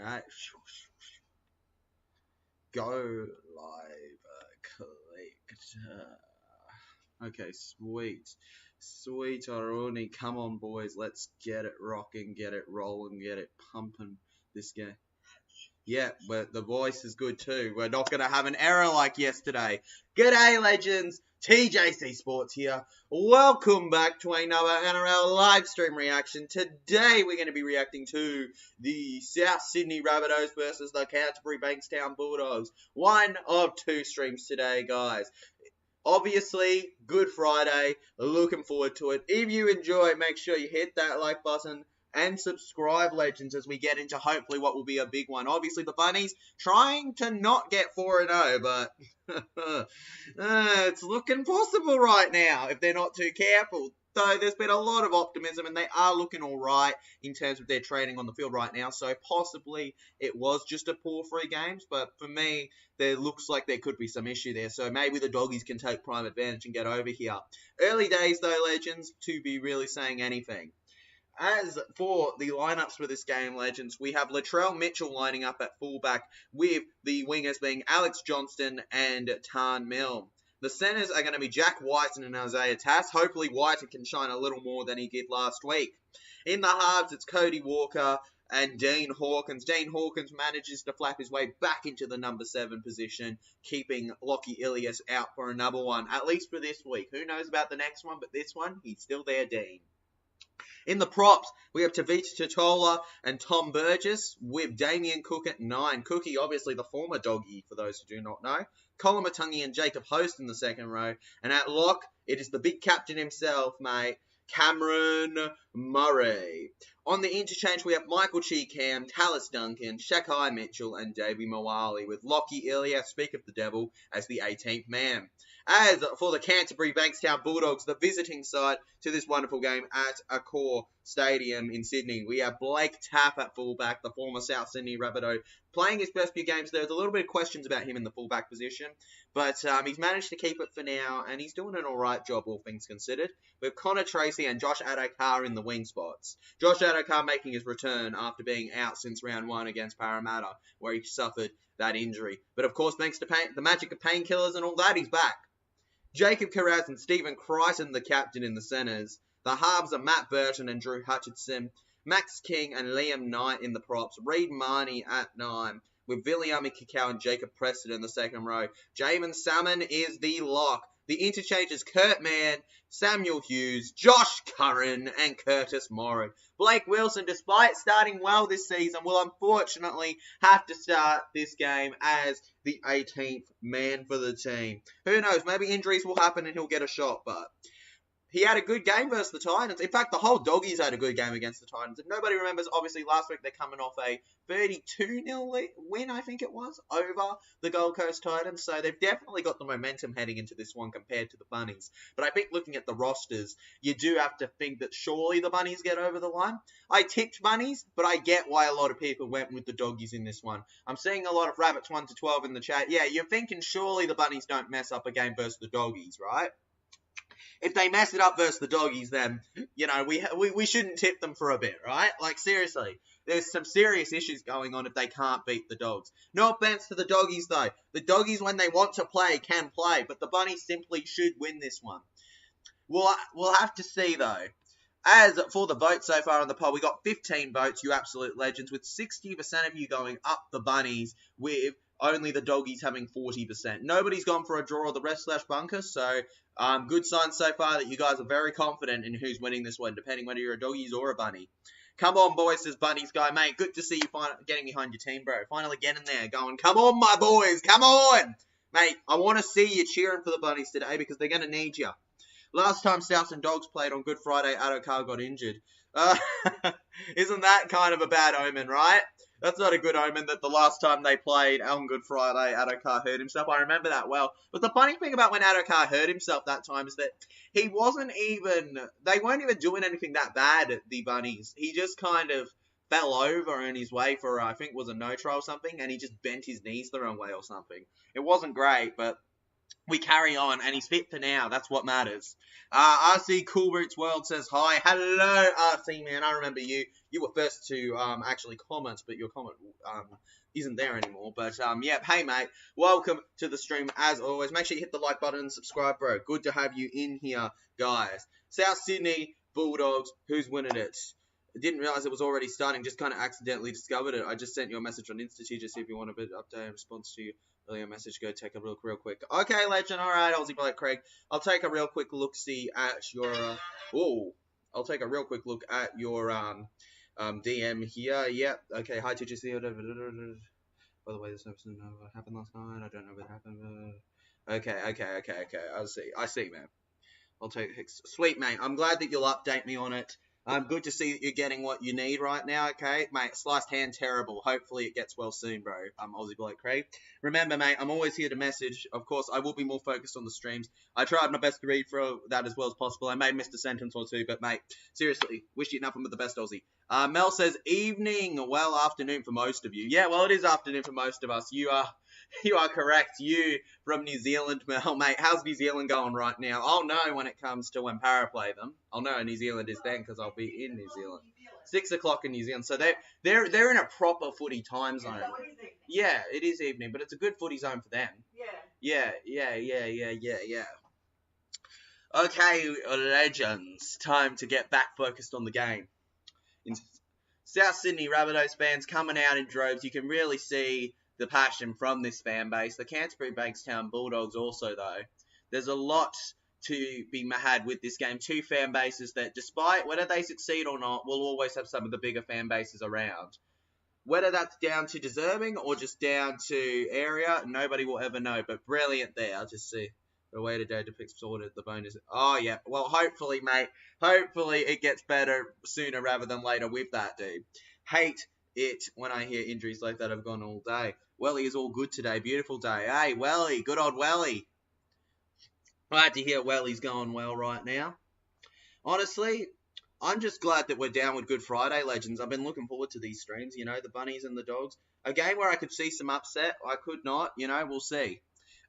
Alright. Go live. Clicked. Okay, sweet. Sweet Aroni. Come on, boys. Let's get it rocking, get it rolling, get it pumping this game. Yeah, but the voice is good too. We're not going to have an error like yesterday. G'day, legends. TJC Sports here. Welcome back to another NRL live stream reaction. Today we're going to be reacting to the South Sydney Rabbitohs versus the Canterbury Bankstown Bulldogs. One of two streams today, guys. Obviously, Good Friday. Looking forward to it. If you enjoy, make sure you hit that like button and subscribe, legends, as we get into hopefully what will be a big one. Obviously, the Bunnies trying to not get 4-0, but it's looking possible right now if they're not too careful. So there's been a lot of optimism, and they are looking all right in terms of their training on the field right now. So possibly it was just a poor 3 games, but for me, there looks like there could be some issue there. So maybe the Doggies can take prime advantage and get over here. Early days, though, legends, to be really saying anything. As for the lineups for this game, legends, we have Latrell Mitchell lining up at fullback with the wingers being Alex Johnston and Tarn Milne. The centres are going to be Jack Whiten and Isaiah Tass. Hopefully Whiten can shine a little more than he did last week. In the halves, it's Cody Walker and Dean Hawkins. Dean Hawkins manages to flap his way back into the number 7 position, keeping Lockie Ilias out for another one, at least for this week. Who knows about the next one, but this one, he's still there, Dean. In the props, we have Tavita Totola and Tom Burgess with Damien Cook at 9. Cookie, obviously the former Doggy, for those who do not know. Colin Matungi and Jacob Host in the second row. And at lock, it is the big captain himself, mate, Cameron Murray. On the interchange, we have Michael Cheekham, Tallis Duncan, Shakai Mitchell, and Davey Moali, with Lockie Ilias, speak of the devil, as the 18th man. As for the Canterbury Bankstown Bulldogs, the visiting side to this wonderful game at Accor Stadium in Sydney, we have Blake Tapp at fullback, the former South Sydney Rabbitoh, playing his best few games. There's a little bit of questions about him in the fullback position, but he's managed to keep it for now, and he's doing an alright job, all things considered, with Connor Tracy and Josh Adokar in the wing spots. Josh Adokar making his return after being out since round 1 against Parramatta, where he suffered that injury. But of course, thanks to the magic of painkillers and all that, he's back. Jacob Carraz and Stephen Crichton, the captain in the centres. The halves are Matt Burton and Drew Hutchinson. Max King and Liam Knight in the props. Reid Marnie at 9. With Viliami Kikau and Jacob Preston in the second row. Jamin Salmon is the lock. The interchange is Kurt Mann, Samuel Hughes, Josh Curran, and Curtis Moran. Blake Wilson, despite starting well this season, will unfortunately have to start this game as the 18th man for the team. Who knows, maybe injuries will happen and he'll get a shot, but he had a good game versus the Titans. In fact, the whole Doggies had a good game against the Titans. If nobody remembers, obviously last week they're coming off a 32-0 win, I think it was, over the Gold Coast Titans. So they've definitely got the momentum heading into this one compared to the Bunnies. But I think looking at the rosters, you do have to think that surely the Bunnies get over the line. I tipped Bunnies, but I get why a lot of people went with the Doggies in this one. I'm seeing a lot of Rabbits 1 to 12 in the chat. Yeah, you're thinking surely the Bunnies don't mess up a game versus the Doggies, right? If they mess it up versus the Doggies, then, you know, we shouldn't tip them for a bit, right? Like, seriously, there's some serious issues going on if they can't beat the Dogs. No offense to the Doggies, though. The Doggies, when they want to play, can play, but the Bunnies simply should win this one. We'll have to see, though. As for the votes so far on the poll, we got 15 votes, you absolute legends, with 60% of you going up the Bunnies, with only the Doggies having 40%. Nobody's gone for a draw or the rest / bunker, so good sign so far that you guys are very confident in who's winning this one, depending whether you're a Doggies or a Bunny. Come on, boys, says Bunnies guy. Mate, good to see you getting behind your team, bro. Finally getting there, going, come on, my boys, come on! Mate, I want to see you cheering for the Bunnies today because they're going to need you. Last time Souths and Dogs played on Good Friday, Adokar got injured. Isn't that kind of a bad omen, right? That's not a good omen that the last time they played on Good Friday, Adokar hurt himself. I remember that well. But the funny thing about when Adokar hurt himself that time is that they weren't even doing anything that bad, the Bunnies. He just kind of fell over on his way for, I think it was a no-try or something, and he just bent his knees the wrong way or something. It wasn't great, but we carry on, and he's fit for now. That's what matters. RC Cool Roots World says hi. Hello, RC man. I remember you. You were first to actually comment, but your comment isn't there anymore. But yep. Hey mate, welcome to the stream as always. Make sure you hit the like button and subscribe, bro. Good to have you in here, guys. South Sydney Bulldogs. Who's winning it? I didn't realise it was already starting. Just kind of accidentally discovered it. I just sent you a message on Insta to see if you want a bit of update in response to you. Earlier message, go take a real quick. Okay, legend. All right, Aussie Blake Craig. I'll take a real quick look. See at your. I'll take a real quick look at your DM here. Yep. Okay. Hi, TGC. By the way, this episode know what happened last night. I don't know what happened. Okay. I see, man. I'll take sweet, mate. I'm glad that you'll update me on it. Good to see that you're getting what you need right now, okay? Mate, sliced hand, terrible. Hopefully it gets well soon, bro. Aussie Blake Craig. Remember, mate, I'm always here to message. Of course, I will be more focused on the streams. I tried my best to read through that as well as possible. I may miss a sentence or two, but, mate, seriously, wish you nothing but the best, Aussie. Mel says, evening, well, afternoon for most of you. Yeah, well, it is afternoon for most of us. You are correct. You from New Zealand, Mel, mate. How's New Zealand going right now? I'll know when it comes to when Para play them. I'll know New Zealand is then because I'll be in New Zealand. 6 o'clock in New Zealand, so they're in a proper footy time zone. Yeah, it is evening, but it's a good footy zone for them. Yeah. Okay, legends. Time to get back focused on the game. In South Sydney, Rabbitohs fans coming out in droves. You can really see the passion from this fan base. The Canterbury Bankstown Bulldogs also, though. There's a lot to be had with this game. Two fan bases that, despite whether they succeed or not, will always have some of the bigger fan bases around. Whether that's down to deserving or just down to area, nobody will ever know. But brilliant there. I'll just see. The way today depicts sorted the bonus. Oh, yeah. Well, hopefully, mate. Hopefully it gets better sooner rather than later with that, dude. Hate it when I hear injuries like that have gone all day. Welly is all good today. Beautiful day. Hey, Welly. Good old Welly. Glad to hear Welly's going well right now. Honestly, I'm just glad that we're down with Good Friday, legends. I've been looking forward to these streams, you know, the bunnies and the dogs. A game where I could see some upset. I could not, you know, we'll see.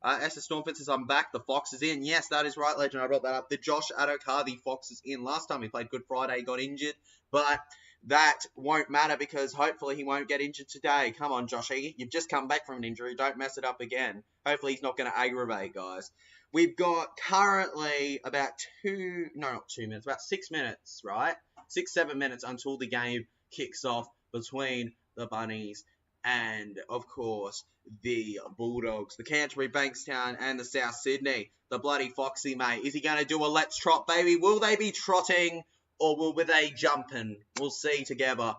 SS Stormford says, I'm back. The Fox is in. Yes, that is right, legend. I brought that up. The Josh Adokar, the Fox is in. Last time he played Good Friday, he got injured. But that won't matter because hopefully he won't get injured today. Come on, Joshy. You've just come back from an injury. Don't mess it up again. Hopefully he's not going to aggravate, guys. We've got currently about about 6 minutes, right? 6-7 minutes until the game kicks off between the Bunnies and, of course, the Bulldogs, the Canterbury Bankstown and the South Sydney. The bloody Foxy, mate. Is he going to do a let's trot, baby? Will they be trotting or will they jumping? We'll see together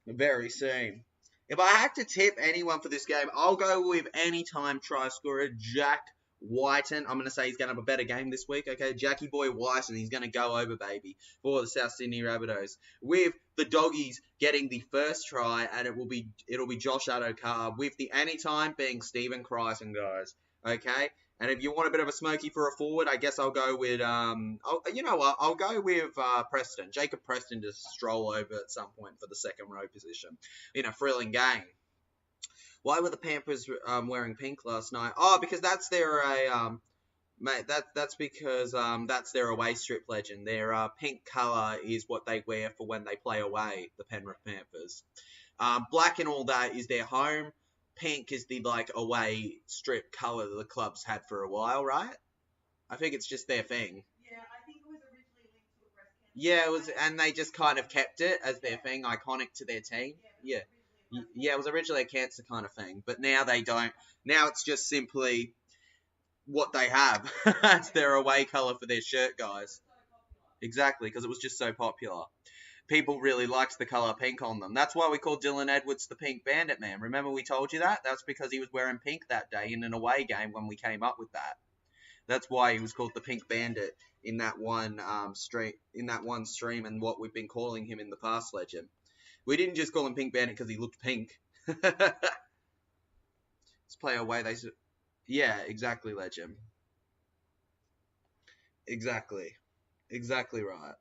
very soon. If I had to tip anyone for this game, I'll go with anytime try scorer Jack Whiten. I'm going to say he's going to have a better game this week, okay? Jackie Boy Whiten, he's going to go over, baby, for the South Sydney Rabbitohs. With the Doggies getting the first try, and it'll be Josh Adokar, with the anytime being Stephen Crichton, guys, okay? And if you want a bit of a smoky for a forward, I guess I'll go with, you know what? I'll go with Preston. Jacob Preston to stroll over at some point for the second row position in a thrilling game. Why were the Panthers wearing pink last night? Oh, because that's their mate. That's because that's their away strip, legend. Their pink color is what they wear for when they play away. The Penrith Panthers. Black and all that is their home. Pink is the away strip color that the clubs had for a while, right? I think it's just their thing. Yeah, I think it was originally linked to a breast cancer. Yeah, it was, and they just kind of kept it as their thing, iconic to their team. Yeah. Yeah, it was originally a cancer kind of thing, but now they don't. Now it's just simply what they have. It's their away colour for their shirt, guys. Exactly, because it was just so popular. People really liked the colour pink on them. That's why we called Dylan Edwards the Pink Bandit, man. Remember we told you that? That's because he was wearing pink that day in an away game when we came up with that. That's why he was called the Pink Bandit in that one stream, and what we've been calling him in the past, legend. We didn't just call him Pink Bandit because he looked pink. Let's play away. Yeah, exactly, legend. Exactly right.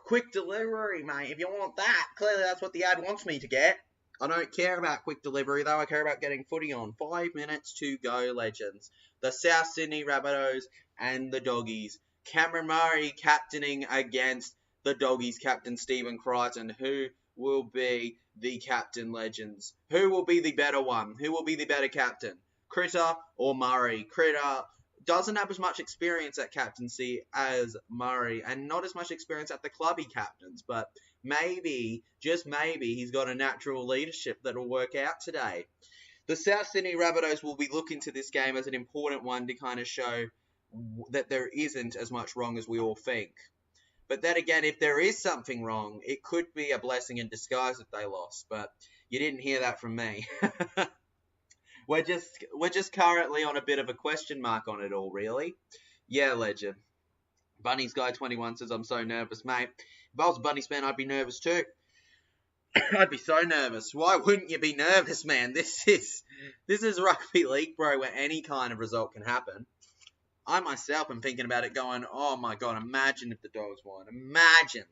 Quick delivery, mate. If you want that, clearly that's what the ad wants me to get. I don't care about quick delivery, though. I care about getting footy on. 5 minutes to go, legends. the South Sydney Rabbitohs and the Doggies. Cameron Murray captaining against the Doggies captain Stephen Crichton. Who will be the captain, legends? Who will be the better one? Who will be the better captain? Critter or Murray? Critter doesn't have as much experience at captaincy as Murray, and not as much experience at the club he captains, but maybe, just maybe, he's got a natural leadership that will work out today. The South Sydney Rabbitohs will be looking to this game as an important one to kind of show that there isn't as much wrong as we all think. But then again, if there is something wrong, it could be a blessing in disguise if they lost, but you didn't hear that from me. We're just currently on a bit of a question mark on it all, really. Yeah, legend. Bunny's Guy 21 says, I'm so nervous, mate. If I was a Bunnies fan, I'd be nervous too. I'd be so nervous. Why wouldn't you be nervous, man? This is rugby league, bro, where any kind of result can happen. I myself am thinking about it going, oh my god, imagine if the Dogs won. Imagine.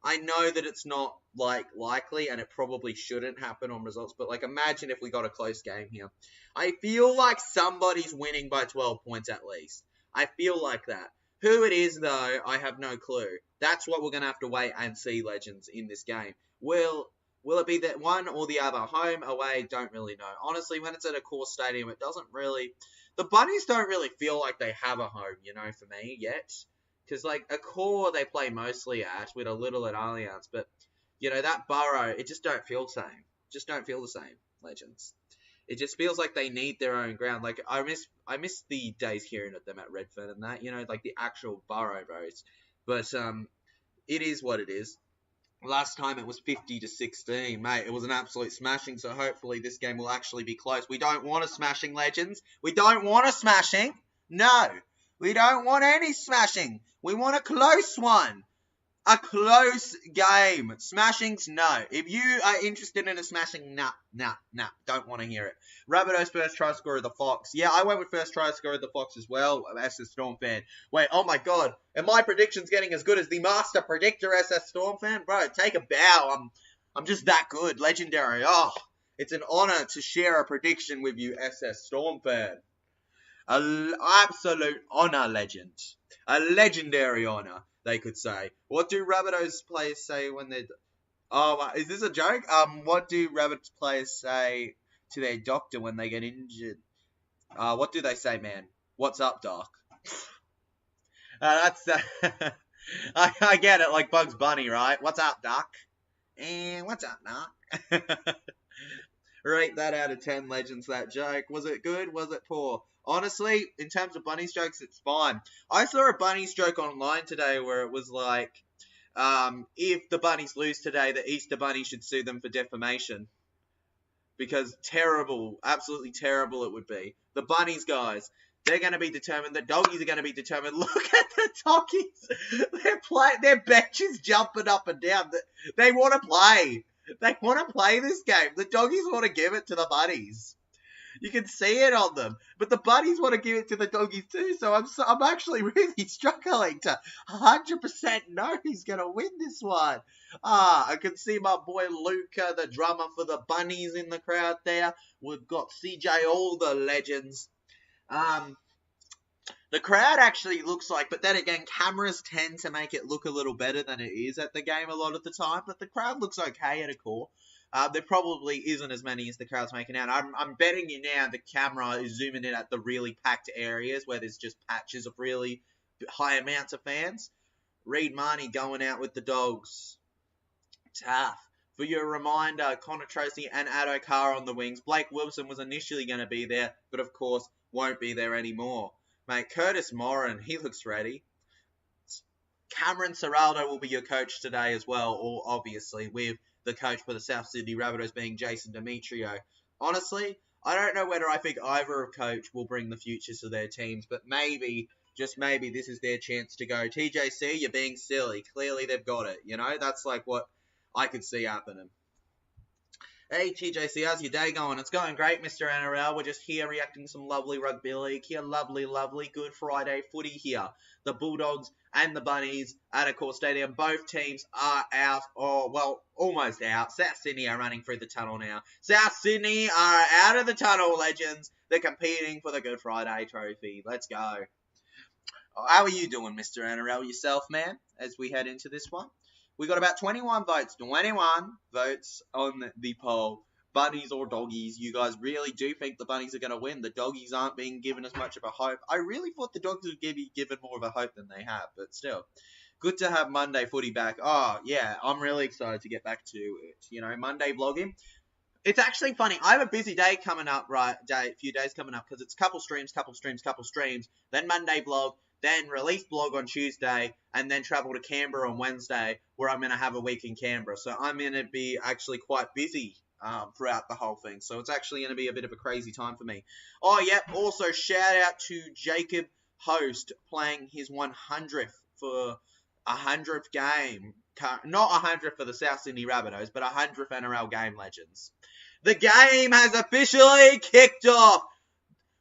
I know that it's not, likely, and it probably shouldn't happen on results, but, imagine if we got a close game here. I feel like somebody's winning by 12 points at least. I feel like that. Who it is, though, I have no clue. That's what we're going to have to wait and see, legends, in this game. Will it be that one or the other? Home, away, don't really know. Honestly, when it's at a core stadium, it doesn't really... The Bunnies don't really feel like they have a home, for me, yet. Because, a core they play mostly at, with a little at Allianz. But, that borough, it just don't feel the same. Just don't feel the same, legends. It just feels like they need their own ground. I miss the days hearing of them at Redfern and that, the actual borough bros. But, it is what it is. Last time it was 50-16, mate. It was an absolute smashing, so hopefully this game will actually be close. We don't want a smashing, legends. We don't want a smashing. No. We don't want any smashing. We want a close one. A close game. Smashings, no. If you are interested in a smashing, nah. Don't want to hear it. Rabbitohs first try scorer, the Fox. Yeah, I went with first try scorer, the Fox as well, SS Storm fan. Wait, oh my god. Are my predictions getting as good as the master predictor, SS Storm fan? Bro, take a bow. I'm just that good. Legendary. Oh, it's an honor to share a prediction with you, SS Storm fan. An absolute honor, legend. A legendary honor, they could say. What do Rabbitohs players say when they're... Oh, is this a joke? What do Rabbitohs players say to their doctor when they get injured? What do they say, man? What's up, doc? That's... I get it, like Bugs Bunny, right? What's up, doc? And what's up, doc? Rate that out of 10, legends, that joke. Was it good? Was it poor? Honestly, in terms of Bunnies jokes, it's fine. I saw a Bunnies joke online today where it was like, if the Bunnies lose today, the Easter Bunny should sue them for defamation. Because terrible, absolutely terrible it would be. The Bunnies, guys, they're going to be determined. The Doggies are going to be determined. Look at the Doggies. Their bench is jumping up and down. They want to play. They want to play this game. The Doggies want to give it to the Bunnies. You can see it on them. But the Bunnies want to give it to the Doggies too, so I'm actually really struggling to 100% know who's going to win this one. I can see my boy Luca, the drummer for the Bunnies, in the crowd there. We've got CJ, all the legends. The crowd actually looks like, but then again, cameras tend to make it look a little better than it is at the game a lot of the time, but the crowd looks okay at a core. There probably isn't as many as the crowd's making out. I'm betting you now the camera is zooming in at the really packed areas where there's just patches of really high amounts of fans. Reed Marnie going out with the Dogs. Tough. For your reminder, Connor Tracy and Addo Carr on the wings. Blake Wilson was initially going to be there, but of course won't be there anymore. Mate, Curtis Moran, he looks ready. Cameron Serraldo will be your coach today as well, or obviously with the coach for the South Sydney Rabbitohs being Jason Demetrio. Honestly, I don't know whether I think either of coach will bring the future to their teams, but maybe, just maybe, this is their chance to go, TJC, you're being silly. Clearly they've got it, That's like what I could see happening. Hey TJC, how's your day going? It's going great, Mr. NRL. We're just here reacting to some lovely rugby league here. Lovely, good Friday footy here. The Bulldogs and the Bunnies at Accor Stadium. Both teams are out, or well, almost out. South Sydney are running through the tunnel now. South Sydney are out of the tunnel, legends. They're competing for the Good Friday trophy. Let's go. How are you doing, Mr. NRL, yourself, man, as we head into this one? We got about 21 votes. 21 votes on the poll. Bunnies or doggies? You guys really do think the Bunnies are going to win? The doggies aren't being given as much of a hope. I really thought the doggies would be given more of a hope than they have, but still. Good to have Monday footy back. Oh, yeah, I'm really excited to get back to it. You know, Monday vlogging. It's actually funny. I have a busy day coming up, a few days coming up, because it's couple streams, then Monday vlog, then release vlog on Tuesday, and then travel to Canberra on Wednesday, where I'm going to have a week in Canberra. So I'm going to be actually quite busy throughout the whole thing. So it's actually going to be a bit of a crazy time for me. Oh, yeah. Also, shout out to Jacob Host playing his 100th for 100th game. Not 100th for the South Sydney Rabbitohs, but 100th NRL game, legends. The game has officially kicked off.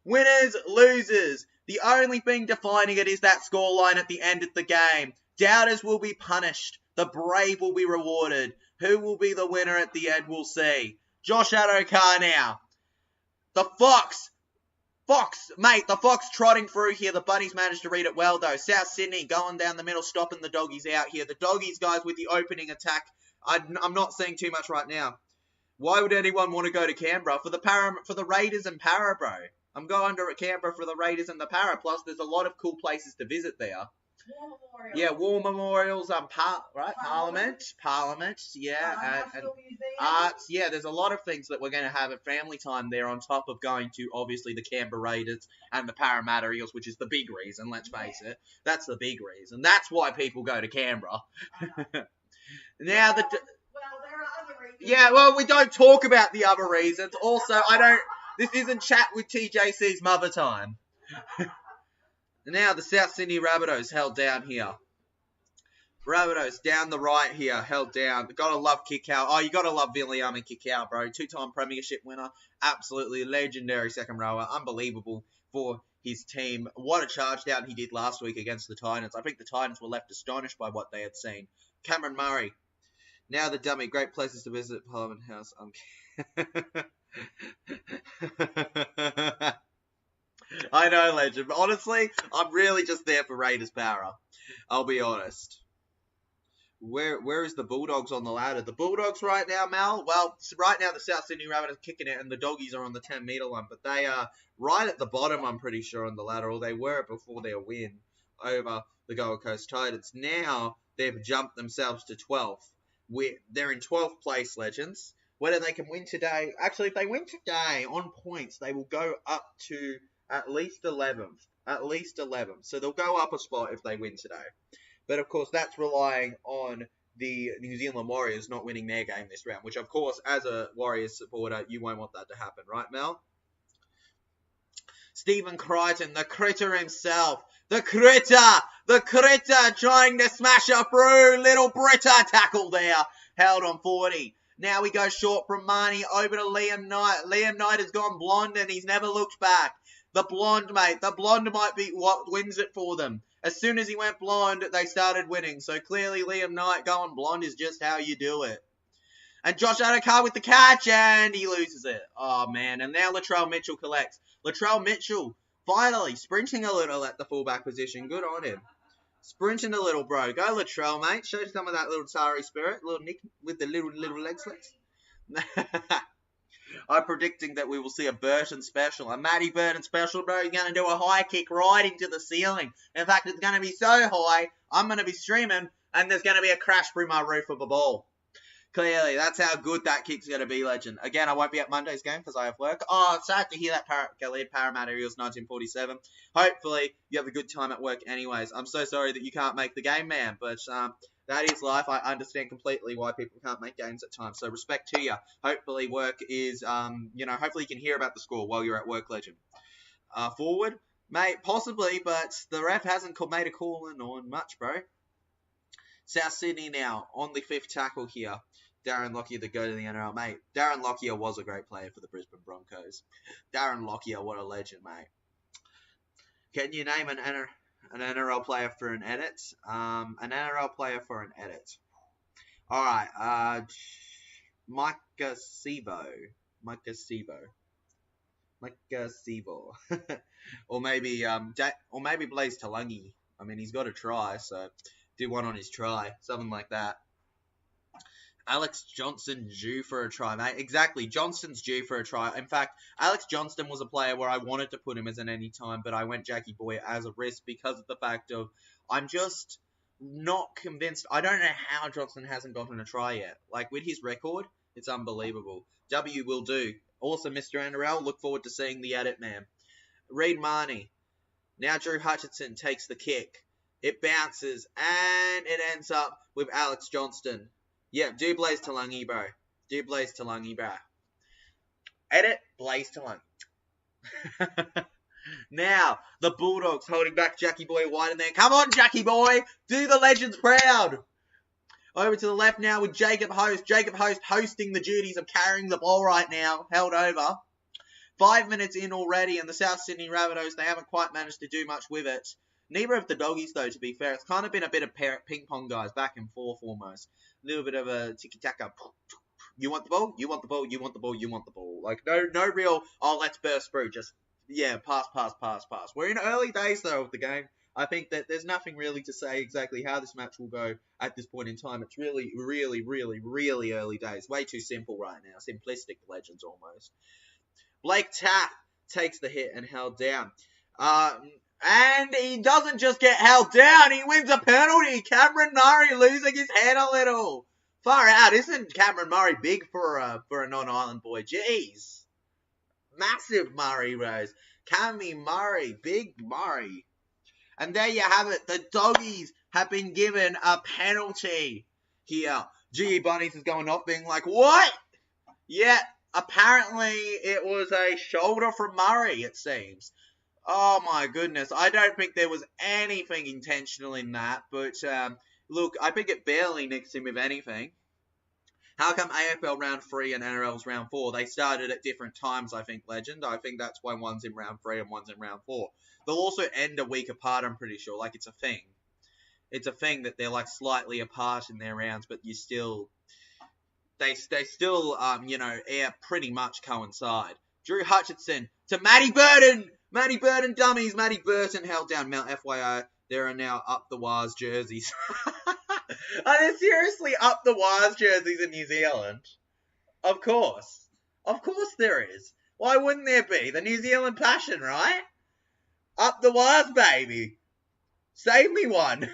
Winners, losers. The only thing defining it is that scoreline at the end of the game. Doubters will be punished. The brave will be rewarded. Who will be the winner at the end, we'll see. Josh Adokar now. The Fox, mate, the Fox trotting through here. The Bunnies managed to read it well, though. South Sydney going down the middle, stopping the doggies out here. The doggies, guys, with the opening attack. I'm not seeing too much right now. Why would anyone want to go to Canberra? For the Raiders and Para, bro. I'm going to Canberra for the Raiders and the Para. Plus, there's a lot of cool places to visit there. War Memorial. Yeah, War Memorials, Parliament, yeah, and arts, yeah, there's a lot of things that we're going to have at family time there on top of going to, obviously, the Canberra Raiders and the Parramatta Eels, which is the big reason, let's face it. That's the big reason. That's why people go to Canberra. Now, well, there are other reasons. yeah, well, we don't talk about the other reasons. Also, this isn't chat with TJC's mother time. Now the South Sydney Rabbitohs held down here. Rabbitohs down the right here, held down. Gotta love Kickoff. Oh, you gotta love William and Kickoff, bro. Two-time premiership winner. Absolutely legendary second rower. Unbelievable for his team. What a charge down he did last week against the Titans. I think the Titans were left astonished by what they had seen. Cameron Murray. Now the dummy. Great places to visit. Parliament House. I know, legend. But honestly, I'm really just there for Raiders Para. I'll be honest. Where is the Bulldogs on the ladder? The Bulldogs right now, Mal? Well, right now the South Sydney Rabbitohs are kicking it and the Doggies are on the 10-metre line. But they are right at the bottom, I'm pretty sure, on the ladder. Or they were before their win over the Gold Coast Titans. Now they've jumped themselves to 12th. They're in 12th place, legends. Whether they can win today... Actually, if they win today on points, they will go up to at least 11th. At least 11th. So they'll go up a spot if they win today. But, of course, that's relying on the New Zealand Warriors not winning their game this round. Which, of course, as a Warriors supporter, you won't want that to happen. Right, Mel? Stephen Crichton, the critter himself. The critter trying to smash her through. Little Britta tackle there. Held on 40. Now we go short from Marnie over to Liam Knight. Liam Knight has gone blonde and he's never looked back. The blonde, mate. The blonde might be what wins it for them. As soon as he went blonde, they started winning. So clearly Liam Knight going blonde is just how you do it. And Josh Adokar with the catch and he loses it. Oh, man. And now Latrell Mitchell collects. Latrell Mitchell finally sprinting a little at the fullback position. Good on him. Sprinting a little, bro. Go Latrell, mate. Show some of that little Tari spirit. Little Nick with the little leg slits. I'm predicting that we will see a Burton special. A Matty Burton special, bro. He's going to do a high kick right into the ceiling. In fact, it's going to be so high, I'm going to be streaming, and there's going to be a crash through my roof of a ball. Clearly, that's how good that kick's going to be, legend. Again, I won't be at Monday's game because I have work. Oh, it's sad to hear that Parramatta Eels 1947. Hopefully, you have a good time at work anyways. I'm so sorry that you can't make the game, man. But that is life. I understand completely why people can't make games at times. So respect to you. Hopefully, work is, hopefully you can hear about the score while you're at work, legend. Forward, mate, possibly, but the ref hasn't made a call in on much, bro. South Sydney now on the 5th tackle here. Darren Lockyer to go to the NRL, mate. Darren Lockyer was a great player for the Brisbane Broncos. Darren Lockyer, what a legend, mate. Can you name an NRL? An NRL player for an edit. An NRL player for an edit. All right. Micah Sivo. Or maybe Blaze Talangi. I mean, he's got a try, so do one on his try, something like that. Alex Johnston due for a try, mate. Exactly, Johnston's due for a try. In fact, Alex Johnston was a player where I wanted to put him as an anytime, but I went Jackie Boy as a risk because of the fact of I'm just not convinced. I don't know how Johnston hasn't gotten a try yet. Like, with his record, it's unbelievable. W will do. Also, Mr. Nrl, look forward to seeing the edit, man. Reed Marnie. Now Drew Hutchinson takes the kick. It bounces, and it ends up with Alex Johnston. Yeah, do Blaze Talangi, bro. Do Blaze Talangi, bro. Edit Blaze Talangi. Now, the Bulldogs holding back Jackie Boy wide in there. Come on, Jackie Boy. Do the legends proud. Over to the left now with Jacob Host. Jacob Host hosting the duties of carrying the ball right now. Held over. 5 minutes in already, and the South Sydney Rabbitohs, they haven't quite managed to do much with it. Neither of the doggies, though, to be fair. It's kind of been a bit of ping-pong, guys, back and forth almost. A little bit of a tiki-taka. You want the ball? You want the ball? You want the ball? You want the ball. Like, no real, let's burst through. Just, pass. We're in early days, though, of the game. I think that there's nothing really to say exactly how this match will go at this point in time. It's really, really, really, really early days. Way too simple right now. Simplistic legends, almost. Blake Taff takes the hit and held down. And he doesn't just get held down, he wins a penalty. Cameron Murray losing his head a little. Far out, isn't Cameron Murray big for a non-island boy? Jeez. Massive Murray Rose. Cammy Murray, big Murray. And there you have it. The doggies have been given a penalty here. G.E. Bunnies is going off being like, what? Yeah, apparently it was a shoulder from Murray, it seems. Oh my goodness, I don't think there was anything intentional in that, but look, I think it barely nicks him with anything. How come AFL round 3 and NRL's round 4? They started at different times, I think, Legend. I think that's why one's in round 3 and one's in round 4. They'll also end a week apart, I'm pretty sure. Like, it's a thing. It's a thing that they're, like, slightly apart in their rounds, but you still... They still, pretty much coincide. Drew Hutchinson to Matty Burton! Matty Burton dummies. Matty Burton held down Mount FYI. There are now up the Waz jerseys. Are there seriously up the Waz jerseys in New Zealand? Of course. Of course there is. Why wouldn't there be? The New Zealand passion, right? Up the Waz, baby. Save me one.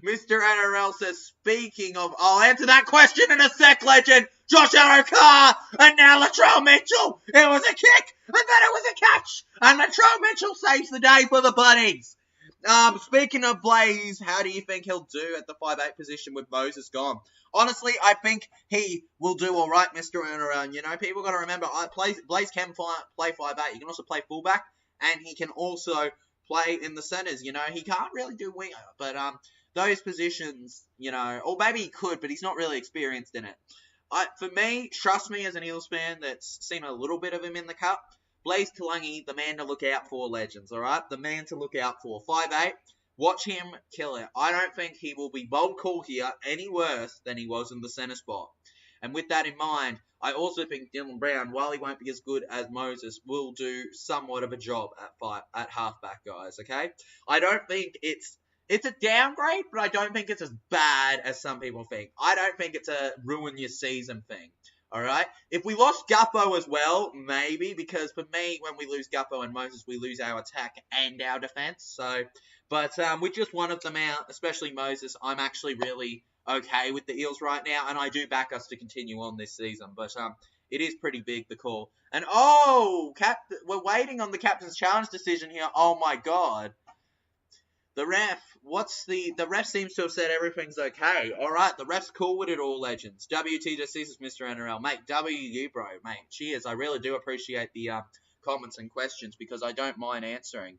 Mr. NRL says, speaking of... I'll answer that question in a sec, Legend. Josh Addo-Carr and now Latrell Mitchell. It was a kick and then it was a catch. And Latrell Mitchell saves the day for the Bunnies. Speaking of Blaze, how do you think he'll do at the 5'8 position with Moses gone? Honestly, I think he will do all right, Mr. NRL. You know, people got to remember, Blaze can play 5'8. He can also play fullback and he can also play in the centres. You know, he can't really do winger, but those positions, you know, or maybe he could, but he's not really experienced in it. For me, trust me as an Eels fan that's seen a little bit of him in the Cup, Blaze Talangi, the man to look out for, Legends, alright? The man to look out for. 5'8", watch him kill it. I don't think he will be bold call here any worse than he was in the centre spot. And with that in mind, I also think Dylan Brown, while he won't be as good as Moses, will do somewhat of a job at halfback, guys, okay? I don't think it's a downgrade, but I don't think it's as bad as some people think. I don't think it's a ruin your season thing. All right? If we lost Guppo as well, maybe, because for me, when we lose Guppo and Moses, we lose our attack and our defense. So, but with just one of them out, especially Moses, I'm actually really okay with the Eels right now, and I do back us to continue on this season. But it is pretty big, the call. And we're waiting on the captain's challenge decision here. Oh my God. The ref, the ref seems to have said everything's okay. All right, the ref's cool with it all, Legends. WT just sees us, Mr. NRL. Mate, W, bro, mate. Cheers. I really do appreciate the comments and questions because I don't mind answering.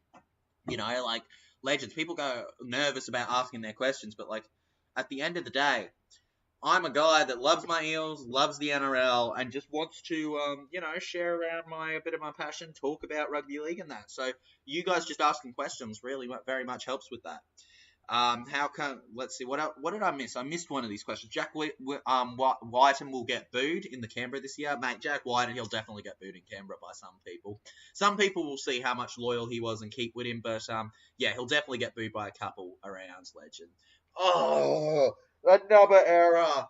You know, like, Legends, people go nervous about asking their questions, but, like, at the end of the day, I'm a guy that loves my Eels, loves the NRL, and just wants to, share around a bit of my passion, talk about rugby league and that. So you guys just asking questions really very much helps with that. Let's see, what did I miss? I missed one of these questions. Jack Whiten will get booed in the Canberra this year. Mate, Jack Whiten, he'll definitely get booed in Canberra by some people. Some people will see how much loyal he was and keep with him, but yeah, he'll definitely get booed by a couple around legend. Oh, another error.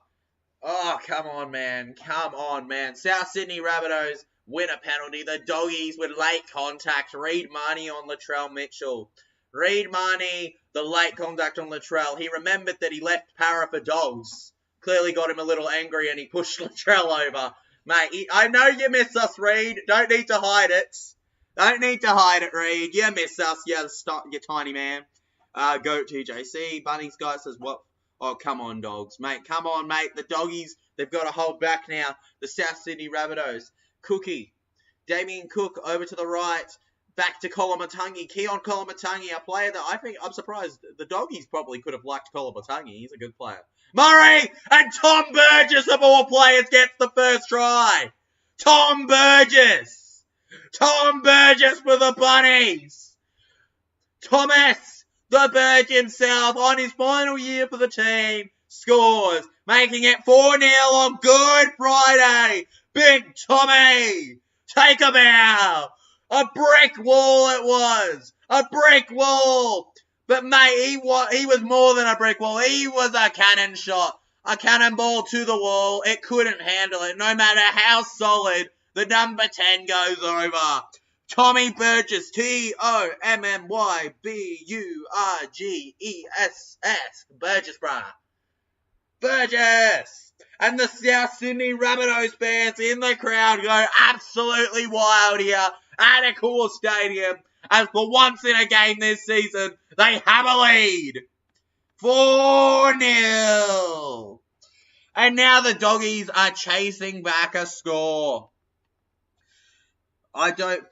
Oh, come on, man. Come on, man. South Sydney Rabbitohs win a penalty. The Doggies with late contact. Reed Marnie on Latrell Mitchell. Reed Marnie, the late contact on Latrell. He remembered that he left Para for Dogs. Clearly got him a little angry and he pushed Latrell over. Mate, I know you miss us, Reed. Don't need to hide it. Don't need to hide it, Reed. You miss us, you tiny man. Go TJC. Bunnies guy says, what? Oh, come on, Dogs. Mate, come on, mate. The Doggies, they've got to hold back now. The South Sydney Rabbitohs. Cookie. Damien Cook over to the right. Back to Kolomatangi. Keon Kolomatangi, a player that I'm surprised the Doggies probably could have liked Kolomatangi. He's a good player. Murray and Tom Burgess of all players gets the first try. Tom Burgess. Tom Burgess for the Bunnies. Thomas, the Bird himself, on his final year for the team, scores, making it 4-0 on Good Friday. Big Tommy, take a bow. A brick wall it was. A brick wall. But, mate, he was more than a brick wall. He was a cannon shot. A cannonball to the wall. It couldn't handle it. No matter how solid the number 10 goes over. Tommy Burgess. T-O-M-M-Y-B-U-R-G-E-S-S. Burgess, brah. Burgess. And the South Sydney Rabbitohs fans in the crowd go absolutely wild here at a Cool Stadium. As for once in a game this season, they have a lead. 4-0. And now the Doggies are chasing back a score. I don't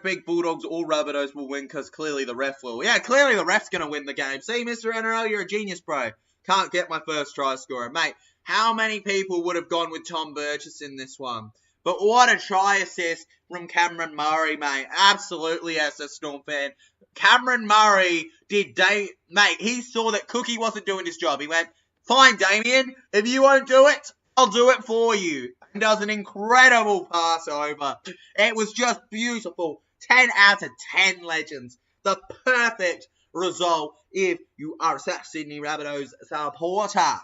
think Bulldogs or Rabbitohs will win because clearly the ref will. Yeah, clearly the ref's going to win the game. See, Mr. NRL, you're a genius, bro. Can't get my first try scorer. Mate, how many people would have gone with Tom Burgess in this one? But what a try assist from Cameron Murray, mate. Absolutely, as a Storm fan. Cameron Murray mate, he saw that Cookie wasn't doing his job. He went, fine, Damien, if you won't do it, I'll do it for you. And does an incredible pass over. It was just beautiful. 10 out of 10 legends. The perfect result if you are a South Sydney Rabbitohs supporter.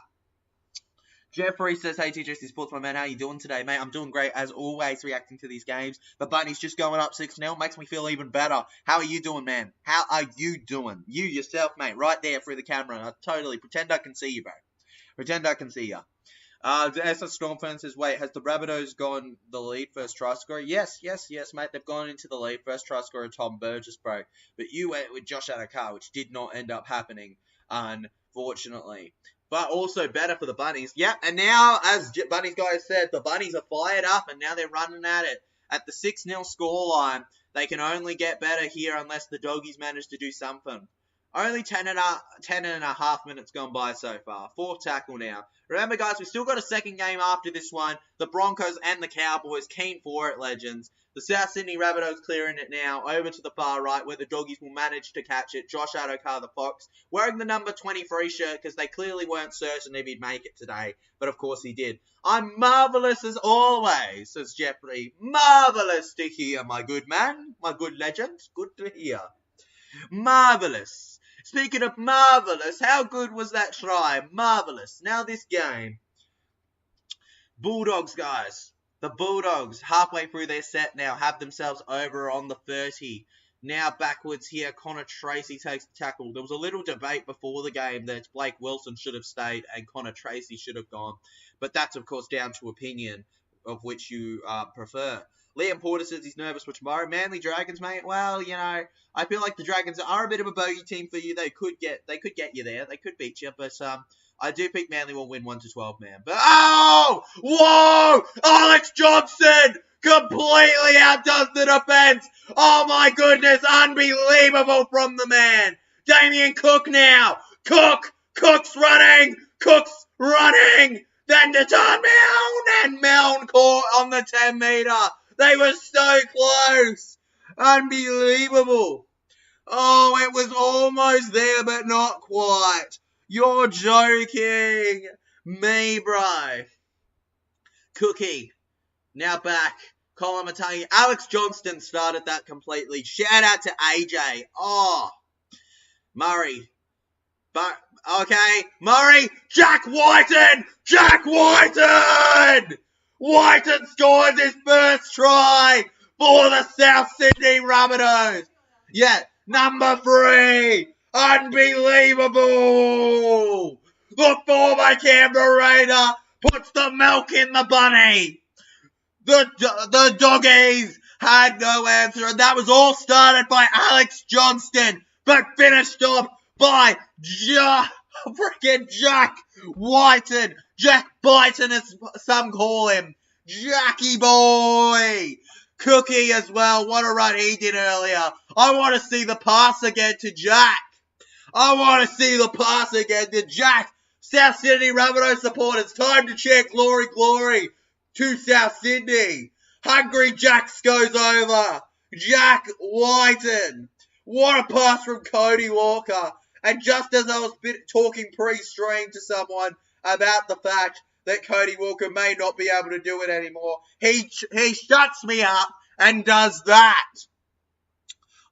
Jeffrey says, hey TJC Sports, my man, how you doing today, mate? I'm doing great, as always, reacting to these games. The Bunnies just going up 6-0, makes me feel even better. How are you doing, man? How are you doing? You yourself, mate, right there through the camera. I totally pretend I can see you, bro. Pretend I can see you. As a Storm fan says, wait, has the Rabbitohs gone the lead first try scorer? Yes, mate, they've gone into the lead. First try scorer, Tom Burgess, bro. But you went with Josh Adokar, which did not end up happening, unfortunately. But also better for the Bunnies. Yep, and now, as Bunnies guys said, the Bunnies are fired up, and now they're running at it. At the 6-0 scoreline, they can only get better here unless the Doggies manage to do something. Only 10 and a half minutes gone by so far. Fourth tackle now. Remember, guys, we've still got a second game after this one. The Broncos and the Cowboys, keen for it, legends. The South Sydney Rabbitohs clearing it now. Over to the far right, where the Doggies will manage to catch it. Josh Adokar, the Fox, wearing the number 23 shirt, because they clearly weren't certain if he'd make it today. But, of course, he did. I'm marvellous as always, says Jeffrey. Marvellous to hear, my good man. My good legend. Good to hear. Marvellous. Speaking of marvellous, how good was that try? Marvellous. Now this game. Bulldogs, guys. The Bulldogs, halfway through their set now, have themselves over on the 30. Now backwards here, Connor Tracy takes the tackle. There was a little debate before the game that Blake Wilson should have stayed and Connor Tracy should have gone. But that's, of course, down to opinion of which you prefer. Liam Porter says he's nervous for tomorrow. Manly Dragons, mate. Well, you know, I feel like the Dragons are a bit of a bogey team for you. They could get you there. They could beat you, but I do think Manly will win 1-12, man. But oh, whoa, Alex Johnson completely outdoes the defense. Oh my goodness, unbelievable from the man. Damien Cook now. Cook's running. Cook's running, then to turn Milne, and Milne caught on the 10 metre. They were so close. Unbelievable. Oh, it was almost there, but not quite. You're joking me, bro. Cookie, now back. Colin Matangi. Alex Johnston started that completely. Shout out to AJ. Oh, Murray. But, okay, Murray. Jack Whiten! Jack Whiten! Whiten scores his first try for the South Sydney Rabbitohs. Yeah, number 3. Unbelievable. The former Canberra Raider puts the milk in the bunny. The doggies had no answer, and that was all started by Alex Johnston, but finished off by freaking Jack Whiten. Jack Byton, as some call him. Jackie boy. Cookie as well. What a run he did earlier. I want to see the pass again to Jack. I want to see the pass again to Jack. South Sydney Rabbitohs supporters, time to cheer glory, glory to South Sydney. Hungry Jacks goes over. Jack Whiten. What a pass from Cody Walker. And just as I was talking pre-stream to someone about the fact that Cody Walker may not be able to do it anymore, he shuts me up and does that.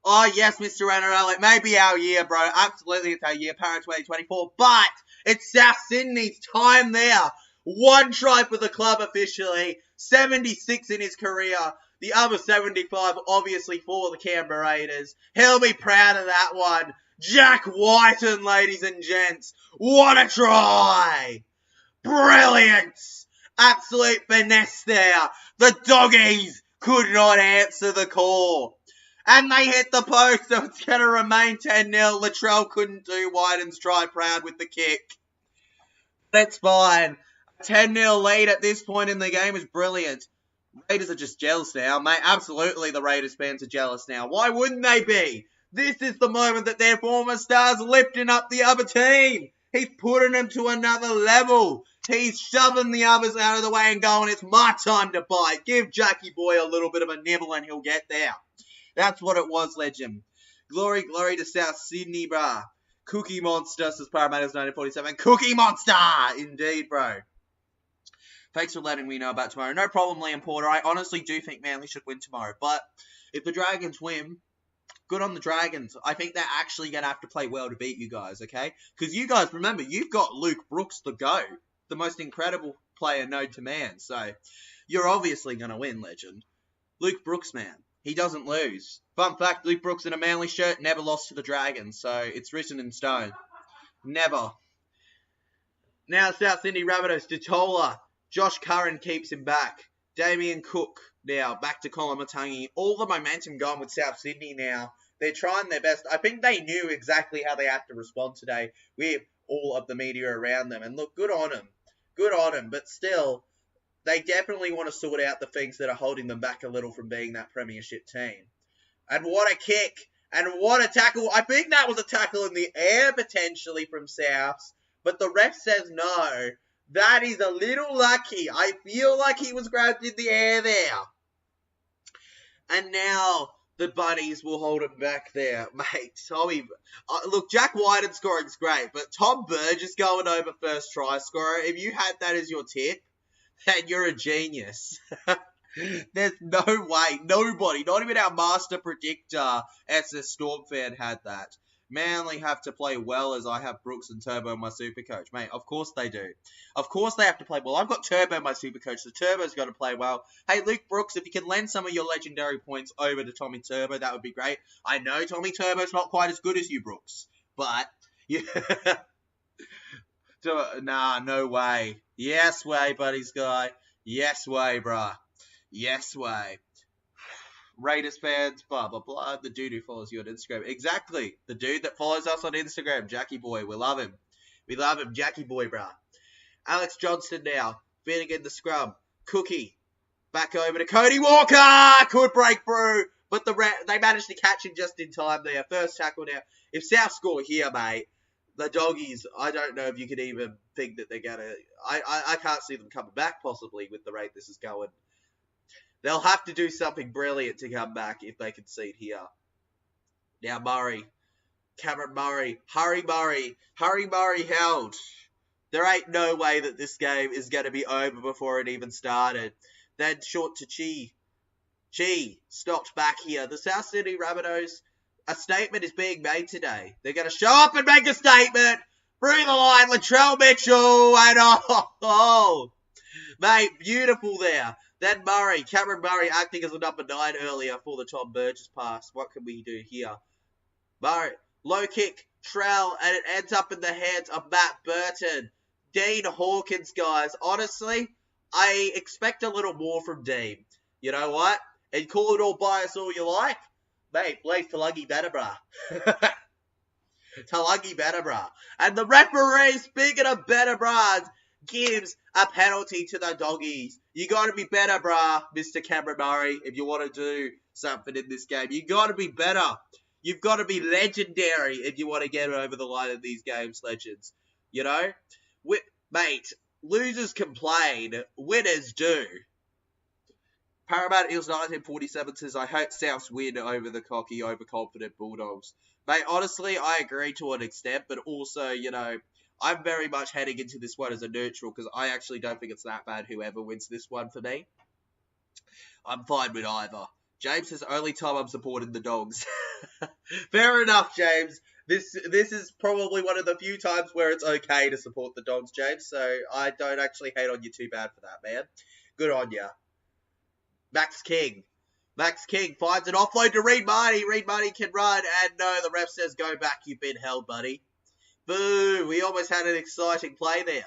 Oh, yes, Mr. NRL, it may be our year, bro. Absolutely, it's our year, Para 2024. But it's South Sydney's time there. 1 try for the club officially. 76 in his career. The other 75, obviously, for the Canberra Raiders. He'll be proud of that one. Jack Whiten, ladies and gents. What a try. Brilliant. Absolute finesse there. The doggies could not answer the call. And they hit the post, so it's going to remain 10-0. Latrell couldn't do Whiten's try proud with the kick. That's fine. 10-0 lead at this point in the game is brilliant. Raiders are just jealous now, mate. Absolutely, the Raiders fans are jealous now. Why wouldn't they be? This is the moment that their former star's lifting up the other team. He's putting them to another level. He's shoving the others out of the way and going, it's my time to bite. Give Jackie Boy a little bit of a nibble and he'll get there. That's what it was, legend. Glory, glory to South Sydney, brah. Cookie Monster, says Parramatta's 1947. Cookie Monster! Indeed, bro. Thanks for letting me know about tomorrow. No problem, Liam Porter. I honestly do think Manly should win tomorrow. But if the Dragons win, good on the Dragons. I think they're actually going to have to play well to beat you guys, okay? Because you guys, remember, you've got Luke Brooks, the GOAT. The most incredible player known to man. So, you're obviously going to win, legend. Luke Brooks, man. He doesn't lose. Fun fact, Luke Brooks in a Manly shirt never lost to the Dragons. So, it's written in stone. Never. Now, South Sydney Rabbitohs, Detola. Josh Curran keeps him back. Damien Cook now back to Colin Matangi. All the momentum going with South Sydney now. They're trying their best. I think they knew exactly how they have to respond today with all of the media around them. And look, good on them. Good on them. But still, they definitely want to sort out the things that are holding them back a little from being that premiership team. And what a kick. And what a tackle. I think that was a tackle in the air potentially from Souths. But the ref says no. That is a little lucky. I feel like he was grabbed in the air there. And now the Bunnies will hold him back there. Mate, Tommy... look, Jack Whiten scoring's great, but Tom Burgess going over first try scorer, if you had that as your tip, then you're a genius. There's no way. Nobody, not even our master predictor, SS Storm fan, had that. Manly have to play well as I have Brooks and Turbo, my super coach. Mate, of course they do. Of course they have to play well. I've got Turbo, my super coach, so Turbo's got to play well. Hey, Luke Brooks, if you can lend some of your legendary points over to Tommy Turbo, that would be great. I know Tommy Turbo's not quite as good as you, Brooks, but... yeah. Nah, no way. Yes way, buddies guy. Yes way, bruh. Yes way. Raiders fans, blah, blah, blah. The dude who follows you on Instagram. Exactly. The dude that follows us on Instagram. Jackie Boy. We love him. We love him. Jackie Boy, bruh. Alex Johnston now. Finnegan the scrum. Cookie. Back over to Cody Walker. Could break through. But they managed to catch him just in time there. First tackle now. If South score here, mate, the Doggies, I don't know if you could even think that they're going to... I can't see them coming back, possibly, with the rate this is going. They'll have to do something brilliant to come back if they concede here. Now Murray. Cameron Murray. Harry Murray held. There ain't no way that this game is going to be over before it even started. Then short to Chi. Chi stopped back here. The South Sydney Rabbitohs, a statement is being made today. They're going to show up and make a statement. Through the line, Latrell Mitchell. And oh, mate, beautiful there. Then Murray, Cameron Murray acting as a number 9 earlier for the Tom Burgess pass. What can we do here? Murray, low kick, Trell, and it ends up in the hands of Matt Burton. Dean Hawkins, guys. Honestly, I expect a little more from Dean. You know what? And call it all bias all you like. Mate, Blake Talagi better, brah. Talagi better, brah. And the referee, speaking of better, brahs, gives a penalty to the Doggies. You got to be better, brah, Mr. Cameron Murray, if you want to do something in this game. You got to be better. You've got to be legendary if you want to get over the line in these games, legends. You know? Mate, losers complain, winners do. Paramount Eels 1947 says, I hope Souths win over the cocky, overconfident Bulldogs. Mate, honestly, I agree to an extent, but also, you know, I'm very much heading into this one as a neutral because I actually don't think it's that bad whoever wins this one for me. I'm fine with either. James says, only time I'm supporting the Dogs. Fair enough, James. This is probably one of the few times where it's okay to support the Dogs, James, so I don't actually hate on you too bad for that, man. Good on ya. Max King finds an offload to Reed Marty. Reed Marty can run, and no, the ref says, go back, you've been held, buddy. Boo, we almost had an exciting play there.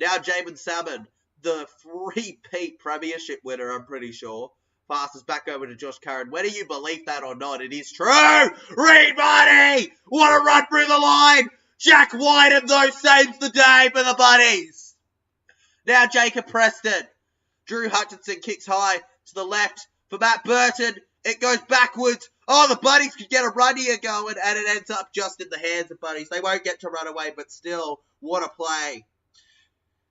Now Jamin Salmon, the three-peat premiership winner, I'm pretty sure, passes back over to Josh Curran. Whether you believe that or not, it is true. Reed Marty, what a run through the line. Jack Whiten, though, saves the day for the Buddies. Now Jacob Preston. Drew Hutchinson kicks high to the left for Matt Burton. It goes backwards. Oh, the Buddies could get a run here going, and it ends up just in the hands of Buddies. They won't get to run away, but still, what a play.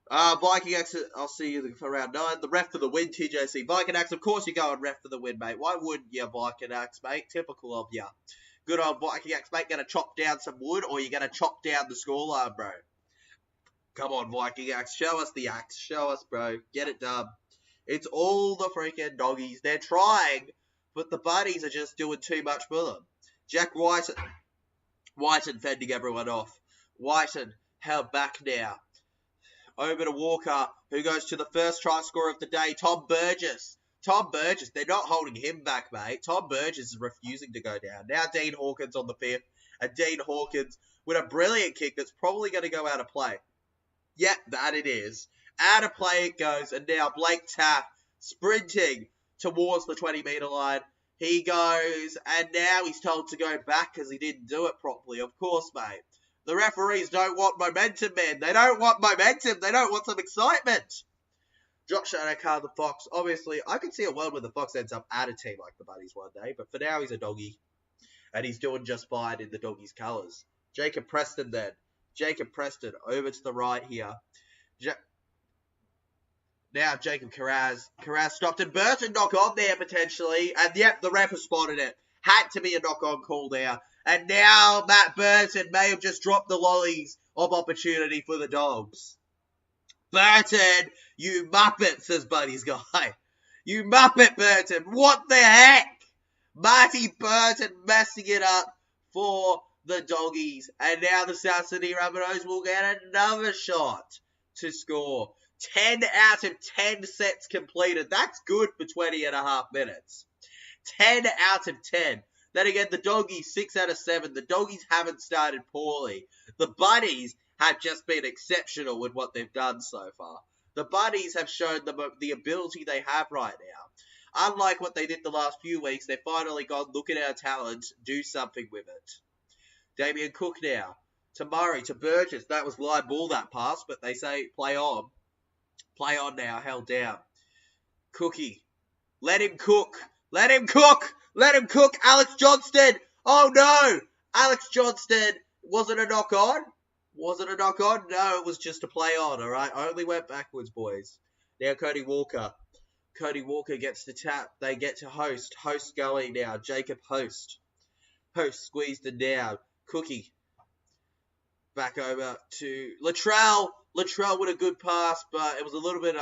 Viking X, I'll see you for round 9. The ref for the win, TJC. Viking X, of course you go on ref for the win, mate. Why wouldn't you, Viking X, mate? Typical of ya. Good old Viking X, mate. Gonna chop down some wood, or you gonna chop down the scoreline, bro? Come on, Viking X. Show us the axe. Show us, bro. Get it done. It's all the freaking Doggies. They're trying, but the Buddies are just doing too much for them. Jack Whiten fending everyone off. Whiten held back now. Over to Walker, who goes to the first try scorer of the day, Tom Burgess. Tom Burgess, they're not holding him back, mate. Tom Burgess is refusing to go down. Now Dean Hawkins on the 5th, and Dean Hawkins with a brilliant kick that's probably going to go out of play. Yep, that it is. Out of play it goes, and now Blake Taff sprinting towards the 20-metre line. He goes, and now he's told to go back because he didn't do it properly. Of course, mate. The referees don't want momentum, man. They don't want momentum. They don't want some excitement. Josh Adokar, the Fox. Obviously, I could see a world where the Fox ends up at a team like the Buddies one day, but for now he's a Doggy, and he's doing just fine in the Doggies' colours. Jacob Preston then. Jacob Preston over to the right here. Now Jacob Carraz. Carraz stopped, and Burton knock on there potentially, and yep, the ref has spotted it. Had to be a knock-on call there. And now Matt Burton may have just dropped the lollies of opportunity for the Dogs. Burton, you muppet, says Buddy's guy. You muppet, Burton. What the heck? Marty Burton messing it up for the Doggies. And now the South Sydney Rabbitohs will get another shot to score. 10 out of 10 sets completed. That's good for 20.5 minutes. 10 out of 10. Then again, the Doggies, 6 out of 7. The Doggies haven't started poorly. The Buddies have just been exceptional with what they've done so far. The Buddies have shown the ability they have right now. Unlike what they did the last few weeks, they've finally gone, look at our talent, do something with it. Damien Cook now. To Murray, to Burgess. That was live ball, that pass, but they say play on. Play on now, held down. Cookie. Let him cook. Let him cook. Let him cook. Alex Johnston. Oh no. Alex Johnston. Was it a knock on? Was it a knock on? No, it was just a play on, alright? Only went backwards, boys. Now Cody Walker. Cody Walker gets the tap. They get to Host. Host going now. Jacob Host. Host squeezed it down. Cookie. Back over to Latrell. Latrell with a good pass, but it was a little bit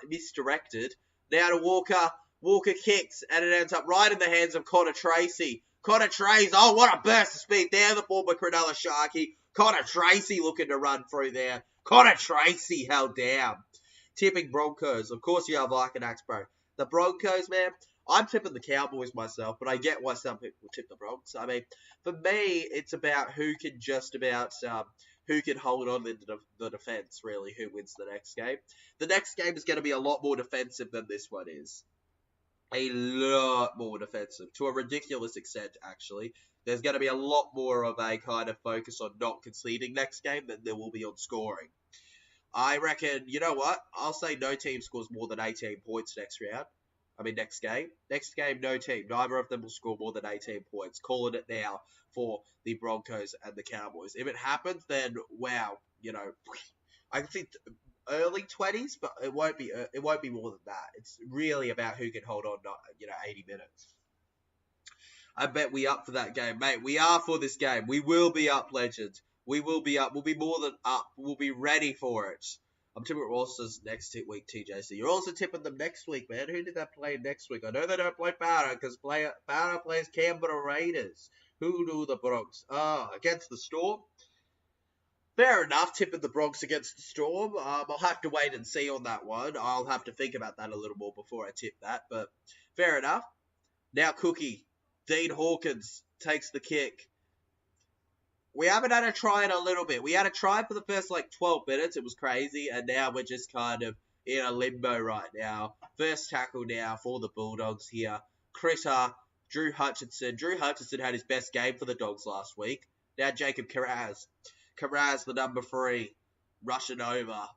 misdirected. Now to Walker. Walker kicks, and it ends up right in the hands of Connor Tracy. Connor Tracy, oh, what a burst of speed there, the former Cronulla Sharky. Connor Tracy looking to run through there. Connor Tracy held down. Tipping Broncos. Of course you have Arcanax, bro. The Broncos, man, I'm tipping the Cowboys myself, but I get why some people tip the Broncos. I mean, for me, it's about who can who can hold on in the defense, really, who wins the next game. The next game is going to be a lot more defensive than this one is. A lot more defensive, to a ridiculous extent, actually. There's going to be a lot more of a kind of focus on not conceding next game than there will be on scoring. I reckon, you know what? I'll say no team scores more than 18 points next game. Next game, no team. Neither of them will score more than 18 points. Calling it now for the Broncos and the Cowboys. If it happens, then, wow, I think early 20s, but it won't be more than that. It's really about who can hold on, 80 minutes. I bet we up for that game, mate. We are for this game. We will be up, legends. We will be up. We'll be more than up. We'll be ready for it. I'm tipping Roosters next week, TJC. You're also tipping them next week, man. Who did that play next week? I know they don't play Powder because Powder plays Canberra Raiders. Who do the Bronx? Against the Storm. Fair enough, tipping the Bronx against the Storm. I'll have to wait and see on that one. I'll have to think about that a little more before I tip that, but fair enough. Now Cookie. Dean Hawkins takes the kick. We haven't had a try in a little bit. We had a try for the first 12 minutes. It was crazy, and now we're just kind of in a limbo right now. First tackle now for the Bulldogs here. Critter, Drew Hutchinson. Drew Hutchinson had his best game for the Dogs last week. Now Jacob Carraz. Carraz, the number 3, rushing over.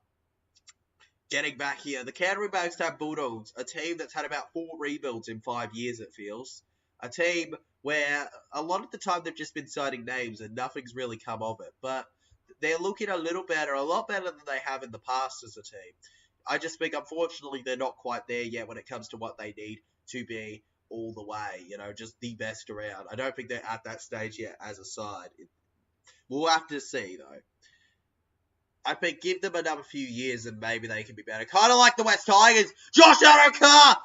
Getting back here. The Canterbury Bankstown Bulldogs, a team that's had about 4 rebuilds in 5 years, it feels. A team where a lot of the time they've just been signing names and nothing's really come of it. But they're looking a lot better than they have in the past as a team. I just think, unfortunately, they're not quite there yet when it comes to what they need to be all the way, just the best around. I don't think they're at that stage yet as a side. We'll have to see, though. I think give them another few years and maybe they can be better. Kind of like the West Tigers. Josh Adokar!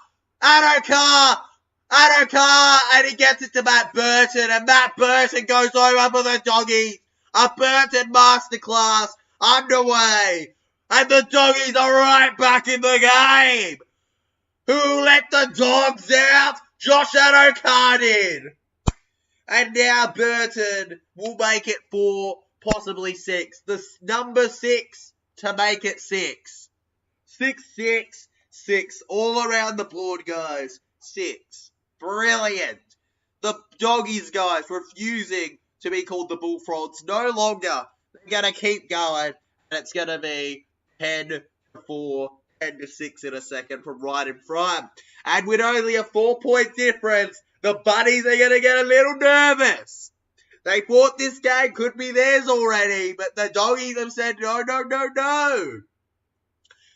And he gets it to Matt Burton, and Matt Burton goes over for the Doggies. A Burton masterclass underway, and the Doggies are right back in the game. Who let the Dogs out? Josh Adokar did. And now Burton will make it 4, possibly 6. The number 6 to make it 6. 6, 6, 6. All around the board, guys. 6. Brilliant. The Doggies, guys, refusing to be called the Bullfrogs. No longer. They're going to keep going. And it's going to be 10-4, 10-6 in a second from right in front. And with only a 4-point difference, the Bunnies are going to get a little nervous. They thought this game could be theirs already, but the Doggies have said no, no, no, no.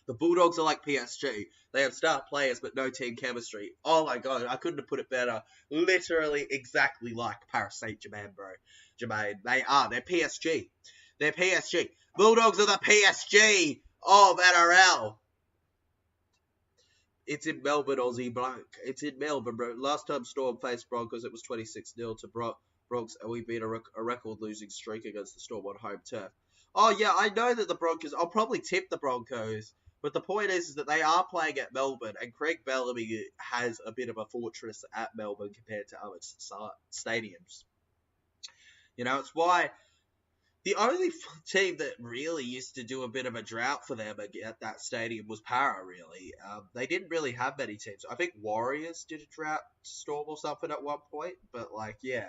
The Bulldogs are like PSG. They have star players, but no team chemistry. Oh my God, I couldn't have put it better. Literally exactly like Paris Saint-Germain, bro. Jermaine, they are. They're PSG. They're PSG. Bulldogs are the PSG of NRL. It's in Melbourne, Aussie Blank. It's in Melbourne, bro. Last time Storm faced Broncos, it was 26-0 to Bronx, and we've been a record-losing streak against the Storm on home turf. Oh, yeah, I know that the Broncos... I'll probably tip the Broncos, but the point is that they are playing at Melbourne, and Craig Bellamy has a bit of a fortress at Melbourne compared to other stadiums. It's why... The only team that really used to do a bit of a drought for them at that stadium was Para, really. They didn't really have many teams. I think Warriors did a drought Storm or something at one point, but, yeah.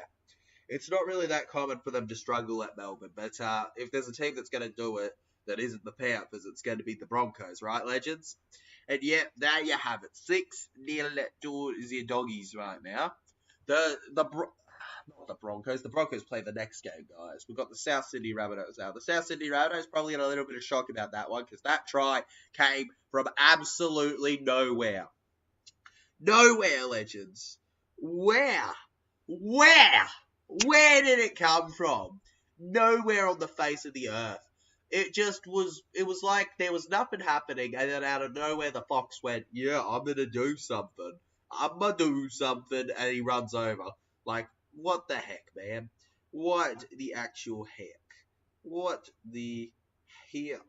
It's not really that common for them to struggle at Melbourne, but if there's a team that's going to do it that isn't the Panthers, it's going to be the Broncos, right, legends? And yeah, there you have it. 6-0 to the Doggies right now. not the Broncos. The Broncos play the next game, guys. We've got the South Sydney Rabbitohs now. The South Sydney Rabbitohs probably got a little bit of shock about that one because that try came from absolutely nowhere. Nowhere, legends. Where did it come from? Nowhere on the face of the earth. It was like there was nothing happening, and then out of nowhere the Fox went, yeah, I'm gonna do something. And he runs over. Like, what the heck, man? What the actual heck? What the heck?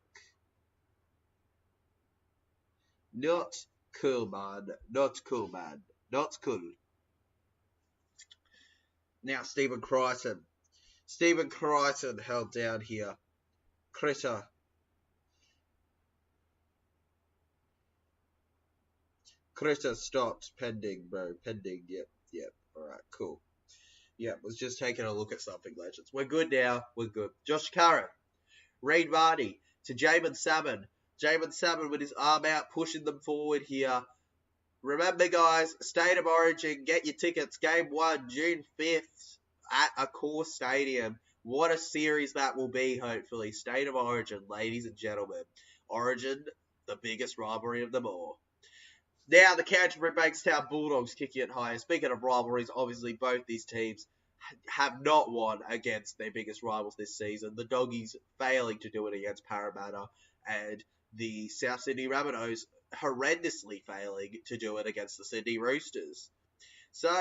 Not cool, man. Not cool, man. Not cool. Now, Stephen Crichton. Stephen Crichton held down here. Critter. Critter stopped. Pending, bro. Pending. Yep. Alright, cool. Yep, was just taking a look at something, legends. We're good now. We're good. Josh Curran. Reid Marty to Jamin Salmon. Jamin Salmon with his arm out, pushing them forward here. Remember, guys, State of Origin, get your tickets. Game 1, June 5th at Accor Stadium. What a series that will be, hopefully. State of Origin, ladies and gentlemen. Origin, the biggest rivalry of them all. Now, the Canterbury Bankstown Bulldogs kicking it higher. Speaking of rivalries, obviously both these teams have not won against their biggest rivals this season. The Doggies failing to do it against Parramatta, and the South Sydney Rabbitohs horrendously failing to do it against the Sydney Roosters. So,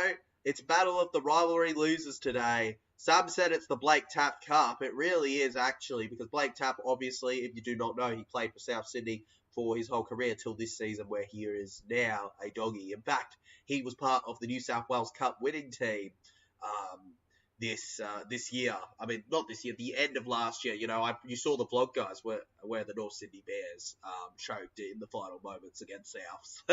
it's battle of the rivalry losers today. Some said it's the Blake Tapp Cup. It really is, actually, because Blake Tapp, obviously, if you do not know, he played for South Sydney for his whole career till this season, where he is now a Doggy. In fact, he was part of the New South Wales Cup winning team this year. I mean, not this year, the end of last year. You know, you saw the vlog, guys, where the North Sydney Bears choked in the final moments against Souths.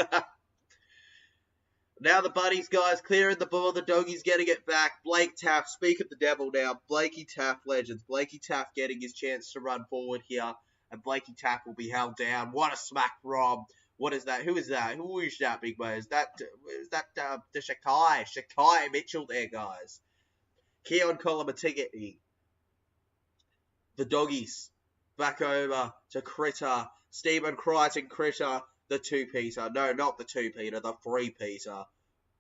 Now the Buddies, guys, clearing the ball. The Doggies getting it back. Blake Taff, speak of the devil now. Blakey Taff, legends. Blakey Taff getting his chance to run forward here. And Blakey Taff will be held down. What a smack from. What is that? Who is that? Who is that, big boy? Is that the Shakai Mitchell there, guys? Keon Kolomatigiti. The Doggies. Back over to Critter. Stephen Crichton Critter. The 2-peter. No, not the 2-peter. The 3-peter.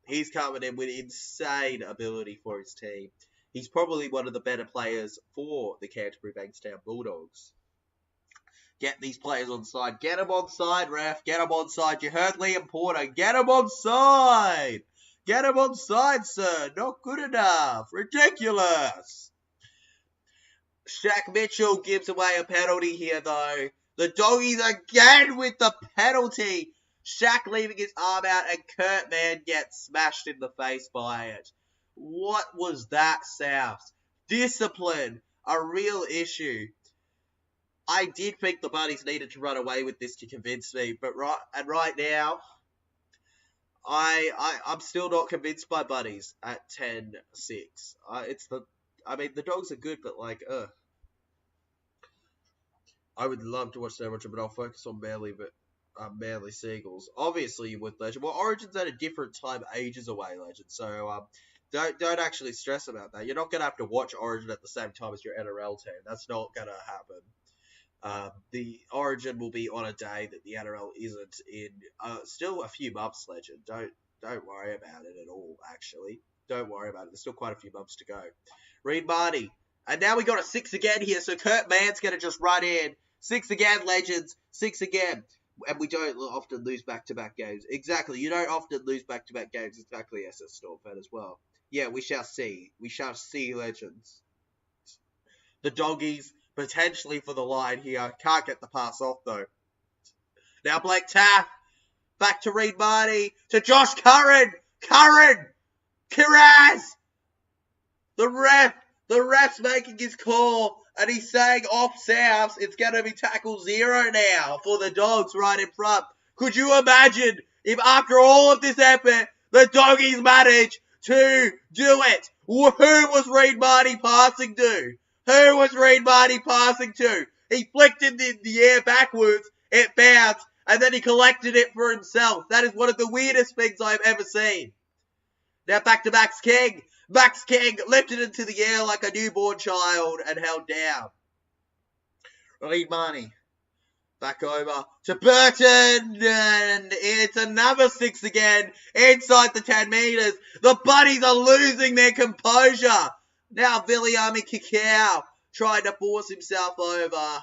He's coming in with insane ability for his team. He's probably one of the better players for the Canterbury Bankstown Bulldogs. Get these players on side. Get them on side, ref. Get them on side. You heard Liam Porter. Get them on side. Get them on side, sir. Not good enough. Ridiculous. Shaq Mitchell gives away a penalty here, though. The Doggies again with the penalty. Shaq leaving his arm out, and Kurt Mann gets smashed in the face by it. What was that, South? Discipline. A real issue. I did think the Buddies needed to run away with this to convince me, but right now, I'm still not convinced by Buddies at 10-6. The Dogs are good, but I would love to watch so much of it. I'll focus on Manly Seagulls. Obviously, with Legend. Well, Origin's at a different time, ages away, Legend. So don't actually stress about that. You're not gonna have to watch Origin at the same time as your NRL team. That's not gonna happen. The Origin will be on a day that the NRL isn't in. Still a few months, Legend. Don't worry about it at all, actually. Don't worry about it. There's still quite a few months to go. Reid Marty. And now we got a 6 again here, so Kurt Mann's going to just run in. 6 again, legends. 6 again. And we don't often lose back-to-back games. Exactly. You don't often lose back-to-back games. Exactly, SS Stormfed as well. Yeah, we shall see. We shall see, legends. The Doggies. Potentially for the line here. Can't get the pass off, though. Now Blake Taff. Back to Reid Marty. To Josh Curran. Kiraz. The ref's making his call. And he's saying off Souths. It's going to be tackle 0 now for the Dogs right in front. Could you imagine if after all of this effort, the Doggies managed to do it? Who was Reid Marty passing to? Who was Reid Marty passing to? He flicked it in the air backwards, it bounced, and then he collected it for himself. That is one of the weirdest things I've ever seen. Now back-to-back's king. Max King lifted into the air like a newborn child and held down. Reed Marnie. Back over to Burton, and it's another 6 again, inside the 10 metres. The Buddies are losing their composure. Now Viliami Kayo trying to force himself over.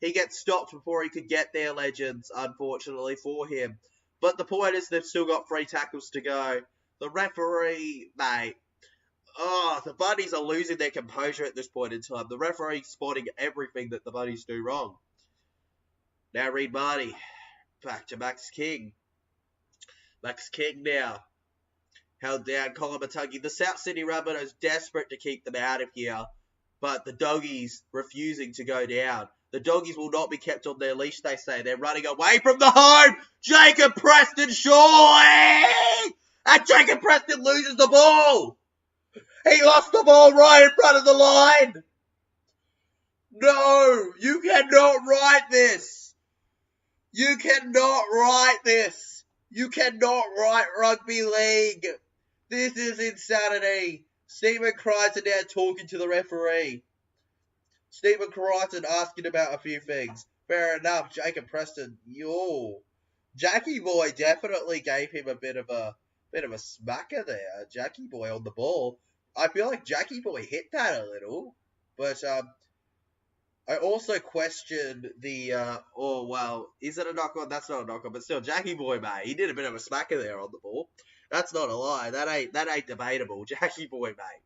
He gets stopped before he could get there, Legends, unfortunately for him. But the point is they've still got 3 tackles to go. The referee, mate, the Buddies are losing their composure at this point in time. The referee's spotting everything that the Buddies do wrong. Now Reed Marnie, back to Max King. Max King now, held down Colin Matungi. The South Sydney Rabbitohs desperate to keep them out of here, but the Doggies refusing to go down. The Doggies will not be kept on their leash, they say. They're running away from the home. Jacob Preston, surely! And Jacob Preston loses the ball. He lost the ball right in front of the line. No, you cannot write this. You cannot write this. You cannot write rugby league. This is insanity. Stephen Crichton now talking to the referee. Stephen Crichton asking about a few things. Fair enough. Jacob Preston, Jackie Boy definitely gave him a bit of a smacker there. Jackie Boy on the ball. I feel like Jackie Boy hit that a little, but I also questioned the, is it a knock-on? That's not a knock-on, but still, Jackie Boy, mate, he did a bit of a smacker there on the ball. That's not a lie. That ain't debatable. Jackie Boy, mate.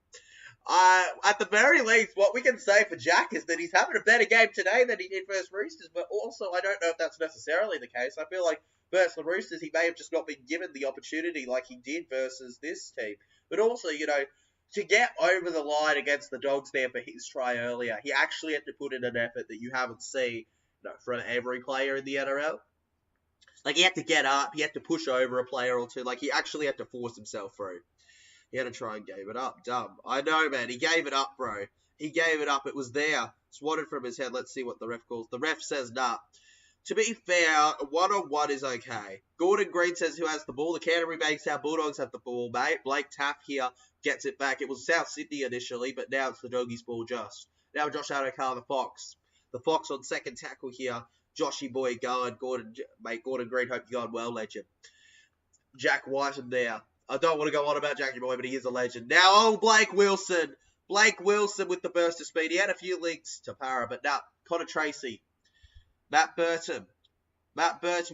At the very least, what we can say for Jack is that he's having a better game today than he did versus Roosters, but also I don't know if that's necessarily the case. I feel like versus the Roosters, he may have just not been given the opportunity like he did versus this team. But also, to get over the line against the Dogs there for his try earlier, he actually had to put in an effort that you haven't seen from every player in the NRL. Like, he had to get up, he had to push over a player or two. Like, he actually had to force himself through. He had to try and gave it up. Dumb. I know, man. He gave it up, bro. He gave it up. It was there. Swatted from his head. Let's see what the ref calls. The ref says, nah. To be fair, 1-on-1 is okay. Gordon Green says who has the ball. The Canterbury Bankstown Bulldogs have the ball, mate. Blake Taff here gets it back. It was South Sydney initially, but now it's the Doggies' ball just. Now Josh Adokar, the Fox. The Fox on second tackle here. Joshy Boy going. Gordon Green, hope you going well, legend. Jack White in there. I don't want to go on about Jackie Boy, but he is a legend. Now, Blake Wilson. Blake Wilson with the burst of speed. He had a few links to Para, but now Connor Tracy. Matt Burton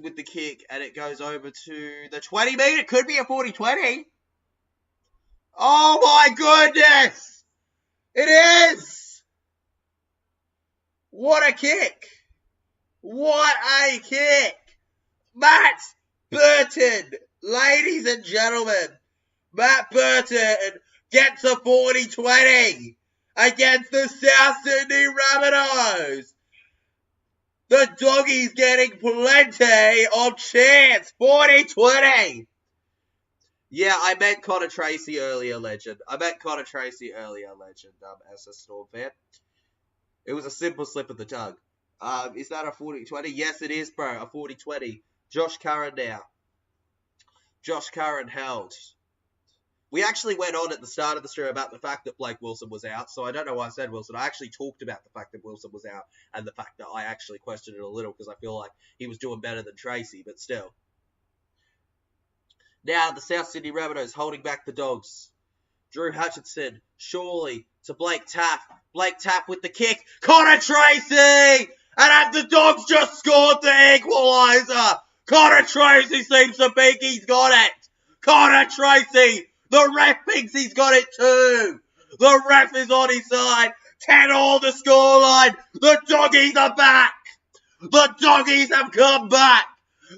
with the kick, and it goes over to the 20 metre. It could be a 40-20. Oh my goodness! It is! What a kick! What a kick! Matt Burton, ladies and gentlemen, Matt Burton gets a 40-20 against the South Sydney Rabbitohs. The Doggies getting plenty of chance. 40-20. Yeah, I meant Connor Tracy earlier, legend. As a Storm fan. It was a simple slip of the tongue. Is that a 40-20? Yes, it is, bro. A 40-20. Josh Curran now. Josh Curran held. We actually went on at the start of the stream about the fact that Blake Wilson was out, so I don't know why I said Wilson. I actually talked about the fact that Wilson was out and the fact that I actually questioned it a little because I feel like he was doing better than Tracy, but still. Now the South Sydney Rabbitohs holding back the Dogs. Drew Hutchinson, surely to Blake Taff. Blake Taff with the kick. Connor Tracy! And the Dogs just scored the equaliser. Connor Tracy seems to think he's got it. Connor Tracy! The ref thinks he's got it too. The ref is on his side. 10-all the scoreline. The Doggies are back. The Doggies have come back.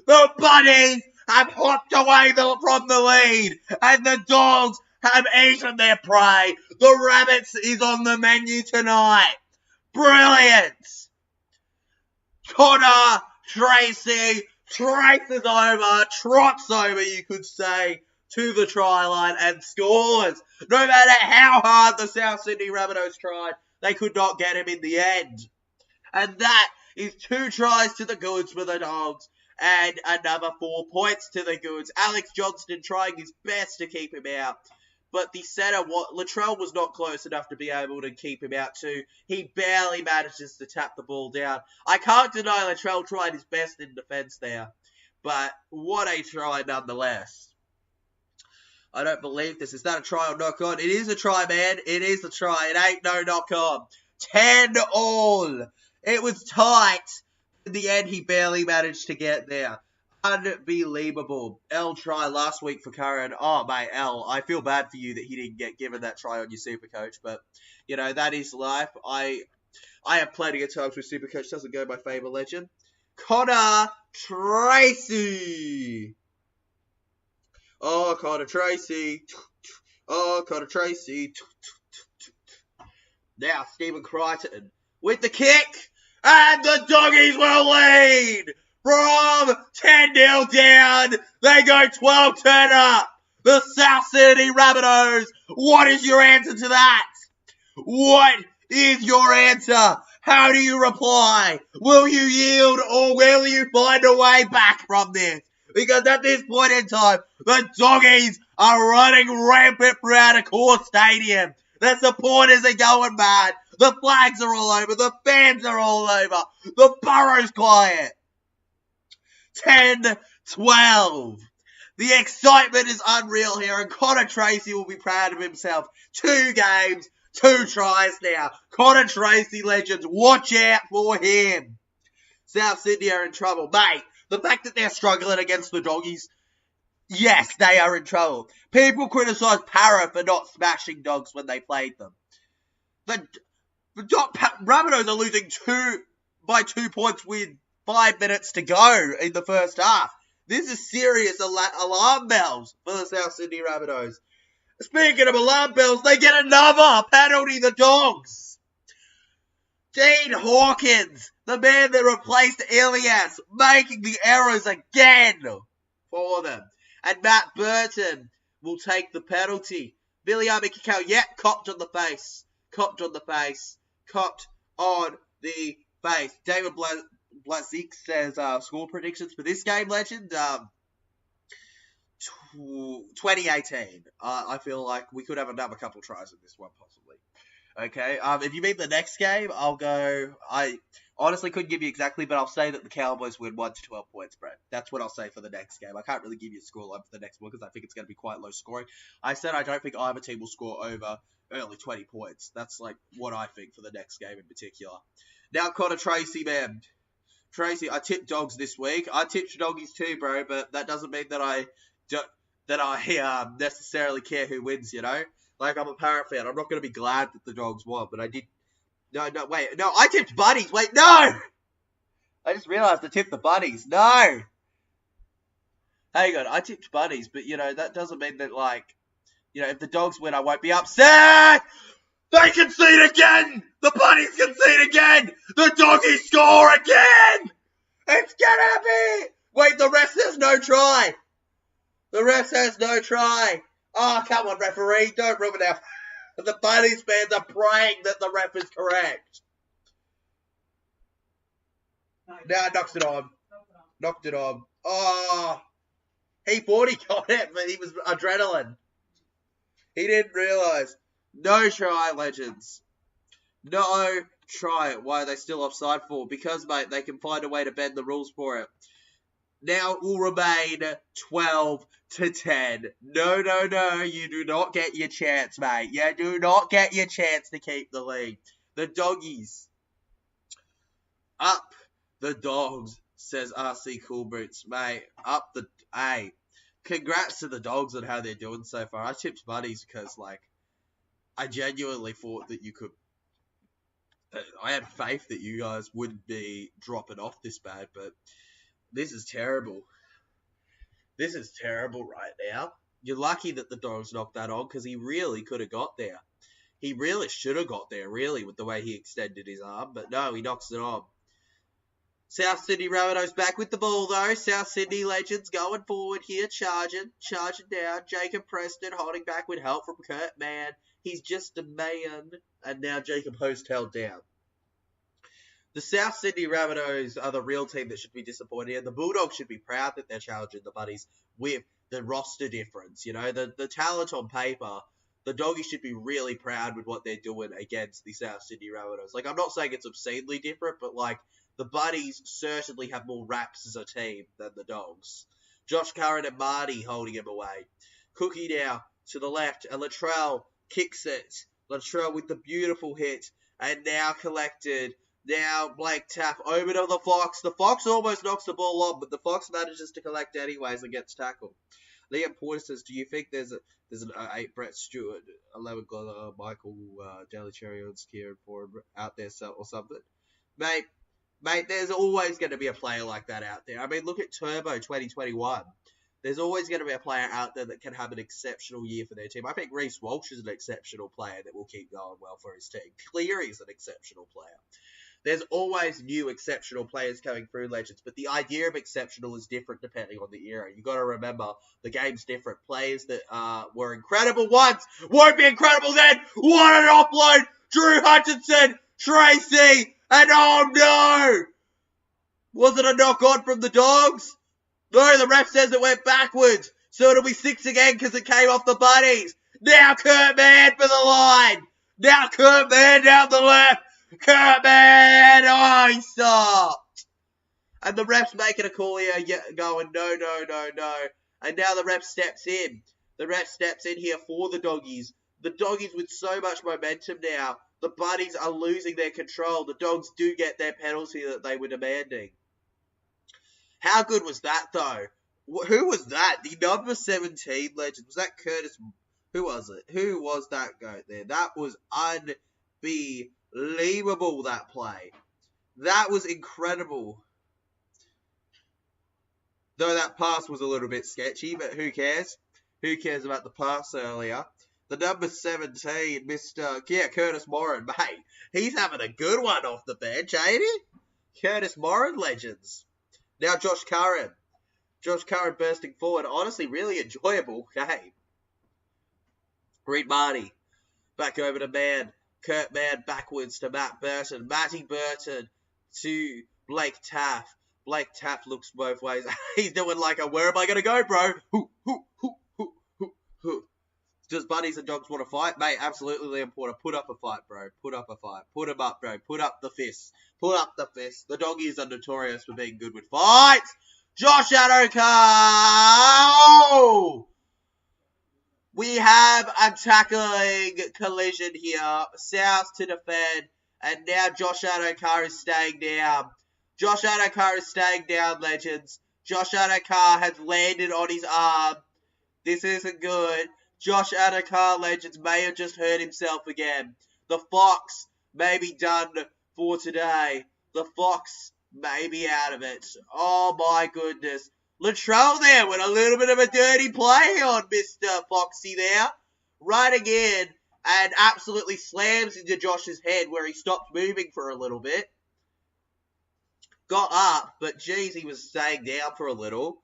The Buddies have hopped away from the lead. And the Dogs have eaten their prey. The Rabbits is on the menu tonight. Brilliant. Connor Tracy traces over, trots over, you could say, to the try line and scores. No matter how hard the South Sydney Rabbitohs tried, they could not get him in the end. And that is 2 tries to the goods for the Dogs and another 4 points to the goods. Alex Johnston trying his best to keep him out. but the centre, Latrell was not close enough to be able to keep him out too. He barely manages to tap the ball down. I can't deny Latrell tried his best in defence there, but what a try nonetheless. I don't believe this. Is that a try or knock on? It is a try, man. It is a try. It ain't no knock on. 10-all. It was tight. In the end, he barely managed to get there. Unbelievable. L try last week for Curran. Oh, mate, L, I feel bad for you that he didn't get given that try on your Supercoach, but, you know, that is life. I have plenty of times where Supercoach doesn't go my favour, legend. Connor Tracy. Oh, Connor Tracy. Oh, Connor Tracy. Now, Stephen Crichton with the kick. And the Doggies will lead from 10-0 down. They go 12-10 up. The South Sydney Rabbitohs. What is your answer to that? What is your answer? How do you reply? Will you yield or will you find a way back from this? Because at this point in time, the Doggies are running rampant throughout Accor Stadium. The supporters are going mad. The flags are all over. The fans are all over. The borough's quiet. 10-12. The excitement is unreal here, and Connor Tracy will be proud of himself. 2 games, 2 tries now. Connor Tracy, legends, watch out for him. South Sydney are in trouble. Mate, the fact that they're struggling against the Doggies, yes, they are in trouble. People criticise Para for not smashing Dogs when they played them. The Rabbitohs are losing by 2 points with 5 minutes to go in the first half. This is serious alarm bells for the South Sydney Rabbitohs. Speaking of alarm bells, they get another penalty, the Dogs. Dean Hawkins, the man that replaced Elias, making the errors again for them. And Matt Burton will take the penalty. Viliami Kayo, copped on the face. Copped on the face. Copped on the face. David Blazik says score predictions for this game, legend. 2018. I feel like we could have another couple tries in this one, possibly. Okay, if you mean the next game, I'll go... I honestly couldn't give you exactly, but I'll say that the Cowboys win 1 to 12 points, bro. That's what I'll say for the next game. I can't really give you a scoreline for the next one because I think it's going to be quite low scoring. I said I don't think either team will score over early 20 points. That's like what I think for the next game in particular. Now, Connor Tracy, man. Tracy, I tipped Dogs this week. I tipped Doggies too, bro, but that doesn't mean that I necessarily care who wins, you know? Like, I'm a Parrot fan. I'm not going to be glad that the Dogs won, but I did... No, wait. No, I tipped Bunnies. Wait, no! I just realised I tipped the Bunnies. No! Hang on, I tipped Bunnies, but, you know, that doesn't mean that, like... You know, if the Dogs win, I won't be upset! They concede again! The Bunnies concede again! The Doggies score again! It's gonna be... Wait, the ref says no try! The ref says no try! Oh, come on, referee, don't ruin our... The Bunnies fans are praying that the ref is correct. Now knocks it on. Knocked it on. Oh, he thought he got it, but he was adrenaline. He didn't realise. No try, legends. No try. Why are they still offside for? Because, mate, they can find a way to bend the rules for it. Now it will remain 12 to 10. No, you do not get your chance, mate. You do not get your chance to keep the lead. The Doggies. Up the Dogs, says RC Cool Boots. Mate, up the... Hey, congrats to the Dogs on how they're doing so far. I tipped Bunnies because, like, I genuinely thought that you could... I had faith that you guys wouldn't be dropping off this bad, but... This is terrible. This is terrible right now. You're lucky that the Dogs knocked that on because he really could have got there. He really should have got there, really, with the way he extended his arm. But no, he knocks it on. South Sydney Rabbitohs back with the ball, though. South Sydney legends going forward here, charging down. Jacob Preston holding back with help from Kurt Mann. He's just a man. And now Jacob Host held down. The South Sydney Rabbitohs are the real team that should be disappointed. And the Bulldogs should be proud that they're challenging the Bunnies with the roster difference. You know, the talent on paper the Doggies should be really proud with what they're doing against the South Sydney Rabbitohs. Like, I'm not saying it's obscenely different, but, like, the Buddies certainly have more raps as a team than the Dogs. Josh Curran and Marty holding him away. Cookie now to the left, and Latrell kicks it. Latrell with the beautiful hit, and now collected. Now Blake Taff over to the Fox. The Fox almost knocks the ball on, but the Fox manages to collect anyways and gets tackled. Liam Porter says, do you think there's an 8 Brett Stewart, 11 Michael Daly Cherry on Kieran Ford out there or something? Mate, there's always going to be a player like that out there. I mean, look at Turbo 2021. There's always going to be a player out there that can have an exceptional year for their team. I think Reece Walsh is an exceptional player that will keep going well for his team. Cleary's an exceptional player. There's always new exceptional players coming through, Legends, but the idea of exceptional is different depending on the era. You got to remember, the game's different. Players that were incredible once won't be incredible then. What an offload! Drew Hutchinson, Tracy, and oh no! Was it a knock on from the Dogs? No, the ref says it went backwards. So it'll be 6 again because it came off the Buddies. Now Kurt Mann for the line. Now Kurt Mann down the left. Kurt Mann. Oh, he stopped. And the ref's making a call here going, no. And now the ref steps in. The ref steps in here for the Doggies. The Doggies with so much momentum now. The Buddies are losing their control. The Dogs do get their penalty that they were demanding. How good was that, though? Who was that? The number 17 legend. Was that Curtis? Who was it? Who was that goat there? That was unbelievable, that play. That was incredible. Though that pass was a little bit sketchy, but who cares? Who cares about the pass earlier? The number 17, Curtis Moran. Mate, he's having a good one off the bench, ain't he? Curtis Moran, legends. Now Josh Curran. Josh Curran bursting forward. Honestly, really enjoyable game. Reed Marty. Back over to Mann. Kurt Mann backwards to Matt Burton. Matty Burton to Blake Taff. Blake Taff looks both ways. He's doing like a, where am I going to go, bro? Does Buddies and Dogs want to fight? Mate, absolutely, Liam Porter. Put up a fight, bro. Put up a fight. Put him up, bro. Put up the fist. Put up the fist. The Doggies are notorious for being good with fights. Josh Adokar! Oh! We have a tackling collision here. South to defend. And now Josh Adokar is staying down. Josh Adokar is staying down, legends. Josh Adokar has landed on his arm. This isn't good. Josh Adokar, legends, may have just hurt himself again. The Fox may be done for today. The Fox may be out of it. Oh my goodness. Latrell there with a little bit of a dirty play on Mr. Foxy there. Right again, and absolutely slams into Josh's head where he stopped moving for a little bit. Got up, but geez, he was staying down for a little.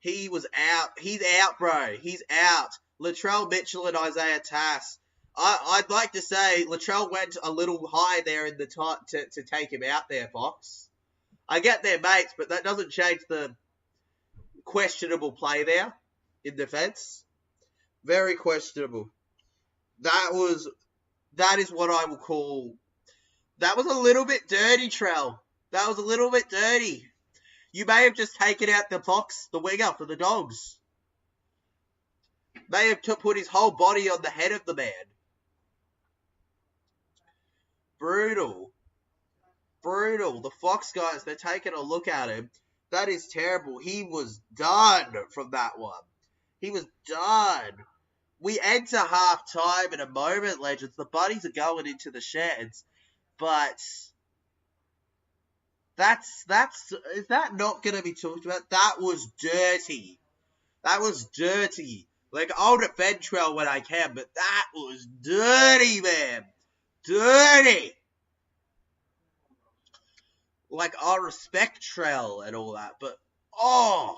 He was out. He's out, bro. He's out. Latrell Mitchell and Isaiah Tass. I'd like to say Latrell went a little high there in the time to take him out there, Fox. I get their mates, but that doesn't change the questionable play there in defense. Very questionable. That is what I will call, that was a little bit dirty, Trell. That was a little bit dirty. You may have just taken out the Fox, the winger for the Dogs. May have put his whole body on the head of the man. Brutal. Brutal. The Fox guys, they're taking a look at him. That is terrible. He was done from that one. He was done. We enter half-time in a moment, legends. The Buddies are going into the sheds. But is that not going to be talked about? That was dirty. That was dirty. Like, I'll defend Trell when I can, but that was dirty, man. Dirty. Like, I respect Trell and all that, but, oh,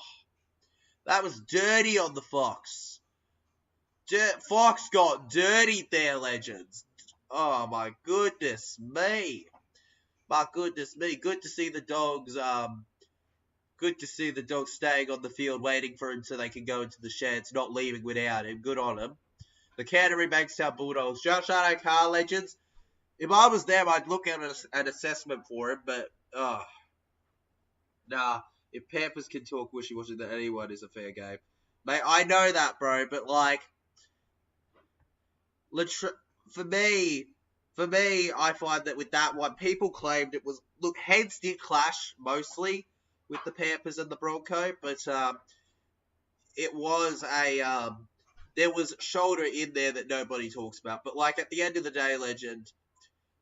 that was dirty on the Fox. Fox got dirty there, legends. Oh, my goodness me. My goodness me. Good to see the Dogs, good to see the Dogs staying on the field, waiting for him so they can go into the sheds, not leaving without him. Good on him. The Canterbury Bankstown Bulldogs. Josh Car Legends. If I was them, I'd look at an assessment for him, but, nah. If Panthers can talk wishy-washy, then anyone is a fair game. Mate, I know that, bro, but, like, for me, I find that with that one, people claimed it was, look, heads did clash, mostly, with the Panthers and the Bronco, but, it was there was shoulder in there that nobody talks about, but, like, at the end of the day, Legend,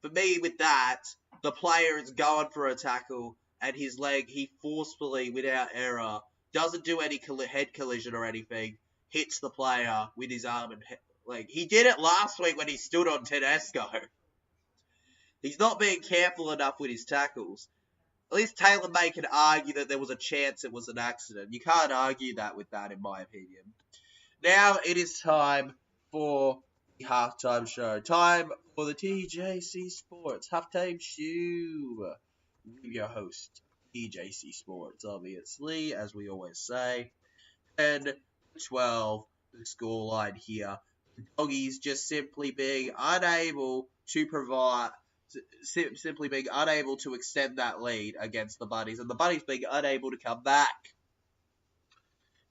for me, with that, the player is going for a tackle, and his leg, he forcefully, without error, doesn't do any head collision or anything, hits the player with his arm and leg. He did it last week when he stood on Tedesco. He's not being careful enough with his tackles. At least Taylor May can argue that there was a chance it was an accident. You can't argue that with that, in my opinion. Now it is time for the halftime show. Time for the TJC Sports halftime show. With your host, TJC Sports, obviously, as we always say. 10-12, the scoreline here. The Doggies just simply being unable to provide, simply being unable to extend that lead against the Bunnies, and the Bunnies being unable to come back.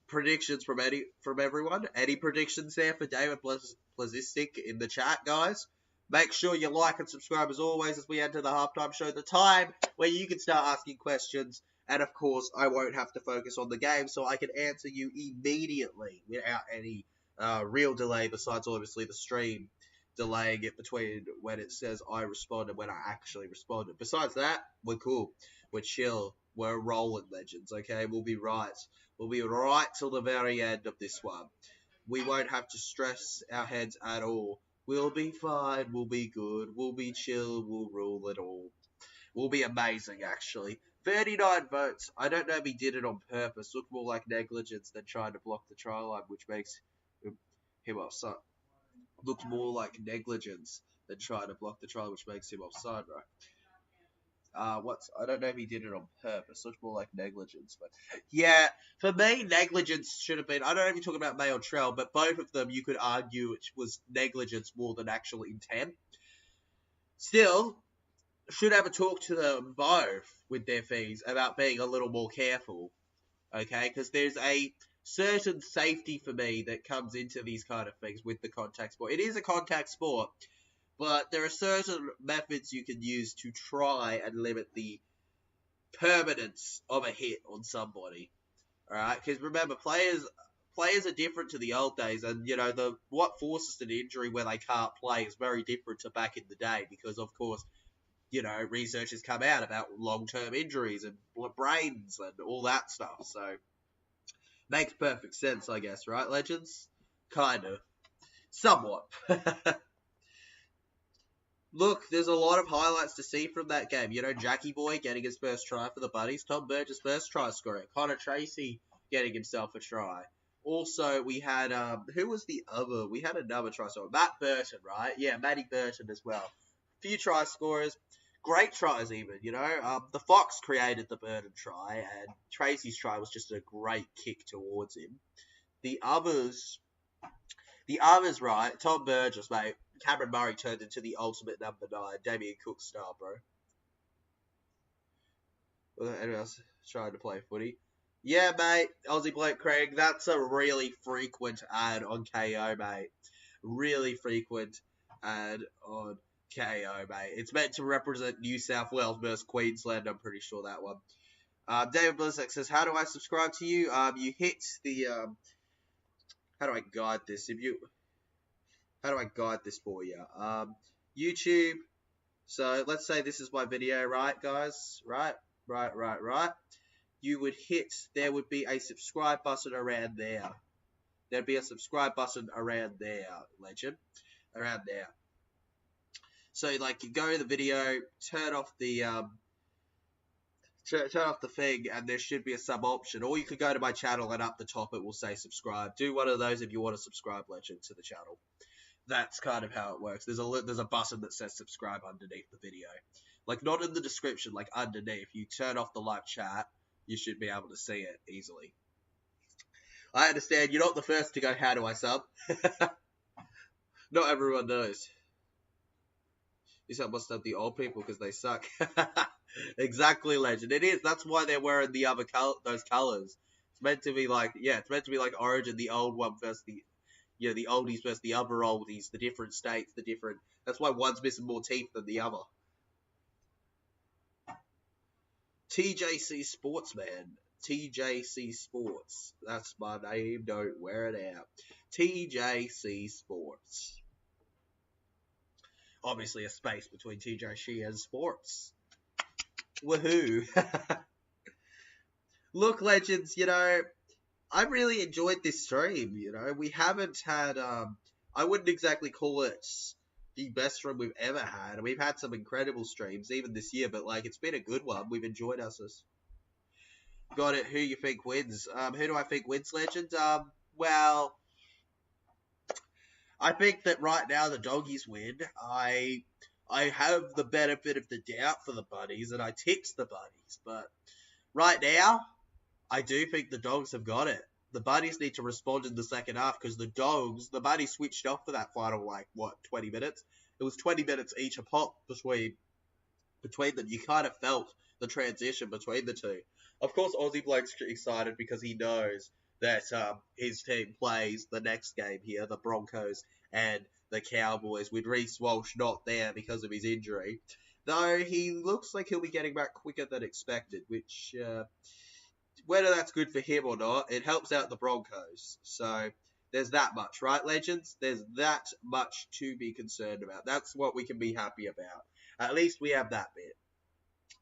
Predictions from everyone. Any predictions there for David Blazistic in the chat, guys? Make sure you like and subscribe as always as we enter the halftime show, the time where you can start asking questions. And of course, I won't have to focus on the game, so I can answer you immediately without any real delay, besides obviously the stream delaying it between when it says I respond and when I actually responded. Besides that, we're cool. We're chill. We're rolling, Legends, okay? We'll be right. We'll be right till the very end of this one. We won't have to stress our heads at all. We'll be fine. We'll be good. We'll be chill. We'll rule it all. We'll be amazing, actually. 39 votes. I don't know if he did it on purpose. Looked more like negligence than trying to block the try line, which makes him offside. Looked more like negligence than trying to block the try, which makes him offside, right? I don't know if he did it on purpose. Looks more like negligence, but yeah, for me, negligence should have been. I don't know if you're talking about May or Trell, but both of them you could argue it was negligence more than actual intent. Still, should have a talk to them both with their fees about being a little more careful, okay? Because there's a certain safety for me that comes into these kind of things with the contact sport. It is a contact sport. But there are certain methods you can use to try and limit the permanence of a hit on somebody. Alright? Because remember, players are different to the old days. And, you know, what forces an injury where they can't play is very different to back in the day. Because, of course, you know, research has come out about long-term injuries and brains and all that stuff. So, makes perfect sense, I guess. Right, Legends? Kind of. Somewhat. Look, there's a lot of highlights to see from that game. You know, Jackie Boy getting his first try for the Bunnies. Tom Burgess' first try scoring. Connor Tracy getting himself a try. Also, we had, who was the other? We had another try scorer. Matt Burton, right? Yeah, Matty Burton as well. Few try scorers. Great tries even, you know. The Fox created the Burton try, and Tracy's try was just a great kick towards him. The others, right? Tom Burgess, mate. Cameron Murray turned into the ultimate number 9. Damien Cook style, bro. Anyone else trying to play footy? Yeah, mate. Aussie Bloke Craig. That's a really frequent ad on Kayo, mate. Really frequent ad on Kayo, mate. It's meant to represent New South Wales versus Queensland. I'm pretty sure that one. David Blizzak says, how do I subscribe to you? You hit the... how do I guide this? How do I guide this for you? YouTube. So let's say this is my video, right, guys? Right. You would hit, there would be a subscribe button around there. There'd be a subscribe button around there, Legend. Around there. So, like, you go to the video, turn off the thing, and there should be a sub option. Or you could go to my channel, and up the top it will say subscribe. Do one of those if you want to subscribe, Legend, to the channel. That's kind of how it works. There's a button that says subscribe underneath the video. Like, not in the description, like underneath. You turn off the live chat, you should be able to see it easily. I understand you're not the first to go, how do I sub? Not everyone knows. This must have the old people because they suck. Exactly, legend. It is. That's why they're wearing the other those colors. It's meant to be like, yeah, it's meant to be like Origin, the old one versus the, the oldies versus the other oldies, the different states, the different. That's why one's missing more teeth than the other. TJC Sportsman. TJC Sports. That's my name. Don't wear it out. TJC Sports. Obviously a space between TJC and Sports. Woohoo. Look, legends, I really enjoyed this stream, We haven't had, I wouldn't exactly call it the best stream we've ever had. We've had some incredible streams, even this year, but, it's been a good one. We've enjoyed ourselves. Got it. Who you think wins? Who do I think wins, legend? Well, I think that right now the doggies win. I have the benefit of the doubt for the bunnies, and I tipped the bunnies, but right now, I do think the dogs have got it. The bunnies need to respond in the second half because the bunnies switched off for that final, 20 minutes? It was 20 minutes each a pop between them. You kind of felt the transition between the two. Of course, Aussie Blake's excited because he knows that his team plays the next game here, the Broncos and the Cowboys, with Reece Walsh not there because of his injury. Though he looks like he'll be getting back quicker than expected, which, whether that's good for him or not, it helps out the Broncos. So there's that much, right, legends? There's that much to be concerned about. That's what we can be happy about. At least we have that bit.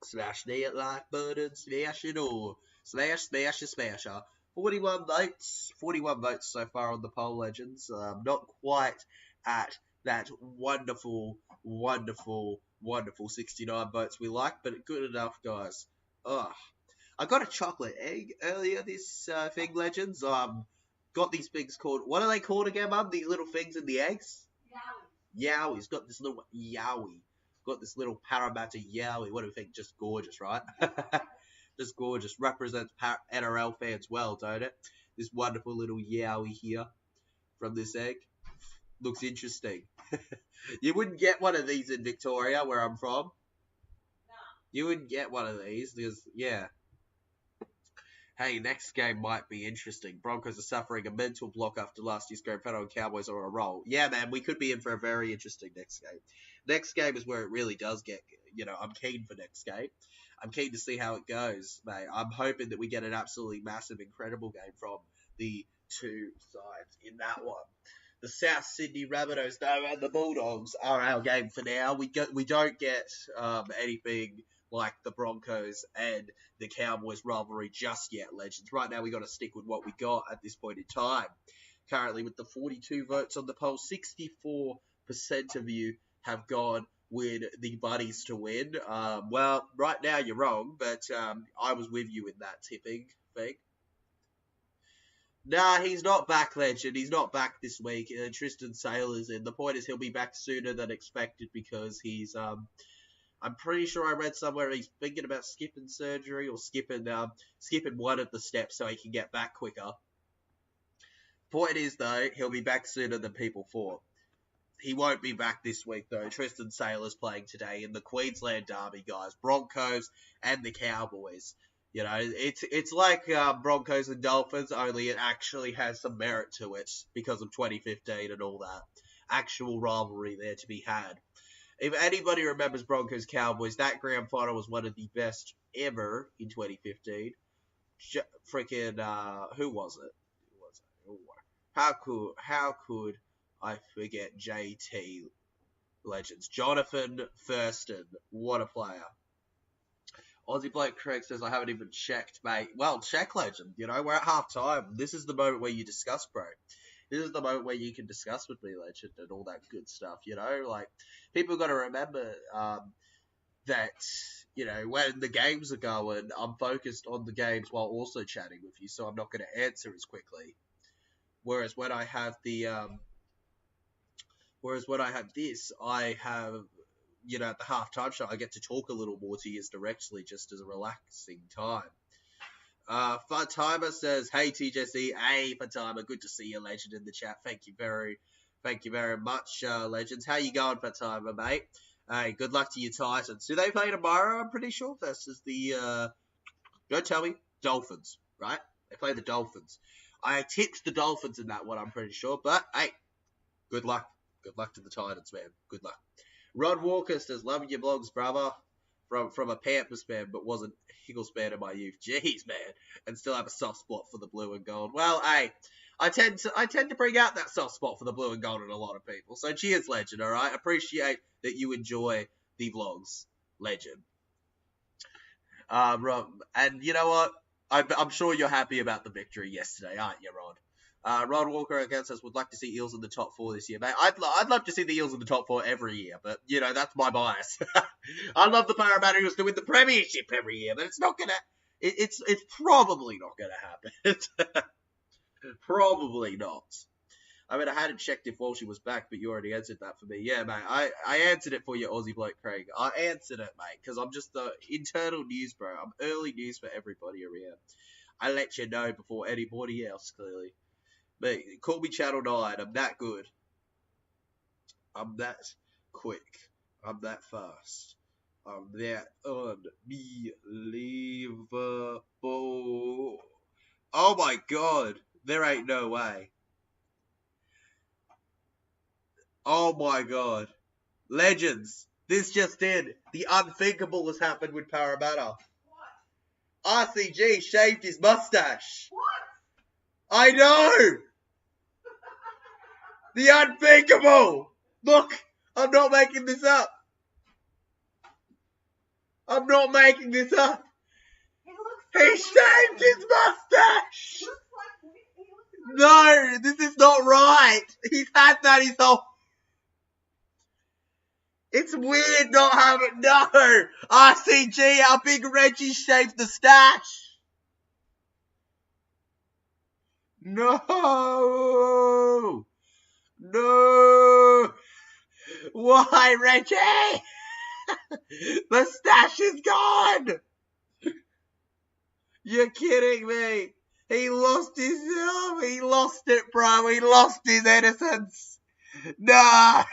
Smash the like button, smash it all. Smash, smash, smasher. 41 votes. 41 votes so far on the poll, legends. Not quite at that wonderful, wonderful, wonderful 69 votes we like, but good enough, guys. Ugh. I got a chocolate egg earlier this thing, legends. Got these things called, what are they called again, Mum? The little things in the eggs? Yowie. Yowie. Got this little yowie. Got this little Parramatta yowie. What do you think? Just gorgeous, right? Just gorgeous. Represents NRL fans well, don't it? This wonderful little yowie here from this egg. Looks interesting. You wouldn't get one of these in Victoria, where I'm from. No. You wouldn't get one of these because, yeah. Hey, next game might be interesting. Broncos are suffering a mental block after last year's grand final and Cowboys are on a roll. Yeah, man, we could be in for a very interesting next game. Next game is where it really does get, I'm keen for next game. I'm keen to see how it goes, mate. I'm hoping that we get an absolutely massive, incredible game from the two sides in that one. The South Sydney Rabbitohs, though, and the Bulldogs are our game for now. We don't get anything like the Broncos and the Cowboys rivalry just yet, legends. Right now, we got to stick with what we got at this point in time. Currently, with the 42 votes on the poll, 64% of you have gone with the Bunnies to win. Well, right now you're wrong, but I was with you in that tipping thing. Nah, he's not back, legend. He's not back this week. Tristan Sailor's in. The point is he'll be back sooner than expected because he's I'm pretty sure I read somewhere he's thinking about skipping surgery or skipping one of the steps so he can get back quicker. Point is, though, he'll be back sooner than people thought. He won't be back this week, though. Tristan Sailor's playing today in the Queensland Derby, guys. Broncos and the Cowboys. It's like Broncos and Dolphins, only it actually has some merit to it because of 2015 and all that. Actual rivalry there to be had. If anybody remembers Broncos Cowboys, that grand final was one of the best ever in 2015. Who was it? How could I forget JT legends? Jonathan Thurston, what a player. Aussie Blake Craig says, I haven't even checked, mate. Well, check, legend. We're at half time. This is the moment where you discuss, bro. This is the moment where you can discuss with me, legend, and all that good stuff, People got to remember that, when the games are going, I'm focused on the games while also chatting with you, so I'm not going to answer as quickly. Whereas when I have this, I have, at the halftime show, I get to talk a little more to you directly, just as a relaxing time. Fatima says, hey TJC, hey Fatima, good to see you, legend, in the chat. Thank you very, Thank you very much, Legends. How you going for time, mate? Hey, good luck to your Titans. Do they play tomorrow? I'm pretty sure versus the, don't tell me, Dolphins, right? They play the Dolphins. I tipped the Dolphins in that one, I'm pretty sure. But, hey, good luck. Good luck to the Titans, man. Good luck. Rod Walker says, loving your blogs, brother. From a Panthers fan, but wasn't Eagles fan in my youth. Jeez, man. And still have a soft spot for the blue and gold. Well, hey, I tend to bring out that soft spot for the blue and gold in a lot of people. So cheers, Legend, alright? Appreciate that you enjoy the vlogs, Legend. And you know what? I'm sure you're happy about the victory yesterday, aren't you, Rod? Rod Walker again says, would like to see Eels in the top 4 this year, mate. I'd love to see the Eels in the top 4 every year, but, you know, that's my bias. I love the Parramatta Eels to win the premiership every year, but it's not gonna, it's probably not gonna happen. Probably not. I mean, I hadn't checked if Walshy was back, but you already answered that for me. Yeah, mate, I answered it for you, Aussie bloke Craig. I answered it, mate, because I'm just the internal news, bro. I'm early news for everybody around. I let you know before anybody else, clearly. But call me Channel 9. I'm that good. I'm that quick. I'm that fast. I'm that unbelievable. Oh my god. There ain't no way. Oh my god. Legends. This just in. The unthinkable has happened with Parramatta. What? RCG shaved his mustache. What? I know! The unthinkable! Look, I'm not making this up. I'm not making this up. He shaved his mustache! No, this is not right. He's had that his whole... It's weird not having... No! RCG, our big Reggie shaved the stash. No! No! Why, Reggie? The stash is gone! You're kidding me. He lost his... he lost it, bro. He lost his innocence. No!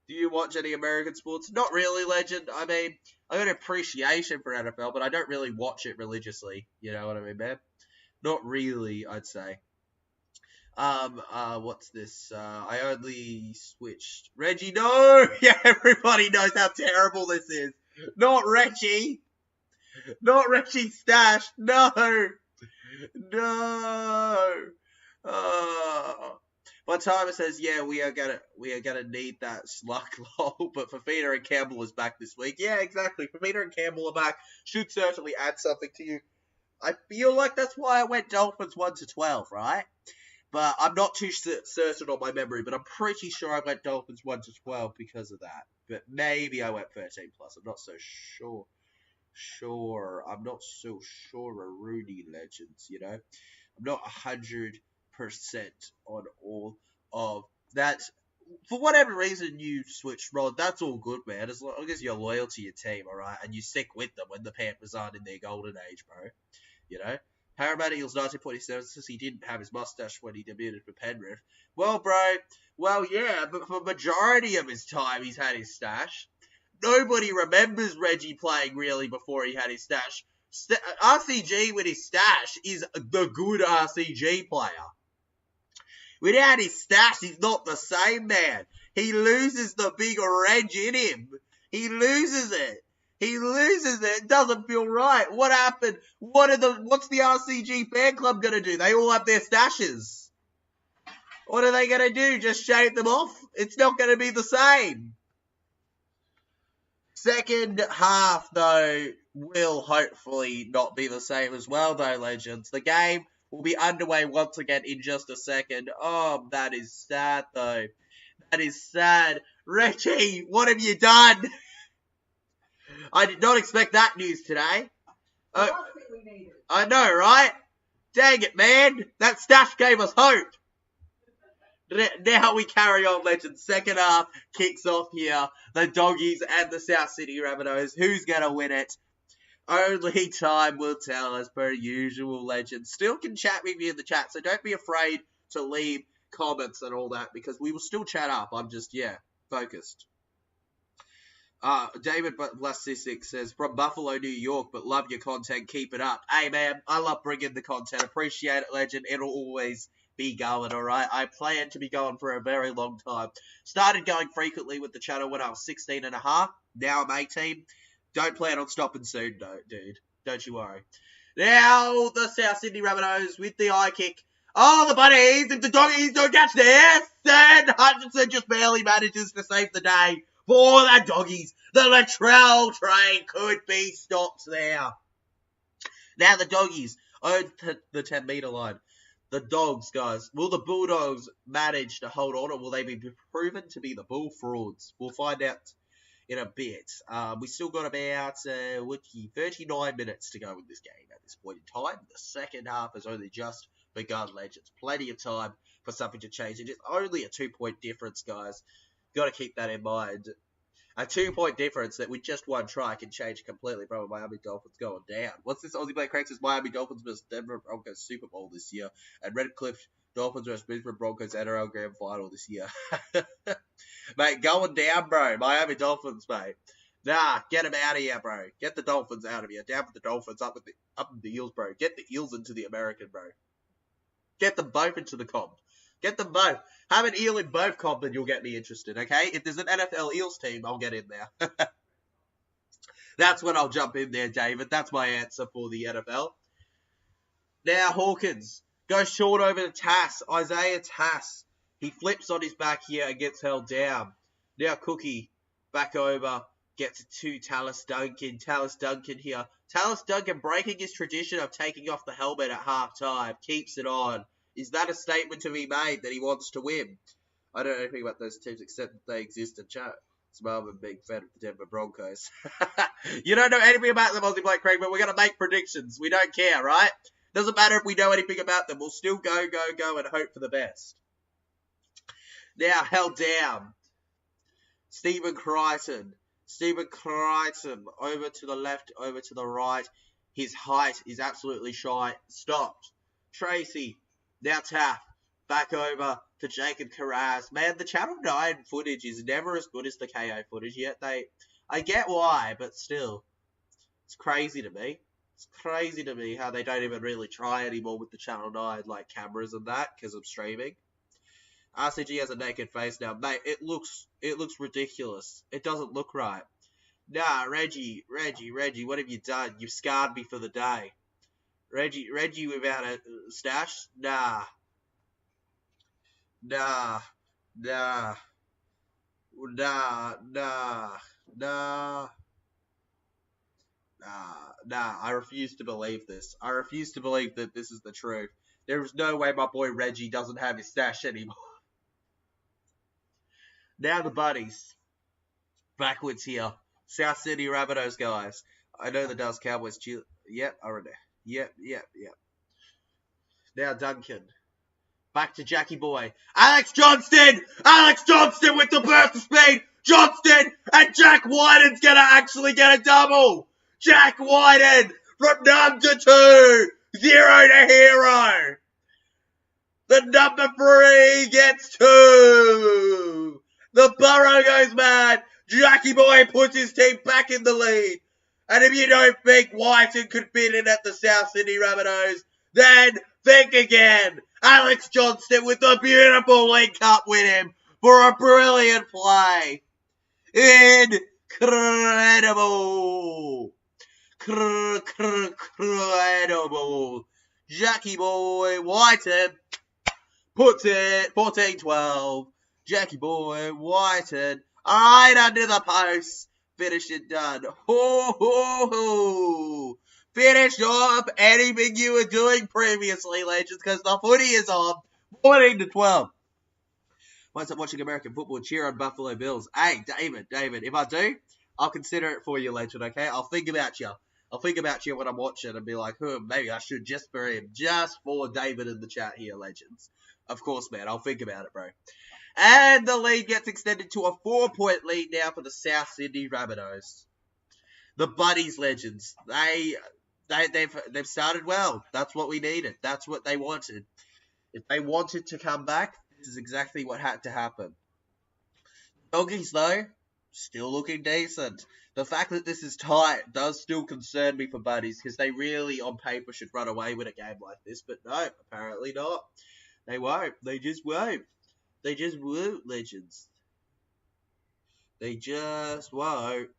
Do you watch any American sports? Not really, Legend. I mean, I got an appreciation for NFL, but I don't really watch it religiously. You know what I mean, man? Not really, I'd say. What's this? I only switched. Reggie, no! Yeah, everybody knows how terrible this is. Not Reggie! Not Reggie Stash! No! No! But Timer says, yeah, we are gonna need that slug lol, but Fafita and Campbell is back this week. Yeah, exactly. Fafita and Campbell are back. Should certainly add something to you. I feel like that's why I went Dolphins 1-12, right? But I'm not too certain on my memory, but I'm pretty sure I went Dolphins 1-12 because of that. But maybe I went 13+. I'm not so sure. I'm not so sure of Rooney Legends, you know? I'm not 100% on all of that. For whatever reason you switched, Rod, that's all good, man. As long as you're loyal to your team, alright? And you stick with them when the Panthers aren't in their golden age, bro. You know? Parramatta Eels 1947 says he didn't have his mustache when he debuted for Penrith. Well, bro, well, yeah, but for majority of his time, he's had his stash. Nobody remembers Reggie playing really before he had his stash. RCG with his stash is the good RCG player. Without his stash, he's not the same, man. He loses the big Reg in him. He loses it. He loses it. It doesn't feel right. What happened? What's the RCG fan club going to do? They all have their stashes. What are they going to do? Just shave them off? It's not going to be the same. Second half, though, will hopefully not be the same as well, though, Legends. The game will be underway once again in just a second. Oh, that is sad, though. That is sad. Reggie, what have you done? I did not expect that news today. I know, right? Dang it, man. That stash gave us hope. Now we carry on, Legends. Second half kicks off here. The Doggies and the South Sydney Rabbitohs. Who's going to win it? Only time will tell, as per usual, Legends. Still can chat with me in the chat, so don't be afraid to leave comments and all that because we will still chat up. I'm just, focused. David Blasic says, from Buffalo, New York, but love your content. Keep it up. Hey, man, I love bringing the content. Appreciate it, legend. It'll always be going, all right? I plan to be going for a very long time. Started going frequently with the channel when I was 16 and a half. Now I'm 18. Don't plan on stopping soon, though, dude. Don't you worry. Now, the South Sydney Rabbitohs with the eye kick. Oh, the Bunnies, if the Doggies don't catch this, then Hutchinson just barely manages to save the day for the Doggies. The Latrell train could be stopped there. Now the Doggies own the 10-metre line. The Dogs, guys. Will the Bulldogs manage to hold on, or will they be proven to be the Bull frauds? We'll find out in a bit. We still got about 39 minutes to go in this game at this point in time. The second half has only just begun, legends. Plenty of time for something to change. It is only a 2-point difference, guys. Got to keep that in mind. A 2-point difference that with just one try can change completely. Bro, Miami Dolphins going down. What's this? Aussie Blake Cranks is Miami Dolphins versus Denver Broncos Super Bowl this year. And Redcliffe Dolphins versus Brisbane Broncos NRL Grand Final this year. Mate, going down, bro. Miami Dolphins, mate. Nah, get them out of here, bro. Get the Dolphins out of here. Down with the Dolphins, up with the Eels, bro. Get the Eels into the American, bro. Get them both into the comp. Get them both. Have an eel in both comp and you'll get me interested, okay? If there's an NFL Eels team, I'll get in there. That's when I'll jump in there, David. That's my answer for the NFL. Now, Hawkins goes short over to Tass. Isaiah Tass. He flips on his back here and gets held down. Now, Cookie back over. Gets it to Tallis Duncan. Tallis Duncan here. Tallis Duncan breaking his tradition of taking off the helmet at halftime. Keeps it on. Is that a statement to be made that he wants to win? I don't know anything about those teams except that they exist in chat. So I'm a big fan of the Denver Broncos. You don't know anything about them, Aussie Blake Craig, but we're going to make predictions. We don't care, right? Doesn't matter if we know anything about them. We'll still go and hope for the best. Now, held down. Stephen Crichton. Stephen Crichton, over to the left, over to the right. His height is absolutely shy. Stopped. Tracy, now Taff, back over to Jacob Carras. Man, the Channel 9 footage is never as good as the Kayo footage, yet I get why, but still, it's crazy to me. It's crazy to me how they don't even really try anymore with the Channel 9, like, cameras and that, because of streaming. RCG has a naked face now. Mate, it looks ridiculous. It doesn't look right. Nah, Reggie, what have you done? You've scarred me for the day. Reggie without a stash? Nah. I refuse to believe this. I refuse to believe that this is the truth. There is no way my boy Reggie doesn't have his stash anymore. Now the buddies. Backwards here. South Sydney Rabbitohs, guys. I know the Dallas Cowboys cheer. Yep, already. Yep. Now Duncan. Back to Jackie Boy. Alex Johnston with the burst of speed. Johnston and Jack Wyden's going to actually get a double. Jack Wyden from none to 2. 0 to hero. The number 3 gets 2. The Burrow goes mad. Jackie Boy puts his team back in the lead. And if you don't think Whiten could fit in at the South Sydney Rabbitohs, then think again. Alex Johnston with a beautiful link up with him for a brilliant play. Incredible. Incredible. Jackie Boy Whiten puts it 14-12. Jackie Boy Whiten right under the post. Finish it done. Finish off anything you were doing previously, legends, because the footy is on 14-12. Once I'm watching American football, cheer on Buffalo Bills. Hey, David, if I do, I'll consider it for you, legend, okay? I'll think about you. I'll think about you when I'm watching and be like, maybe I should just for him, just for David in the chat here, legends. Of course, man, I'll think about it, bro. And the lead gets extended to a 4-point lead now for the South Sydney Rabbitohs. The Buddies, legends, they've started well. That's what we needed. That's what they wanted. If they wanted to come back, This is exactly what had to happen. Doggies, though, still looking decent. The fact that this is tight does still concern me for Buddies, because they really, on paper, should run away with a game like this, but no, apparently not. They won't. They just won't. They just won't, Legends. They just won't.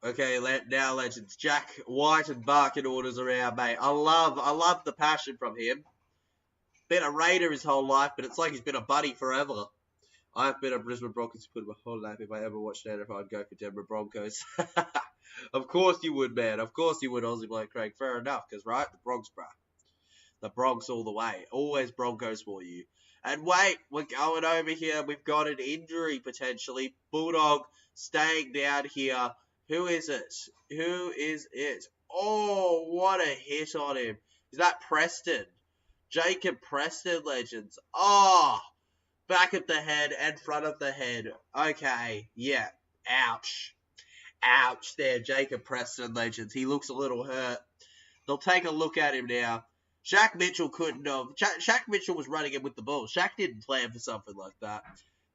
Okay, now Legends. Jack White and barking orders around, mate. I love the passion from him. Been a Raider his whole life, but it's like he's been a Buddy forever. I've been a Brisbane Broncos supporter my whole life. If I ever watched NFL, I'd go for Denver Broncos. Of course you would, man. Of course you would, Aussie bloke Craig. Fair enough, because, right, the Bronx, bruh. The Bronx all the way. Always Broncos for you. And wait, we're going over here. We've got an injury, potentially. Bulldog staying down here. Who is it? Who is it? Oh, what a hit on him. Is that Preston? Jacob Preston, Legends. Oh, back of the head and front of the head. Okay, yeah. Ouch. Ouch there, Jacob Preston, Legends. He looks a little hurt. They'll take a look at him now. Shaq Mitchell couldn't have. Shaq Mitchell was running in with the ball. Shaq didn't plan for something like that.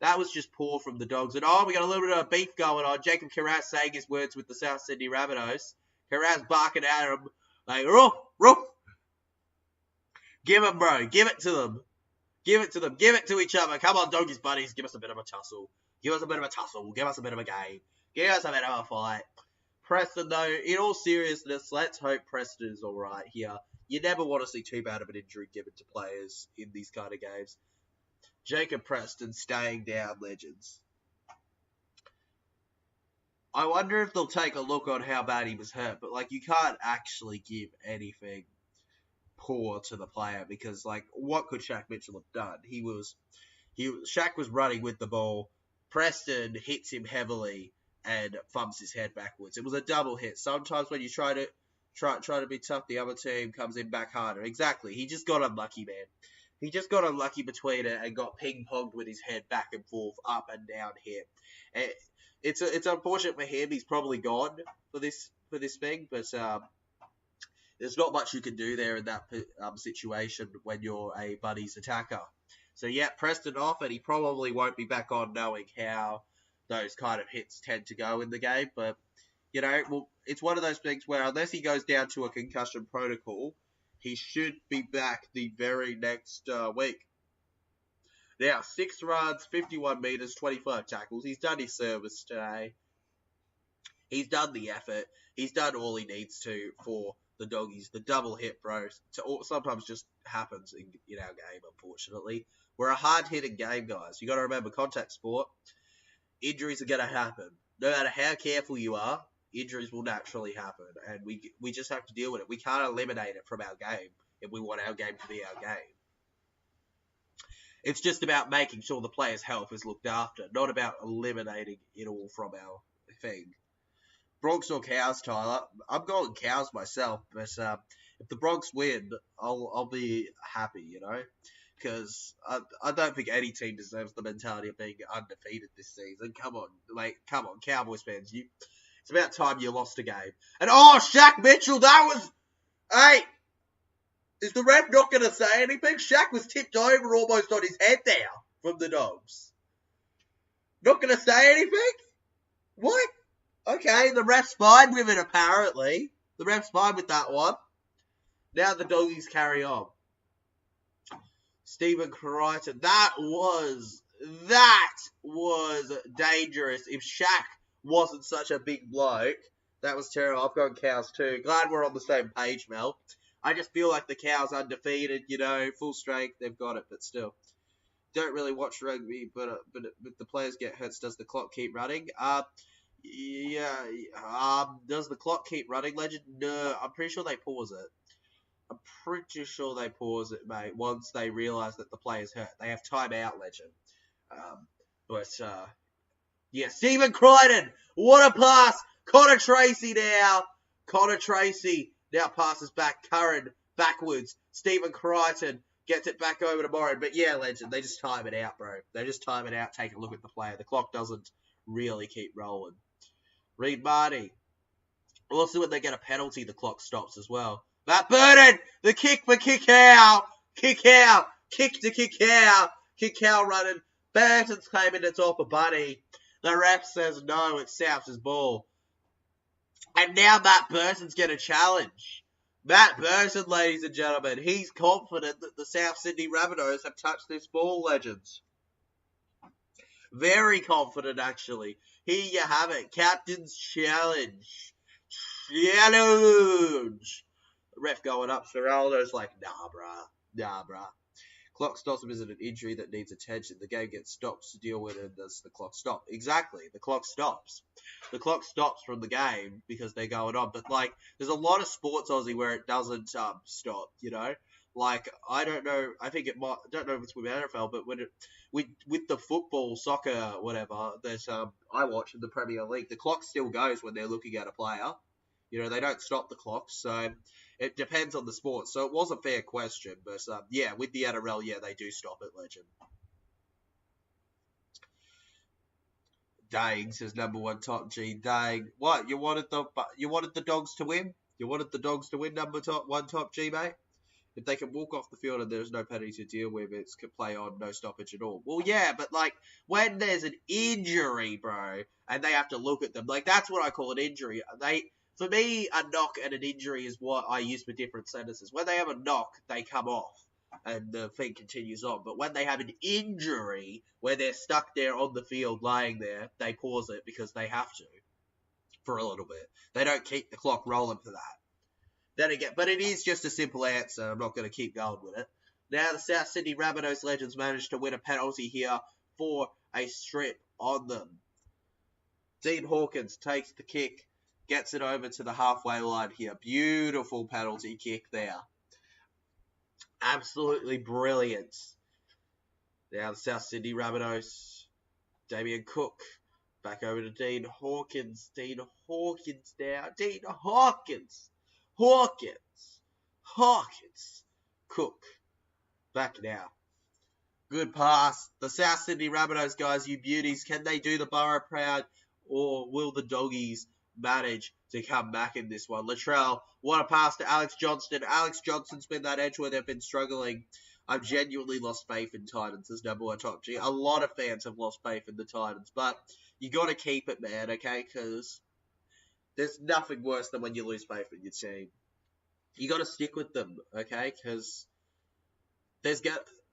That was just poor from the Dogs. And we got a little bit of beef going on. Jacob Carras saying his words with the South Sydney Rabbitohs. Carras barking at him like, roof, roof. Give him, bro. Give it to them. Give it to them. Give it to each other. Come on, Doggies buddies. Give us a bit of a tussle. Give us a bit of a tussle. Give us a bit of a game. Give us a bit of a fight. Preston, though, in all seriousness, let's hope Preston is all right here. You never want to see too bad of an injury given to players in these kind of games. Jacob Preston staying down, Legends. I wonder if they'll take a look on how bad he was hurt, but, like, you can't actually give anything poor to the player because, like, what could Shaq Mitchell have done? Shaq was running with the ball. Preston hits him heavily and thumps his head backwards. It was a double hit. Sometimes when you try to be tough, the other team comes in back harder. Exactly. He just got unlucky, man. He just got unlucky between it and got ping-ponged with his head back and forth, up and down here. And it's unfortunate for him. He's probably gone for this thing, but there's not much you can do there in that situation when you're a Buddies attacker. So yeah, Preston off, and he probably won't be back on knowing how those kind of hits tend to go in the game. But, you know, well, it's one of those things where unless he goes down to a concussion protocol, he should be back the very next week. Now, 6 runs, 51 metres, 25 tackles. He's done his service today. He's done the effort. He's done all he needs to for the Doggies. The double hit, bro, sometimes just happens in our game, unfortunately. We're a hard-hitting game, guys. You got to remember, contact sport. Injuries are going to happen. No matter how careful you are, injuries will naturally happen, and we just have to deal with it. We can't eliminate it from our game if we want our game to be our game. It's just about making sure the player's health is looked after, not about eliminating it all from our thing. Bronx or Cows, Tyler? I'm going Cows myself, but if the Bronx win, I'll be happy, you know? Because I don't think any team deserves the mentality of being undefeated this season. Come on, Cowboys fans. It's about time you lost a game. And, Shaq Mitchell, hey, is the ref not going to say anything? Shaq was tipped over almost on his head there from the Dogs. Not going to say anything? What? Okay, the ref's fine with it, apparently. The ref's fine with that one. Now the Doggies carry on. Stephen Crichton, that was dangerous. If Shaq wasn't such a big bloke, that was terrible. I've gone Cows too. Glad we're on the same page, Mel. I just feel like the Cows undefeated, you know, full strength, they've got it, but still. Don't really watch rugby, but if the players get hurt, does the clock keep running? Does the clock keep running, Legend? No, I'm pretty sure they pause it. Mate, once they realise that the player's hurt. They have timeout, Legend. Stephen Crichton, what a pass! Connor Tracy now. Connor Tracy now passes back. Curran backwards. Stephen Crichton gets it back over to Moran. But yeah, Legend, they just time it out, bro. They just time it out, take a look at the player. The clock doesn't really keep rolling. Reed Marty. Also, when they get a penalty, the clock stops as well. Matt Burton, the kick for kick out. Kick to Kickow. Kickow running. Burton's came in to top of Buddy. The ref says no, it's South's ball. And now Matt Burton's going to challenge. Matt Burton, ladies and gentlemen, he's confident that the South Sydney Rabbitohs have touched this ball, legends. Very confident, actually. Here you have it. Captain's challenge. Challenge. Ref going up. Geraldo's like, nah, bruh. Clock stops him as an injury that needs attention. The game gets stopped to deal with it, and does the clock stop? Exactly. The clock stops. The clock stops from the game because they're going on. But, like, there's a lot of sports, Aussie, where it doesn't stop, you know? Like, I don't know. I think it might. I don't know if it's with NFL, but when it with the football, soccer, whatever, there's I watch in the Premier League, the clock still goes when they're looking at a player. You know, they don't stop the clock, so it depends on the sport. So it was a fair question, but yeah, with the NRL, yeah, they do stop it, legend. Dang, says number one top G. Dang, what you wanted the Dogs to win? You wanted the Dogs to win, number one top G, mate? If they can walk off the field and there's no penalty to deal with, it's can play on, no stoppage at all. Well, yeah, but, like, when there's an injury, bro, and they have to look at them, like, that's what I call an injury. For me, a knock and an injury is what I use for different sentences. When they have a knock, they come off, and the thing continues on. But when they have an injury, where they're stuck there on the field, lying there, they pause it because they have to, for a little bit. They don't keep the clock rolling for that. Then again, but it is just a simple answer. I'm not going to keep going with it. Now the South Sydney Rabbitohs legends managed to win a penalty here for a strip on them. Dean Hawkins takes the kick, gets it over to the halfway line here. Beautiful penalty kick there. Absolutely brilliant. Now the South Sydney Rabbitohs. Damien Cook. Back over to Dean Hawkins. Dean Hawkins now. Dean Hawkins. Cook. Back now. Good pass. The South Sydney Rabbitohs, guys, you beauties. Can they do the Borough proud, or will the Doggies manage to come back in this one? Latrell, what a pass to Alex Johnston. Alex Johnston's been that edge where they've been struggling. I've genuinely lost faith in Titans as number one top G. A lot of fans have lost faith in the Titans, but you got to keep it, man, okay? Because there's nothing worse than when you lose faith in your team. You got to stick with them, okay? Because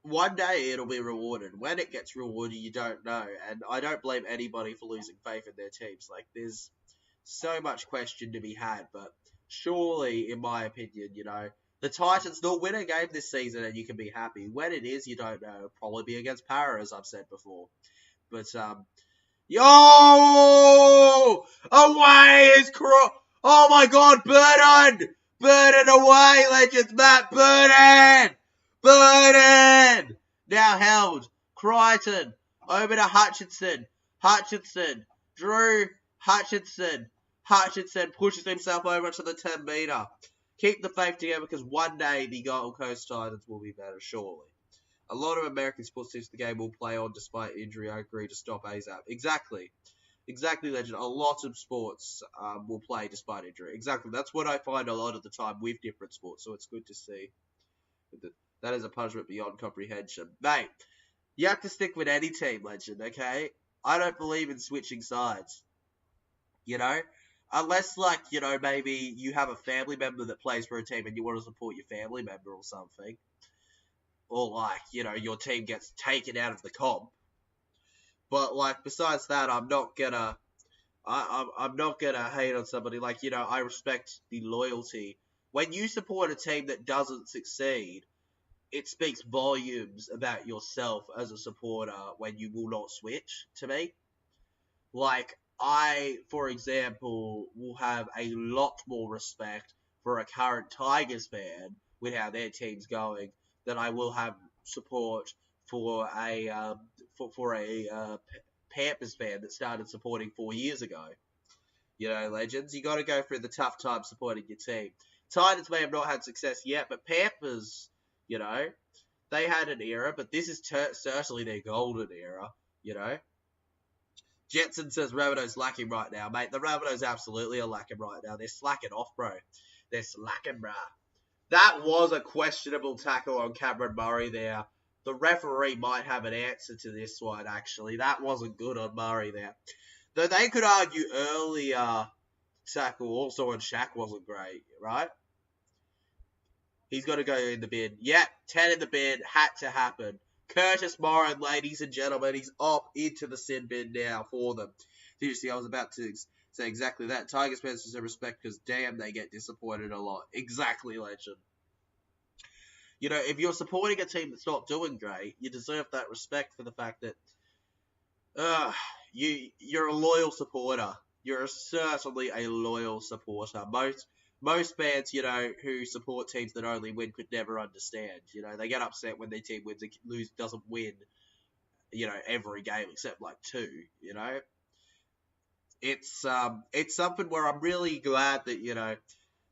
one day it'll be rewarded. When it gets rewarded, you don't know. And I don't blame anybody for losing faith in their teams. Like, there's so much question to be had. But surely, in my opinion, you know, the Titans will win a game this season and you can be happy. When it is, you don't know. It'll probably be against Para, as I've said before. But, yo! Away is oh my god, Burton! Burton away, legends, Matt Burton! Burton! Now held. Crichton. Over to Hutchinson. Drew Hutchinson. Hutchinson pushes himself over to the 10 metre. Keep the faith together because one day the Gold Coast Titans will be better, surely. A lot of American sports teams the game will play on despite injury. I agree to stop ASAP. Exactly, legend. A lot of sports will play despite injury. Exactly. That's what I find a lot of the time with different sports, so it's good to see. That is a punishment beyond comprehension. Mate, you have to stick with any team, legend, okay? I don't believe in switching sides. You know? Unless, like, you know, maybe you have a family member that plays for a team and you want to support your family member or something. Or, like, you know, your team gets taken out of the comp. But, like, besides that, I'm not gonna hate on somebody. Like, you know, I respect the loyalty. When you support a team that doesn't succeed, it speaks volumes about yourself as a supporter when you will not switch, to me. Like, I, for example, will have a lot more respect for a current Tigers fan with how their team's going than I will have support for a Panthers fan that started supporting 4 years ago. You know, legends, you got to go through the tough time supporting your team. Titans may have not had success yet, but Panthers, you know, they had an era, but this is certainly their golden era, you know. Jetson says Rabbitohs lacking right now, mate. The Rabbitohs absolutely are lacking right now. They're slacking off, bro. They're slacking, bruh. That was a questionable tackle on Cameron Murray there The referee might have an answer to this one, actually. That wasn't good on Murray there. Though they could argue earlier tackle also on Shaq wasn't great, right? He's got to go in the bin. Yep, 10 in the bin. Had to happen. Curtis Moran, ladies and gentlemen, he's up into the sin bin now for them. Seriously, I was about to say exactly that. Tigers fans deserve respect because, damn, they get disappointed a lot. Exactly, legend. You know, if you're supporting a team that's not doing great, you deserve that respect for the fact that you're a loyal supporter. You're certainly a loyal supporter. Most fans, you know, who support teams that only win could never understand. You know, they get upset when their team wins and doesn't win, you know, every game except like 2, you know. It's something where I'm really glad that, you know,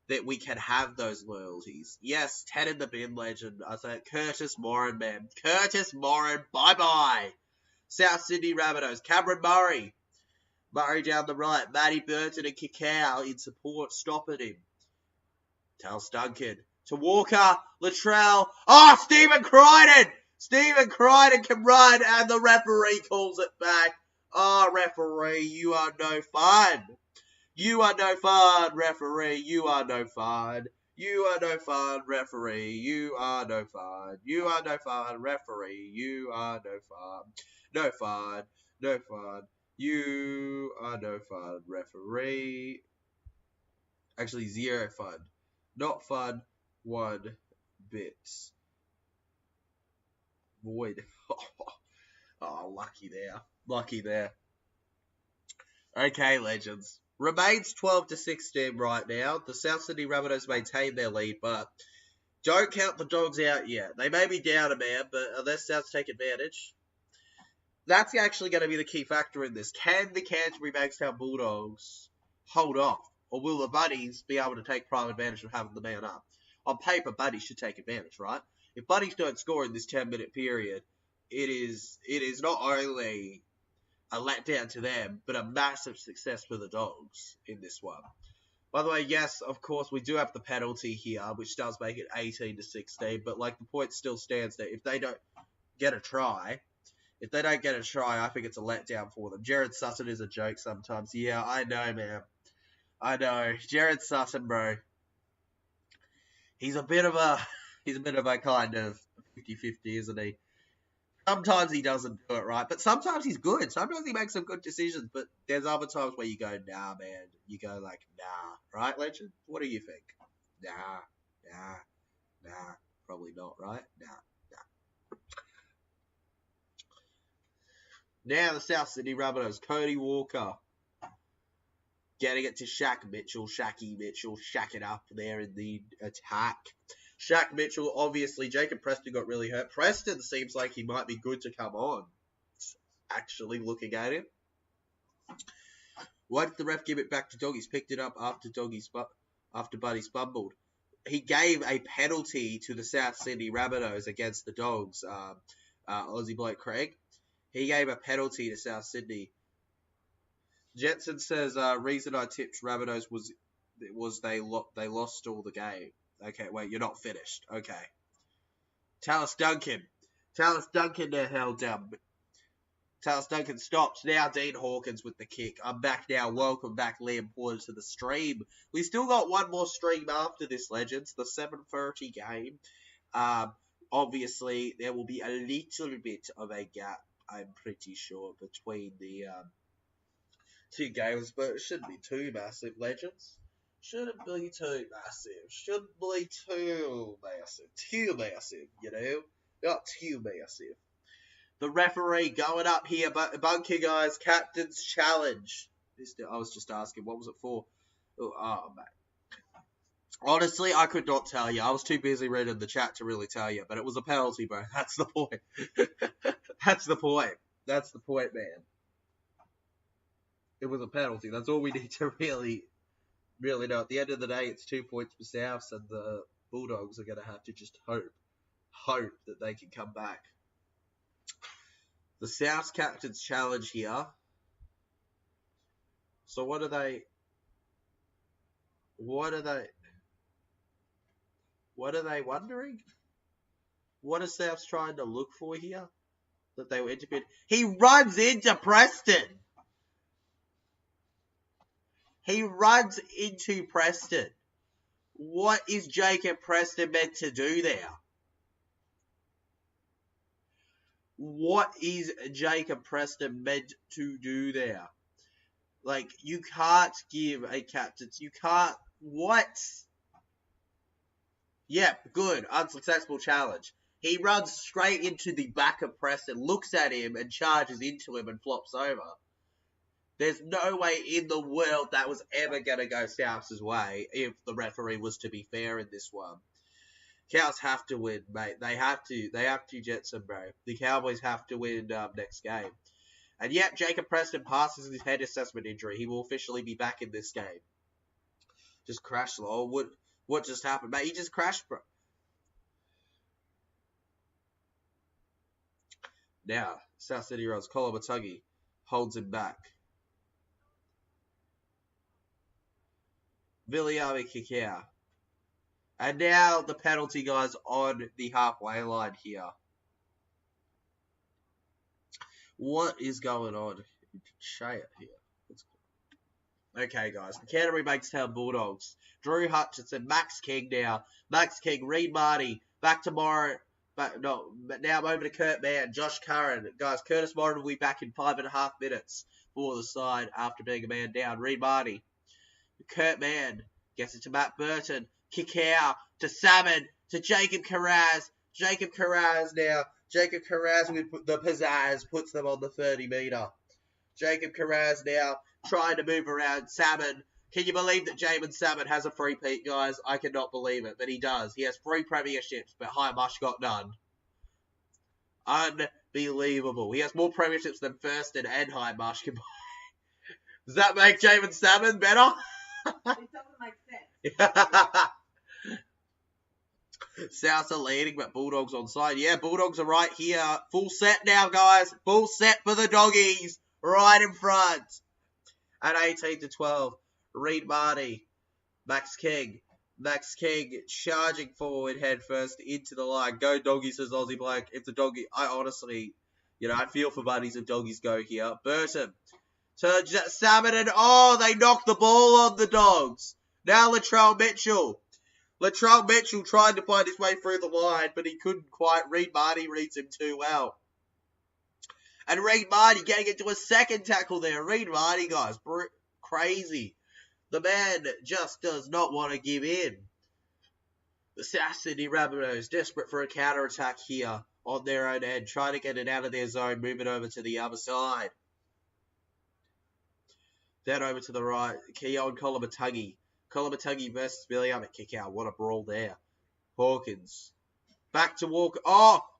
that we can have those loyalties. Yes, 10 in the bin, legend. I say Curtis Moran, man. Curtis Moran, bye-bye. South Sydney Rabbitohs, Cameron Murray. Murray down the right, Matty Burton and Kayo in support, stopping him. Tails Duncan to Walker, Latrell. Oh, Stephen Crichton! Stephen Crichton can run, and the referee calls it back. Oh, referee, you are no fun. You are no fun, referee. You are no fun. You are no fun, referee. You are no fun. You are no fun, referee. You are no fun. No fun. No fun. You are no fun, referee. Actually, 0 fun. Not fun, 1 bit. Void. Oh, lucky there. Lucky there. Okay, legends. Remains 12-16 right now. The South Sydney Rabbitohs maintain their lead, but don't count the Dogs out yet. They may be down a man, but unless Souths take advantage, that's actually going to be the key factor in this. Can the Canterbury Bankstown Bulldogs hold off? Or will the Bunnies be able to take prime advantage of having the man up? On paper, Bunnies should take advantage, right? If Bunnies don't score in this 10-minute period, it is not only a letdown to them, but a massive success for the Dogs in this one. By the way, yes, of course, we do have the penalty here, which does make it 18-16, but like the point still stands there. If they don't get a try, I think it's a letdown for them. Jared Sutton is a joke sometimes. Yeah, I know, man. I know. Jared Sutton, bro. He's a bit of a kind of 50-50, isn't he? Sometimes he doesn't do it right, but sometimes he's good. Sometimes he makes some good decisions, but there's other times where you go, nah, man. You go like, nah. Right, Legend? What do you think? Nah. Probably not, right? Nah. Now the South Sydney Rabbitohs, Cody Walker. Getting it to Shaq Mitchell, Shacky Mitchell, shack it up there in the attack. Shaq Mitchell, obviously, Jacob Preston got really hurt. Preston seems like he might be good to come on. Actually, looking at him. Why did the ref give it back to Doggies? Picked it up after Buddy's fumbled. He gave a penalty to the South Sydney Rabbitohs against the Dogs. Aussie bloke Craig. He gave a penalty to South Sydney. Jetson says, reason I tipped Rabbitohs was they lost all the game. Okay, wait, you're not finished. Okay. Tallis Duncan now held down. Tallis Duncan stops. Now Dean Hawkins with the kick. I'm back now. Welcome back, Liam Porter, to the stream. We still got one more stream after this, Legends. The 7:30 game. Obviously, there will be a little bit of a gap, I'm pretty sure, between the 2 games, but it shouldn't be too massive, Legends. Shouldn't be too massive. Too massive, you know? Not too massive. The referee going up here, but Bunker guys, captain's challenge. I was just asking, what was it for? Oh, man. Honestly, I could not tell you. I was too busy reading the chat to really tell you, but it was a penalty, bro. That's the point. That's the point, man. It was a penalty. That's all we need to really know. At the end of the day, it's 2 points for Souths, and the Bulldogs are going to have to just hope that they can come back. The Souths captain's challenge here. So what are they wondering? What is Souths trying to look for here? That they were interfered. He runs into Preston. He runs into Preston. What is Jacob Preston meant to do there? What is Jacob Preston meant to do there? Like, you can't give a captaincy. You can't. What? Yep, good. Unsuccessful challenge. He runs straight into the back of Preston, looks at him, and charges into him and flops over. There's no way in the world that was ever going to go Souths' way if the referee was to be fair in this one. Cows have to win, mate. They have to Jetson, bro. The Cowboys have to win next game. And yep, Jacob Preston passes his head assessment injury. He will officially be back in this game. Just crashed, lol. What just happened, mate? He just crashed, bro. Now, South City Roads, Kolomatuggi holds him back. Viliami Kikau. And now the penalty guys on the halfway line here. What is going on? Say it here. Okay, guys. The Canterbury Bankstown Bulldogs. Drew Hutchinson, Max King now. Max King, Reed Marty, back to Morris. Now over to Kurt Mann, Josh Curran. Guys, Curtis Morris will be back in 5.5 minutes for the side after being a man down. Reed Marty. Kurt Mann gets it to Matt Burton. Kick out to Salmon, to Jacob Carraz. Jacob Carraz now. Jacob Carraz with the pizzazz puts them on the 30-metre. Jacob Carraz now trying to move around Salmon. Can you believe that Jamin Salmon has a three-peat, guys? I cannot believe it, but he does. He has 3 premierships, but Hindmarsh got none. Unbelievable. He has more premierships than Thurston and Hindmarsh combined. Does that make Jamin Salmon better? It doesn't make sense. Souths are leading, but Bulldogs on side. Yeah, Bulldogs are right here. Full set now, guys. Full set for the doggies. Right in front. At 18-12. Reed Marty. Max King. Max King charging forward head first into the line. Go doggies, says Aussie bloke. If the doggy, I honestly, I feel for buddies if doggies go here. Burton. To Salmon and, they knocked the ball on the dogs. Now Latrell Mitchell. Latrell Mitchell tried to find his way through the line, but he couldn't quite. Reed Marty reads him too well. And Reed Marty getting into a second tackle there. Reed Marty, guys, crazy. The man just does not want to give in. The South Sydney Rabbitohs desperate for a counter-attack here on their own end. Trying to get it out of their zone, move it over to the other side. Then over to the right, Kayo and Kolomatuggi. Kolomatuggi versus William at kick out. What a brawl there. Hawkins. Back to Walker.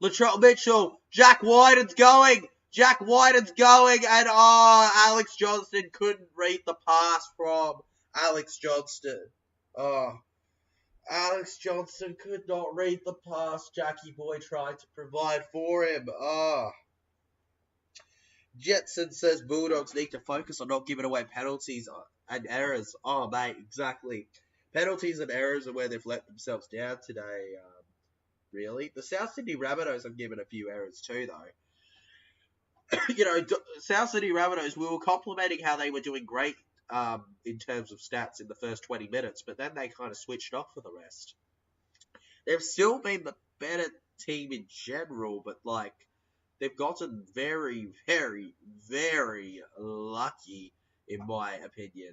Latrell Mitchell. Jack Wyden's going. Jack Wyden's going. And Alex Johnston couldn't read the pass from Alex Johnston. Alex Johnston could not read the pass Jackie Boy tried to provide for him. Jetson says Bulldogs need to focus on not giving away penalties and errors. Mate, exactly. Penalties and errors are where they've let themselves down today, really. The South Sydney Rabbitohs have given a few errors too, though. South Sydney Rabbitohs, we were complimenting how they were doing great in terms of stats in the first 20 minutes, but then they kind of switched off for the rest. They've still been the better team in general, but, they've gotten very, very, very lucky, in my opinion,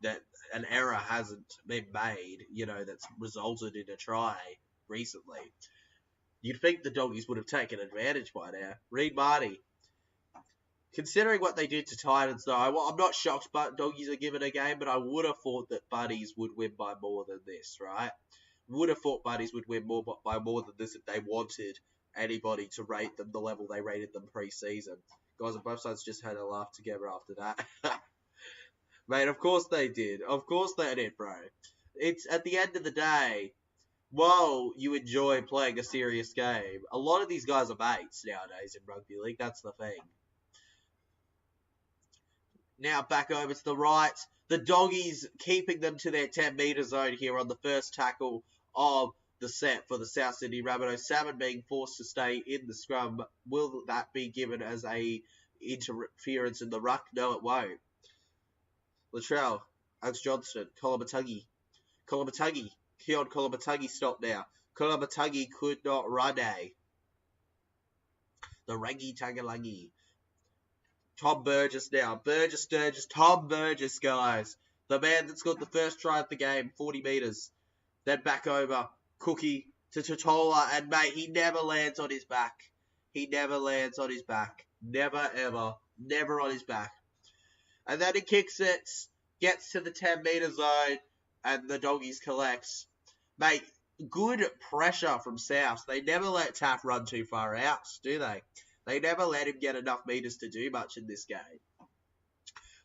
that an error hasn't been made, that's resulted in a try recently. You'd think the doggies would have taken advantage by now. Reed Marty. Considering what they did to Titans, though, I'm not shocked but doggies are given a game, but I would have thought that Buddies would win by more than this, right? Would have thought Buddies would win by more than this if they wanted anybody to rate them the level they rated them pre-season. Guys on both sides just had a laugh together after that. Mate, of course they did. Of course they did, bro. It's at the end of the day, while you enjoy playing a serious game, a lot of these guys are mates nowadays in rugby league. That's the thing. Now back over to the right. The doggies keeping them to their 10-metre zone here on the first tackle of the set for the South Sydney Rabbitohs. Salmon being forced to stay in the scrum. Will that be given as a interference in the ruck? No, it won't. Latrell, Alex Johnston, Colomatungi. Keon Colomatungi stopped now. Colomatungi could not run a. The Rangi Tangalangi. Tom Burgess now. Sturgis, Tom Burgess, guys. The man that's got the first try of the game, 40 metres. Then back over. Cookie to Totola. And, mate, he never lands on his back. Never, ever. Never on his back. And then he kicks it. Gets to the 10-metre zone. And the Doggies collects. Mate, good pressure from South. They never let Taff run too far out, do they? They never let him get enough metres to do much in this game.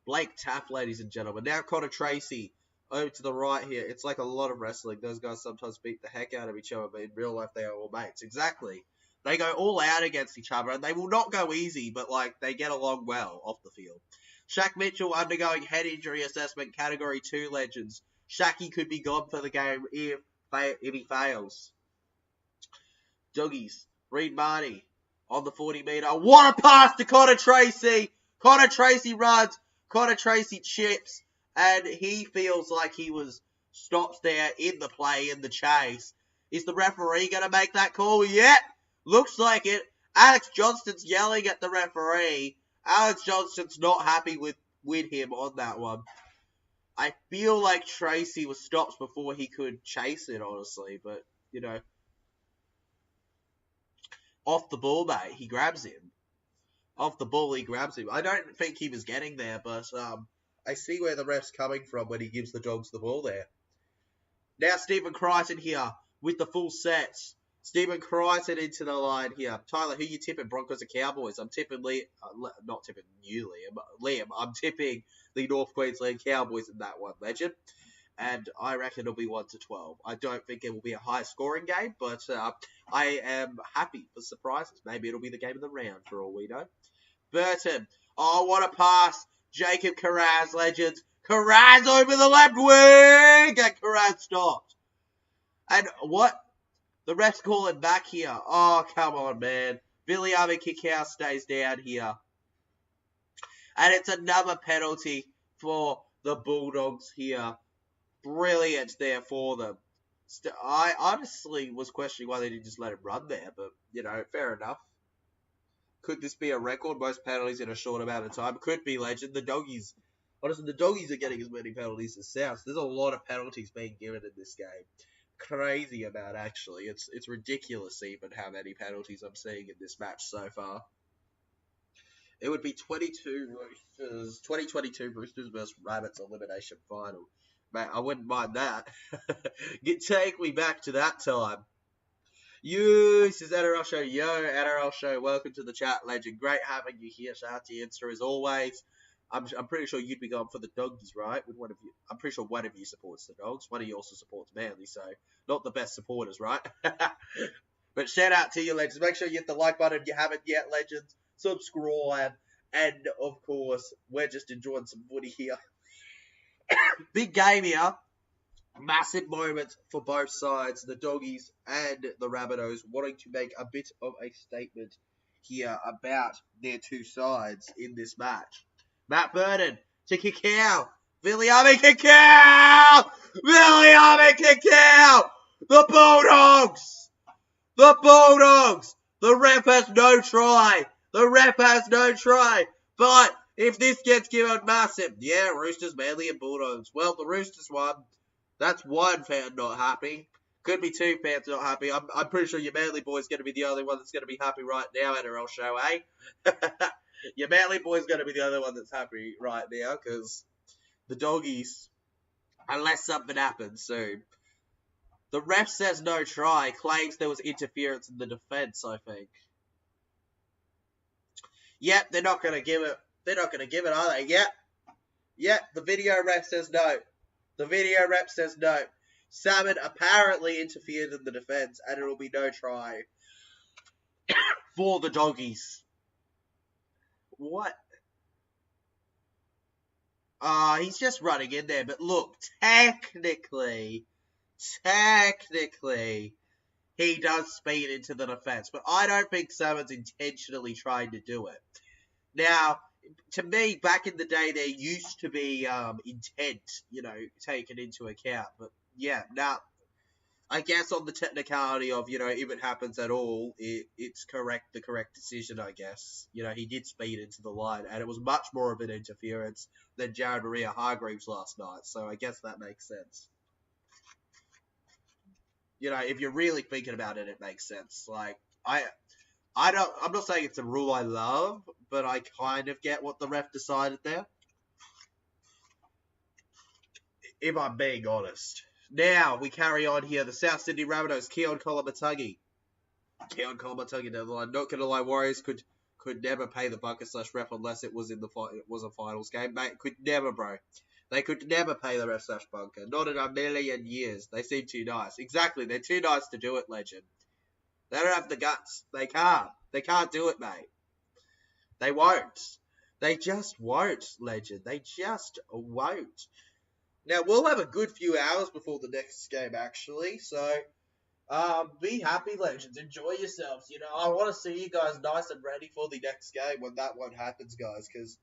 Blake Taff, ladies and gentlemen. Now Connor Tracy over to the right here. It's like a lot of wrestling. Those guys sometimes beat the heck out of each other, but in real life they are all mates. Exactly. They go all out against each other, and they will not go easy, but like they get along well off the field. Shaq Mitchell undergoing head injury assessment, Category 2 legends. Shaqy could be gone for the game if he fails. Doggies, Reed Marnie on the 40-metre. What a pass to Connor Tracy! Connor Tracy runs. Connor Tracy chips. And he feels like he was stopped there in the play, in the chase. Is the referee going to make that call? Yep. Looks like it. Alex Johnston's yelling at the referee. Alex Johnston's not happy with him on that one. I feel like Tracy was stopped before he could chase it, honestly. But, you know, off the ball, mate, he grabs him. Off the ball, he grabs him. I don't think he was getting there, but I see where the ref's coming from when he gives the Dogs the ball there. Now Stephen Crichton here with the full sets. Stephen Crichton into the line here. Tyler, who you tipping? Broncos or Cowboys? I'm tipping not tipping you, Liam. I'm tipping the North Queensland Cowboys in that one, legend. And I reckon it'll be 1-12. I don't think it will be a high-scoring game, but I am happy for surprises. Maybe it'll be the game of the round for all we know. Burton. Oh, what a pass. Jacob Carraz, legends. Carraz over the left wing. And Carraz stopped. And what? The ref's calling back here. Oh, come on, man. Viliame Kikau stays down here. And it's another penalty for the Bulldogs here. Brilliant there for them. I honestly was questioning why they didn't just let him run there, but, you know, fair enough. Could this be a record? Most penalties in a short amount of time. Could be, legend. The Doggies are getting as many penalties as South. There's a lot of penalties being given in this game. Crazy amount, actually. It's ridiculous even how many penalties I'm seeing in this match so far. It would be 2022 Roosters versus Rabbits elimination final. Mate, I wouldn't mind that. Take me back to that time. This is NRL Show. Yo, NRL Show. Welcome to the chat, legend. Great having you here. Shout out to you, Insta, as always. I'm pretty sure you'd be going for the Doggies, right? With one of you, I'm pretty sure one of you supports the Dogs. One of you also supports Manly, so not the best supporters, right? But shout out to you, legends. Make sure you hit the like button if you haven't yet, legends. Subscribe. And, of course, we're just enjoying some footy here. Big game here. Massive moments for both sides. The Doggies and the Rabbitohs wanting to make a bit of a statement here about their two sides in this match. Matt Burton to Kikau. Viliame Kikau! The Bulldogs! The ref has no try. But if this gets given massive, yeah, Roosters, Manly, and Bulldogs. Well, the Roosters won. That's one fan not happy. Could be two fans not happy. I'm pretty sure your Manly boy's going to be the only one that's going to be happy right now, NRL Show, eh? Your Manly boy's going to be the only one that's happy right now, because the Doggies, unless something happens soon. The ref says no try, claims there was interference in the defence, I think. Yep, they're not going to give it. They're not going to give it, are they? Yep, the video ref says no. Salmon apparently interfered in the defence, and it will be no try for the Doggies. What? He's just running in there, but look, technically, he does speed into the defence. But I don't think someone's intentionally trying to do it. Now, to me, back in the day, there used to be intent, taken into account. But yeah, now, I guess on the technicality of, if it happens at all, it's the correct decision, I guess. He did speed into the line, and it was much more of an interference than Jared Maria-Hargreaves last night, so I guess that makes sense. If you're really thinking about it, it makes sense. Like, I'm not saying it's a rule I love, but I kind of get what the ref decided there. If I'm being honest. Now, we carry on here. The South Sydney Rabbitohs, Keon Kolomatangi. Keon Kolomatangi down the line. Not gonna lie, Warriors could never pay the bunker/ref unless it was it was a finals game. Mate, could never, bro. They could never pay the ref/bunker. Not in a million years. They seem too nice. Exactly, they're too nice to do it, legend. They don't have the guts. They can't. They can't do it, mate. They won't. They just won't, legend. They just won't. Now, we'll have a good few hours before the next game, actually, so be happy, legends. Enjoy yourselves. I want to see you guys nice and ready for the next game when that one happens, guys, because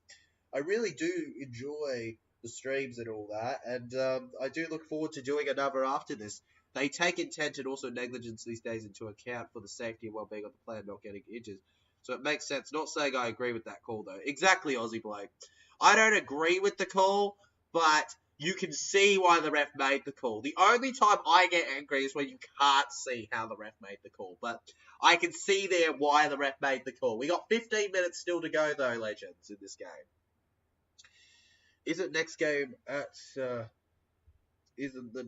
I really do enjoy the streams and all that, and I do look forward to doing another after this. They take intent and also negligence these days into account for the safety and well-being of the player not getting injured. So it makes sense. Not saying I agree with that call, though. Exactly, Aussie Blake. I don't agree with the call, but you can see why the ref made the call. The only time I get angry is when you can't see how the ref made the call. But I can see there why the ref made the call. We got 15 minutes still to go, though, legends, in this game. Isn't next game at... Isn't the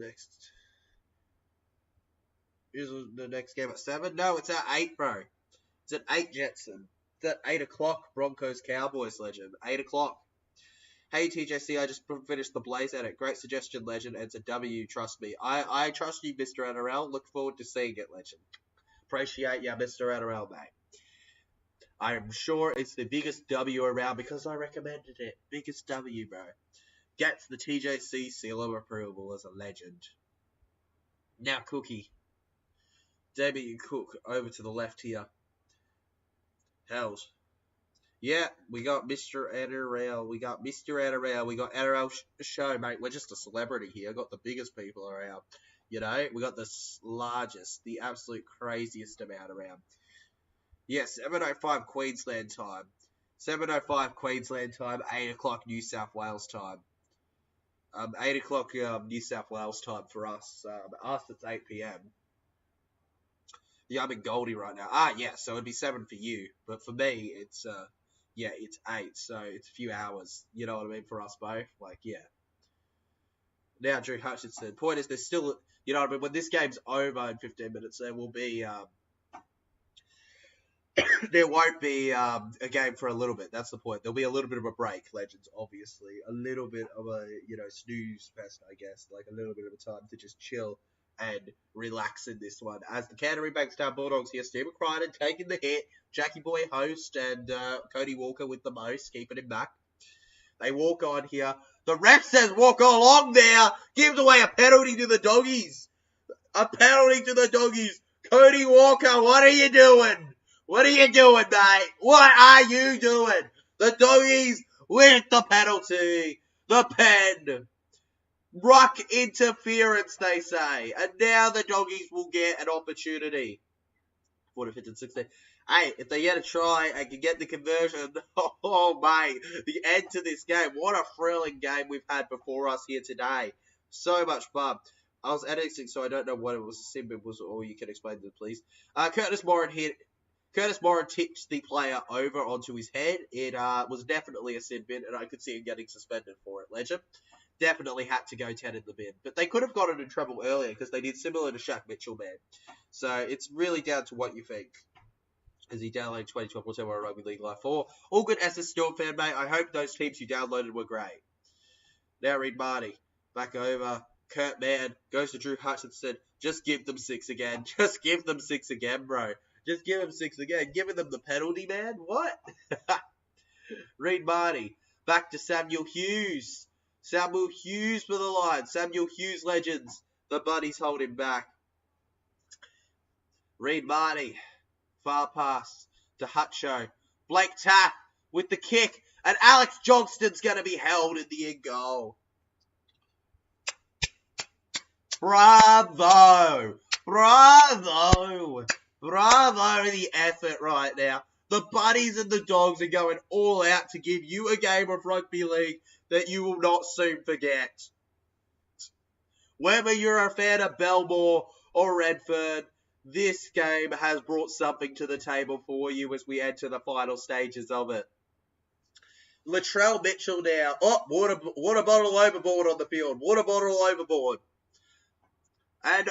next game at 7? No, it's at 8, bro. It's at 8, Jetson. It's at 8 o'clock, Broncos-Cowboys, legend. 8 o'clock. Hey, TJC, I just finished the Blaze edit. Great suggestion, legend. It's a W, trust me. I trust you, Mr. NRL. Look forward to seeing it, legend. Appreciate ya, Mr. NRL, mate. I am sure it's the biggest W around because I recommended it. Biggest W, bro. Gets the TJC seal of approval as a legend. Now, Cookie. Damien Cook over to the left here. Hells. Yeah, we got Mr. NRL. We got NRL show, mate. We're just a celebrity here. Got the biggest people around. We got the largest, the absolute craziest amount around. Yes, 7:05 Queensland time. 7:05 Queensland time, 8 o'clock New South Wales time. 8 o'clock New South Wales time for us. Us, it's 8 p.m. Yeah, I'm in Goldie right now. Yeah, so it'd be 7 for you. But for me, it's 8. So it's a few hours. You know what I mean? For us both. Like, yeah. Now, Drew Hutchinson. Point is, there's still, you know what I mean? When this game's over in 15 minutes, there will be, there won't be a game for a little bit. That's the point. There'll be a little bit of a break, legends, obviously. A little bit of a, snooze fest, I guess. Like a little bit of a time to just chill and relax in this one. As the Canterbury Bankstown Bulldogs here, Stephen Crichton taking the hit. Jackie Boy host and Cody Walker with the most, keeping him back. They walk on here. The ref says walk along there. Gives away a penalty to the doggies. A penalty to the doggies. Cody Walker, what are you doing? What are you doing, mate? What are you doing? The doggies with the penalty. The pen. Ruck interference, they say. And now the doggies will get an opportunity. 40, 50, 60. Hey, if they get a try and can get the conversion, oh, mate, the end to this game. What a thrilling game we've had before us here today. So much fun. I was editing, so I don't know what it was. Sim was, or you can explain it, please. Curtis Moran tipped the player over onto his head. It was definitely a sin bin, and I could see him getting suspended for it, legend. Definitely had to go 10 in the bin. But they could have gotten in trouble earlier because they did similar to Shaq Mitchell, man. So it's really down to what you think. As he downloaded 2012 whatever Rugby League Live 4. All good SS Storm fan, mate. I hope those teams you downloaded were great. Now read Marty. Back over. Kurt Mann goes to Drew Hutchinson. Just give them 6 again. Just give them 6 again, bro. Just give them 6 again. Giving them the penalty, man. What? Read Marty. Back to Samuel Hughes. Samuel Hughes for the line. Samuel Hughes legends. The buddies hold him back. Reed Marty. Far pass to Hutcho. Blake Tapp with the kick. And Alex Johnston's going to be held in the end goal. Bravo! Bravo! Bravo the effort right now. The Buddies and the Dogs are going all out to give you a game of rugby league that you will not soon forget. Whether you're a fan of Belmore or Redfern, this game has brought something to the table for you as we enter the final stages of it. Latrell Mitchell now. Oh, water bottle overboard on the field. Water bottle overboard. And,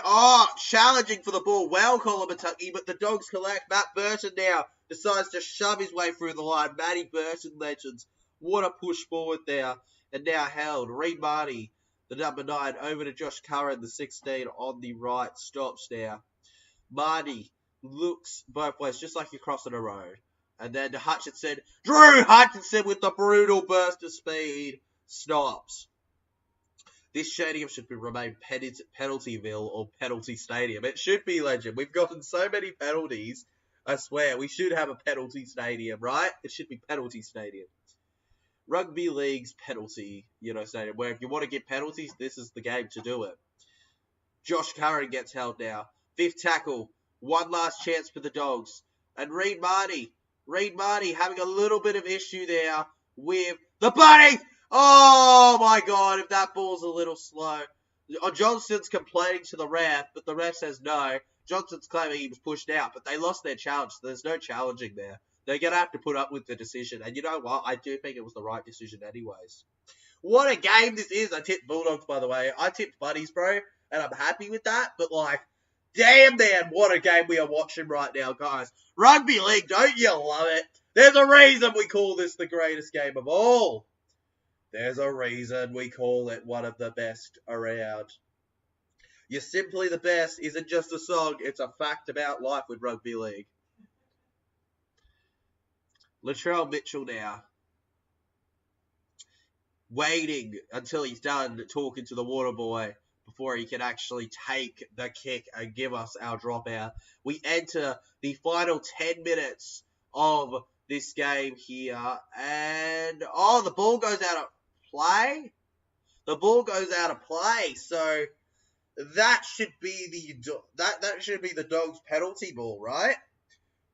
challenging for the ball. Well, Colomattucky, but the Dogs collect. Matt Burton now decides to shove his way through the line. Matty Burton, legends. What a push forward there. And now held. Reed Marty, the number 9, over to Josh Curran, the 16, on the right. Stops now. Marty looks both ways, just like you're crossing a road. And then to Hutchinson. Drew Hutchinson with the brutal burst of speed. Stops. This stadium should remain Penaltyville or Penalty Stadium. It should be, legend. We've gotten so many penalties. I swear, we should have a penalty stadium, right? It should be Penalty Stadium. Rugby League's penalty, stadium. Where if you want to get penalties, this is the game to do it. Josh Curran gets held now. 5th tackle. One last chance for the Dogs. And Reed Marty having a little bit of issue there with the Buddy. Oh, my God, if that ball's a little slow. Johnston's complaining to the ref, but the ref says no. Johnston's claiming he was pushed out, but they lost their challenge, so there's no challenging there. They're going to have to put up with the decision. And you know what? I do think it was the right decision anyways. What a game this is. I tipped Bulldogs, by the way. I tipped Buddies, bro, and I'm happy with that. But, damn, man, what a game we are watching right now, guys. Rugby League, don't you love it? There's a reason we call this the greatest game of all. There's a reason we call it one of the best around. You're simply the best isn't just a song, it's a fact about life with rugby league. Latrell Mitchell now. Waiting until he's done talking to the water boy before he can actually take the kick and give us our dropout. We enter the final 10 minutes of this game here. And, the ball goes out of play. The ball goes out of play. So that should be that should be the Dogs' penalty ball, right?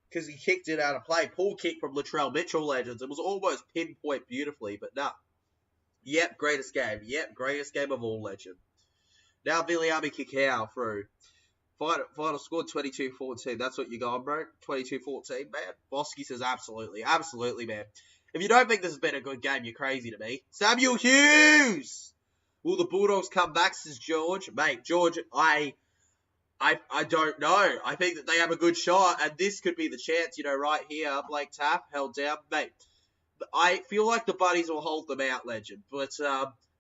Because he kicked it out of play. Pull kick from Latrell Mitchell, legends. It was almost pinpoint beautifully, but no. Yep, greatest game. Yep, greatest game of all, legend. Now Viliami Kayo through. Final score 22-14. That's what you got, bro. 22-14, man. Bosky says absolutely. Absolutely, man. If you don't think this has been a good game, you're crazy to me. Samuel Hughes! Will the Bulldogs come back, says George? Mate, George, I don't know. I think that they have a good shot, and this could be the chance, right here. Blake Tapp held down. Mate, I feel like the Buddies will hold them out, legend. But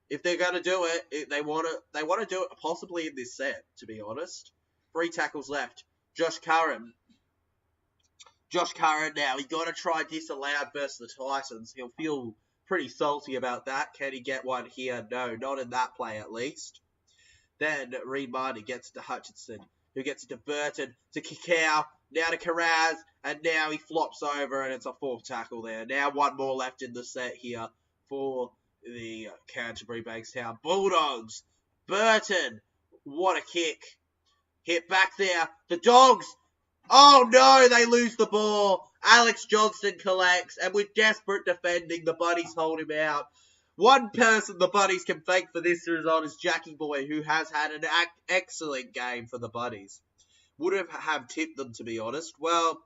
if they're going to do it, they want to do it possibly in this set, to be honest. 3 tackles left. Josh Curran now, he's got to try disallowed versus the Titans. He'll feel pretty salty about that. Can he get one here? No, not in that play at least. Then Reed Marty gets it to Hutchinson, who gets it to Burton, to Kayo, now to Carraz, and now he flops over, and it's a 4th tackle there. Now one more left in the set here for the Canterbury Bankstown Bulldogs. Burton, what a kick. Hit back there. The Dogs. Oh no, they lose the ball. Alex Johnston collects, and with desperate defending, the Buddies hold him out. One person the Buddies can thank for this result is Jackie Boy, who has had an excellent game for the Buddies. Would have tipped them, to be honest. Well,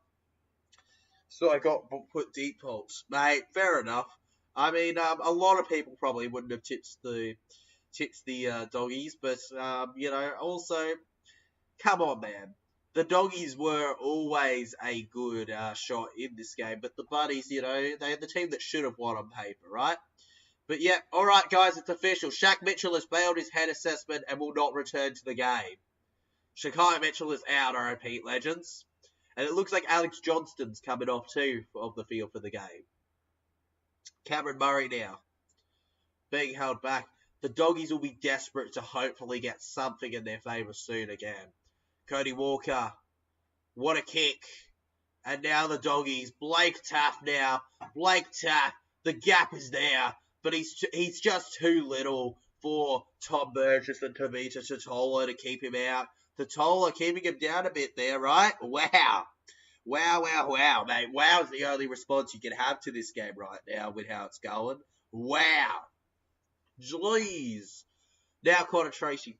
so I got put deep pulse. Mate, fair enough. I mean, a lot of people probably wouldn't have tipped the Doggies, but, also, come on, man. The Doggies were always a good shot in this game, but the Buddies, they're the team that should have won on paper, right? But yeah, alright guys, it's official. Shaq Mitchell has failed his head assessment and will not return to the game. Shakai Mitchell is out, I repeat, legends. And it looks like Alex Johnston's coming off too of the field for the game. Cameron Murray now, being held back. The Doggies will be desperate to hopefully get something in their favour soon again. Cody Walker What a kick. And now the doggies. Blake Taff now. Blake Taff. The gap is there. But he's just too little for Tom Burgess and Tavita Totola to keep him out. Totola keeping him down a bit there, right? Wow. Wow, mate. Wow is the only response you can have to this game right now with how it's going. Wow. Jeez. Now Connor Tracy.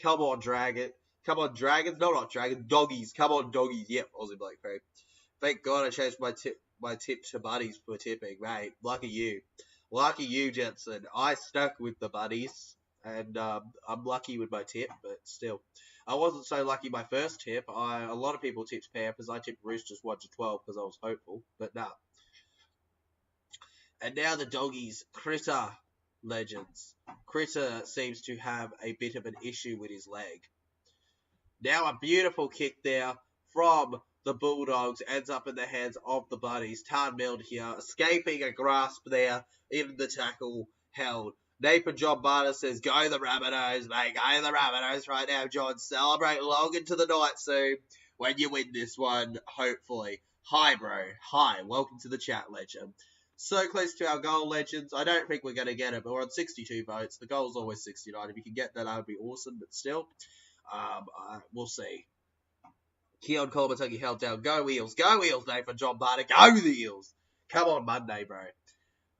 Come on, Dragon. Come on, Dragons. No, not Dragons. Doggies. Come on, Doggies. Yep, Aussie Blake Perry. Thank God I changed my tip to buddies for tipping, mate. Lucky you. Lucky you, Jensen. I stuck with the buddies, and I'm lucky with my tip, but still. I wasn't so lucky my first tip. A lot of people tipped Panthers. I tipped Roosters 1-12 because I was hopeful, but nah. And now the Doggies. Critter legends. Critter seems to have a bit of an issue with his leg. Now a beautiful kick there from the Bulldogs ends up in the hands of the buddies. Tarn Mild here, escaping a grasp there in the tackle held. Nathan John Barter says, go the Rabbitohs, mate. Go the Rabbitohs right now, John. Celebrate long into the night soon when you win this one, hopefully. Hi, bro. Hi. Welcome to the chat, legend. So close to our goal, legends. I don't think we're going to get it, but we're on 62 votes. The goal's always 69. If you can get that, that would be awesome, but still, we'll see. Keon Coleman held down. Go Eels. Go Eels, Nathan John Barter. Go the Eels. Come on Monday, bro.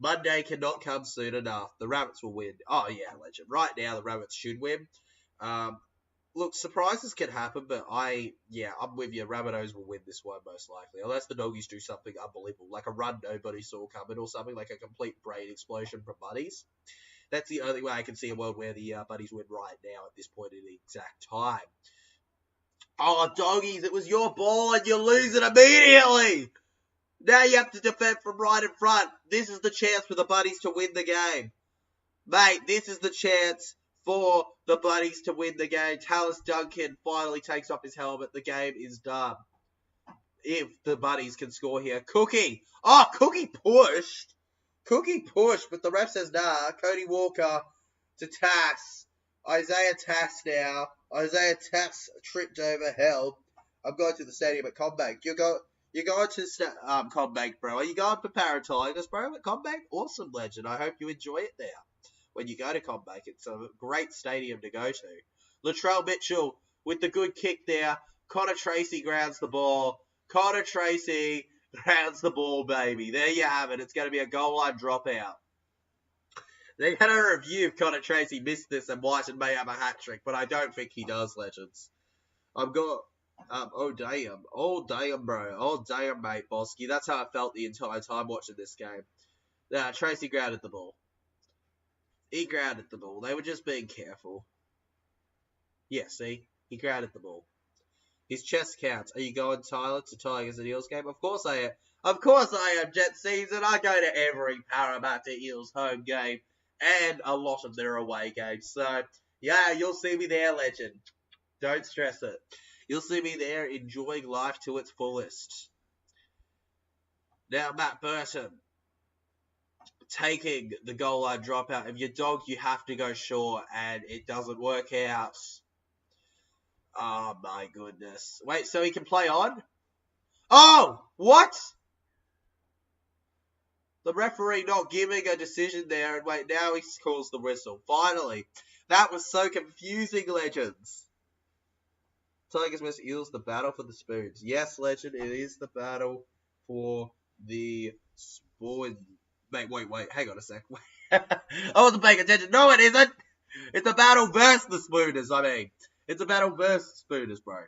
Monday cannot come soon enough. The Rabbits will win. Oh, yeah, legend. Right now, the Rabbits should win. Look, surprises can happen, but I'm with you. Rabbitohs will win this one most likely. Unless the Doggies do something unbelievable, like a run nobody saw coming or something, like a complete brain explosion from Buddies. That's the only way I can see a world where the Buddies win right now at this point in the exact time. Oh, Doggies, it was your ball and you lose it immediately. Now you have to defend from right in front. This is the chance for the Buddies to win the game. Mate, this is the chance for the Buddies to win the game. Tallis Duncan finally takes off his helmet. The game is done. If the Buddies can score here. Cookie. Oh, Cookie pushed. Cookie pushed, but the ref says nah. Cody Walker to Tass. Isaiah Tass now. Isaiah Tass tripped over hell. I'm going to the stadium at Combank. You're going to Combank, bro. Are you going for Para Tigers, bro, at Combank? Awesome, legend. I hope you enjoy it there when you go to Combank. It's a great stadium to go to. Latrell Mitchell with the good kick there. Connor Tracy grounds the ball. Connor Tracy grounds the ball, baby. There you have it. It's going to be a goal line dropout. They're going to review if Connor Tracy missed this and Whiten may have a hat-trick, but I don't think he does, legends. I've got... oh damn, bro. Oh, damn, mate, Bosky. That's how I felt the entire time watching this game. Tracy grounded the ball. He grounded the ball. They were just being careful. Yeah, see? He grounded the ball. His chest counts. Are you going, Tyler, to Tigers and Eels game? Of course I am. Of course I am, Jet Season. I go to every Parramatta Eels home game and a lot of their away games. So, yeah, you'll see me there, legend. Don't stress it. You'll see me there enjoying life to its fullest. Now, Matt Burton taking the goal line dropout. If you're dog, you have to go short, and it doesn't work out. Oh, my goodness. Wait, so he can play on? Oh, what? The referee not giving a decision there, and wait, now he calls the whistle. Finally. That was so confusing, legends. Tigers vs Eels, the battle for the spoons. Yes, legend, it is the battle for the spoons. Wait, hang on a sec. I wasn't paying attention. No, it isn't. It's a battle versus the spooners, I mean. It's a battle versus spooners, bro.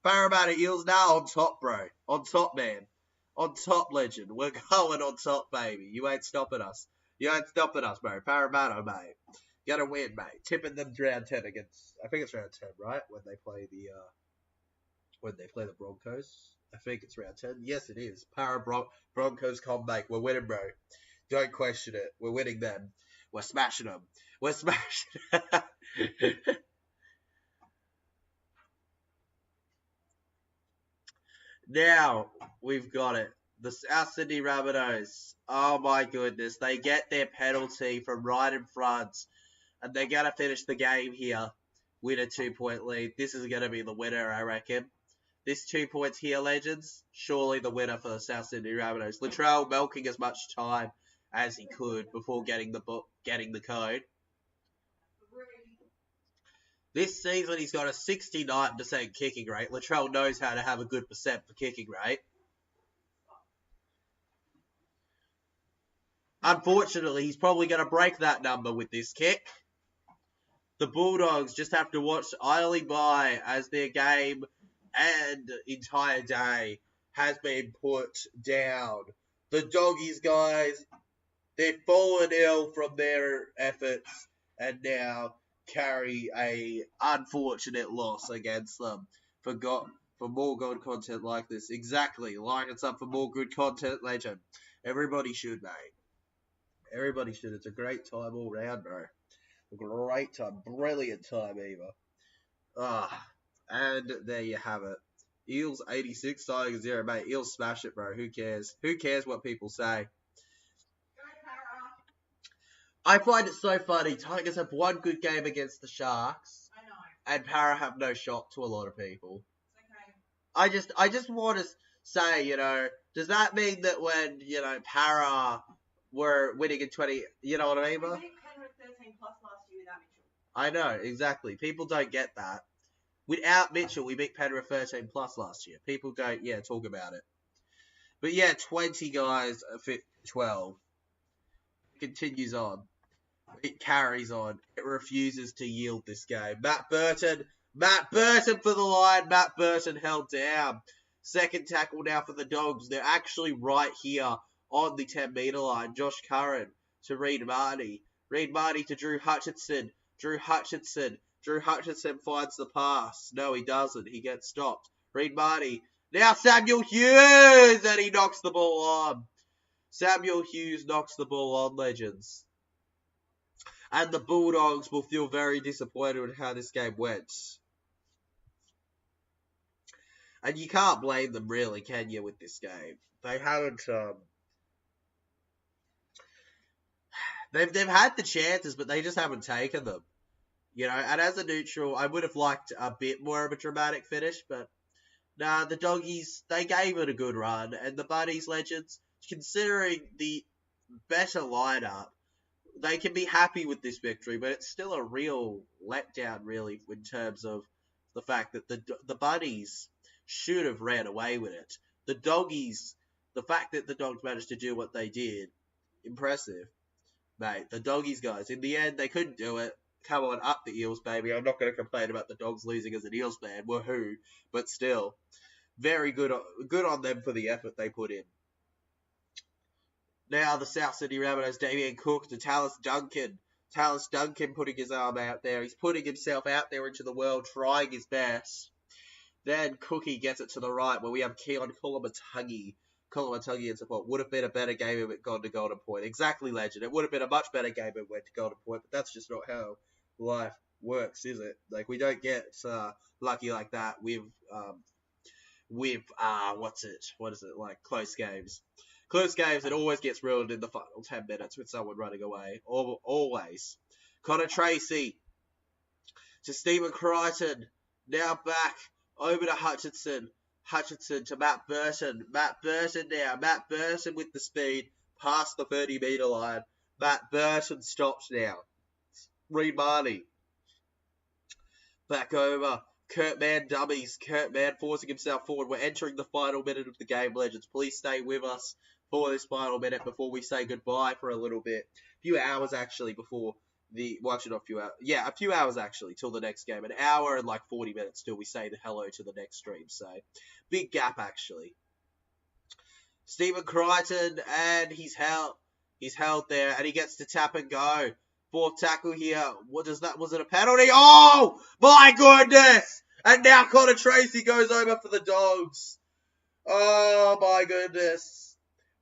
Parramatta Eels now on top, bro. On top, man. On top, legend. We're going on top, baby. You ain't stopping us. You ain't stopping us, bro. Parramatta, mate. Gotta win, mate. Tipping them round 10 against... I think it's round 10, right? When they play the Broncos. I think it's round 10. Yes, it is. Broncos comeback. We're winning, bro. Don't question it. We're winning them. We're smashing them. We're smashing them. Now, we've got it. The South Sydney Rabbitohs. Oh, my goodness. They get their penalty from right in front. And they're going to finish the game here with a 2-point lead. This is going to be the winner, I reckon. This 2 points here, legends. Surely the winner for the South Sydney Rabbitohs. Latrell milking as much time as he could before getting the code. This season, he's got a 69% kicking rate. Latrell knows how to have a good percent for kicking rate. Unfortunately, he's probably going to break that number with this kick. The Bulldogs just have to watch idly by as their game and entire day has been put down. The Doggies, guys, they've fallen ill from their efforts and now carry a unfortunate loss against them. For more good content like this. Exactly. Like us up for more good content, legend. Everybody should, mate. Everybody should. It's a great time all round, bro. A great time. Brilliant time, Eva. And there you have it. Eels 86, Tigers 0, mate. Eels smash it, bro. Who cares? Who cares what people say? I find it so funny. Tigers have one good game against the Sharks. I know. And Para have no shot to a lot of people. It's okay. I just want to say, does that mean that when, Para were winning in 20, you know what I mean, bro? We beat Canterbury 13 plus last year without Mitchell. I know, exactly. People don't get that. Without Mitchell, we beat Penrith 13 plus last year. People go, yeah, talk about it. But yeah, 20 guys, 12. Continues on. It carries on. It refuses to yield this game. Matt Burton for the line. Matt Burton held down. Second tackle now for the Dogs. They're actually right here on the 10-metre line. Josh Curran to Reed Marty. Reed Marty to Drew Hutchinson. Drew Hutchinson finds the pass. No, he doesn't. He gets stopped. Reed Marty. Now Samuel Hughes! And he knocks the ball on. Samuel Hughes knocks the ball on, legends. And the Bulldogs will feel very disappointed with how this game went. And you can't blame them, really, can you, with this game? They haven't, They've had the chances, but they just haven't taken them. And as a neutral, I would have liked a bit more of a dramatic finish, but nah, the Doggies, they gave it a good run. And the Buddies, legends, considering the better lineup, they can be happy with this victory, but it's still a real letdown, really, in terms of the fact that the Buddies should have ran away with it. The Doggies, the fact that the Dogs managed to do what they did, impressive. Mate, the Doggies, guys, in the end, they couldn't do it. Come on, up the Eels, baby. I'm not going to complain about the Dogs losing as an Eels fan. Woohoo. But still, very good on them for the effort they put in. Now the South Sydney Rabbitohs, Damien Cook to Tallis Duncan. Tallis Duncan putting his arm out there. He's putting himself out there into the world, trying his best. Then Cookie gets it to the right, where we have Keon Kolomatangi. Kolomatangi in support. Would have been a better game if it gone to Golden Point. Exactly, legend. It would have been a much better game if it went to Golden Point, but that's just not how life works, is it? Like, we don't get lucky like that with close games. Close games, it always gets ruined in the final 10 minutes with someone running away. Always. Connor Tracy to Stephen Crichton. Now back over to Hutchinson. Hutchinson to Matt Burton. Matt Burton now. Matt Burton with the speed past the 30-metre line. Matt Burton stops now. Reed Marty. Back over. Kurt Mann dummies. Kurt Mann forcing himself forward. We're entering the final minute of the game, legends. Please stay with us for this final minute before we say goodbye for a little bit. A few hours, actually, before the... Well, actually, not a few hours. Yeah, a few hours, actually, till the next game. An hour and, 40 minutes till we say the hello to the next stream. So, big gap, actually. Stephen Crichton, and he's held there, and he gets to tap and go. Fourth tackle here. What does that? Was it a penalty? Oh, my goodness! And now Connor Tracy goes over for the Dogs. Oh, my goodness.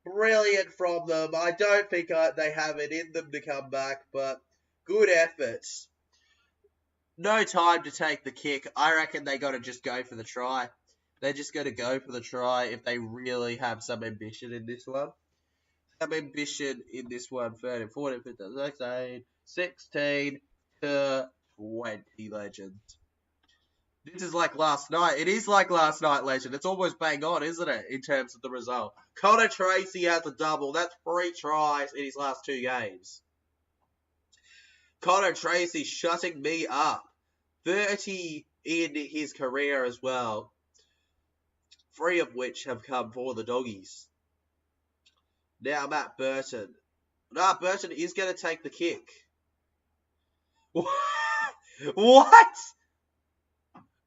Brilliant from them. I don't think they have it in them to come back, but good effort. No time to take the kick. I reckon they got to just go for the try. They're just going to go for the try if they really have some ambition in this one. Some ambition in this one. 13, 14, 15, 16, 16 to 20, legends. This is like last night. It is like last night, Legend. It's almost bang on, isn't it, in terms of the result? Connor Tracy has a double. That's 3 tries in his last 2 games. Connor Tracy shutting me up. 30 in his career as well. 3 of which have come for the Doggies. Now Matt Burton. Burton is going to take the kick. What?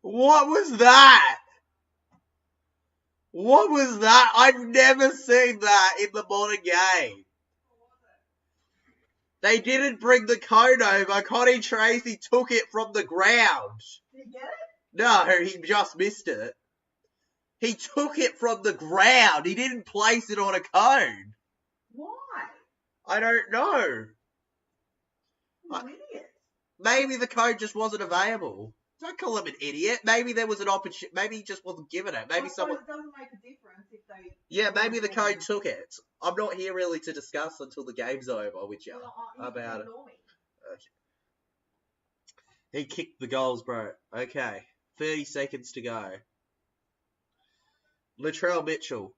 What was that? What was that? I've never seen that in the modern game. They didn't bring the cone over. Connie Tracy took it from the ground. Did he get it? No, he just missed it. He took it from the ground. He didn't place it on a cone. Why? I don't know. You're an idiot. Maybe the code just wasn't available. Don't call him an idiot. Maybe there was an opportunity. Maybe he just wasn't given it. Maybe someone. It doesn't make a difference if they. Yeah, maybe the code took it. I'm not here really to discuss until the game's over with you about it. Okay. He kicked the goals, bro. Okay. 30 seconds to go. Latrell Mitchell.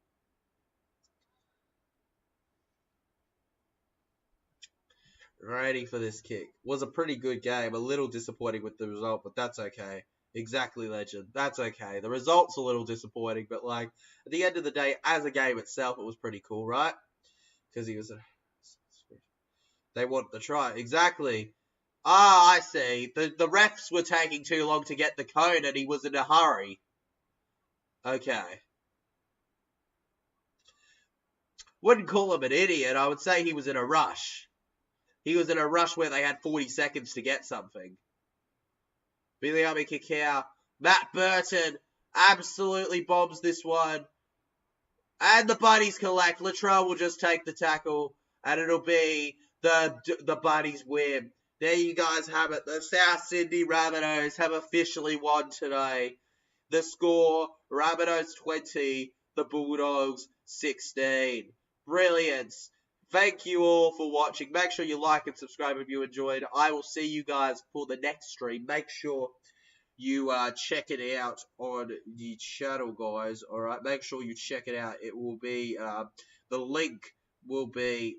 Ready for this kick. Was a pretty good game. A little disappointing with the result, but that's okay. Exactly, Legend. That's okay. The result's a little disappointing, but like at the end of the day, as a game itself, it was pretty cool, right? Because he was they wanted the try. Exactly. I see. The refs were taking too long to get the cone, and he was in a hurry. Okay. Wouldn't call him an idiot. I would say he was in a rush. He was in a rush where they had 40 seconds to get something. Biliami Kikau. Matt Burton absolutely bombs this one. And the Bunnies collect. Latrell will just take the tackle. And it'll be the Bunnies win. There you guys have it. The South Sydney Rabbitohs have officially won today. The score, Rabbitohs 20, the Bulldogs 16. Brilliance. Thank you all for watching. Make sure you like and subscribe if you enjoyed. I will see you guys for the next stream. Make sure you check it out on the channel, guys. All right, make sure you check it out. It will be the link will be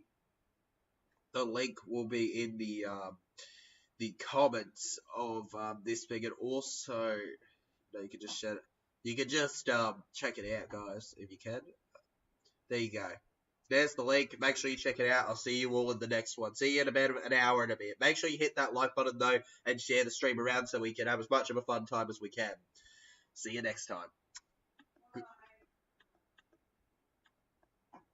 in the comments of this thing, and also you can just share it. You can just check it out, guys, if you can. There you go. There's the link. Make sure you check it out. I'll see you all in the next one. See you in about an hour and a bit. Make sure you hit that like button, though, and share the stream around so we can have as much of a fun time as we can. See you next time.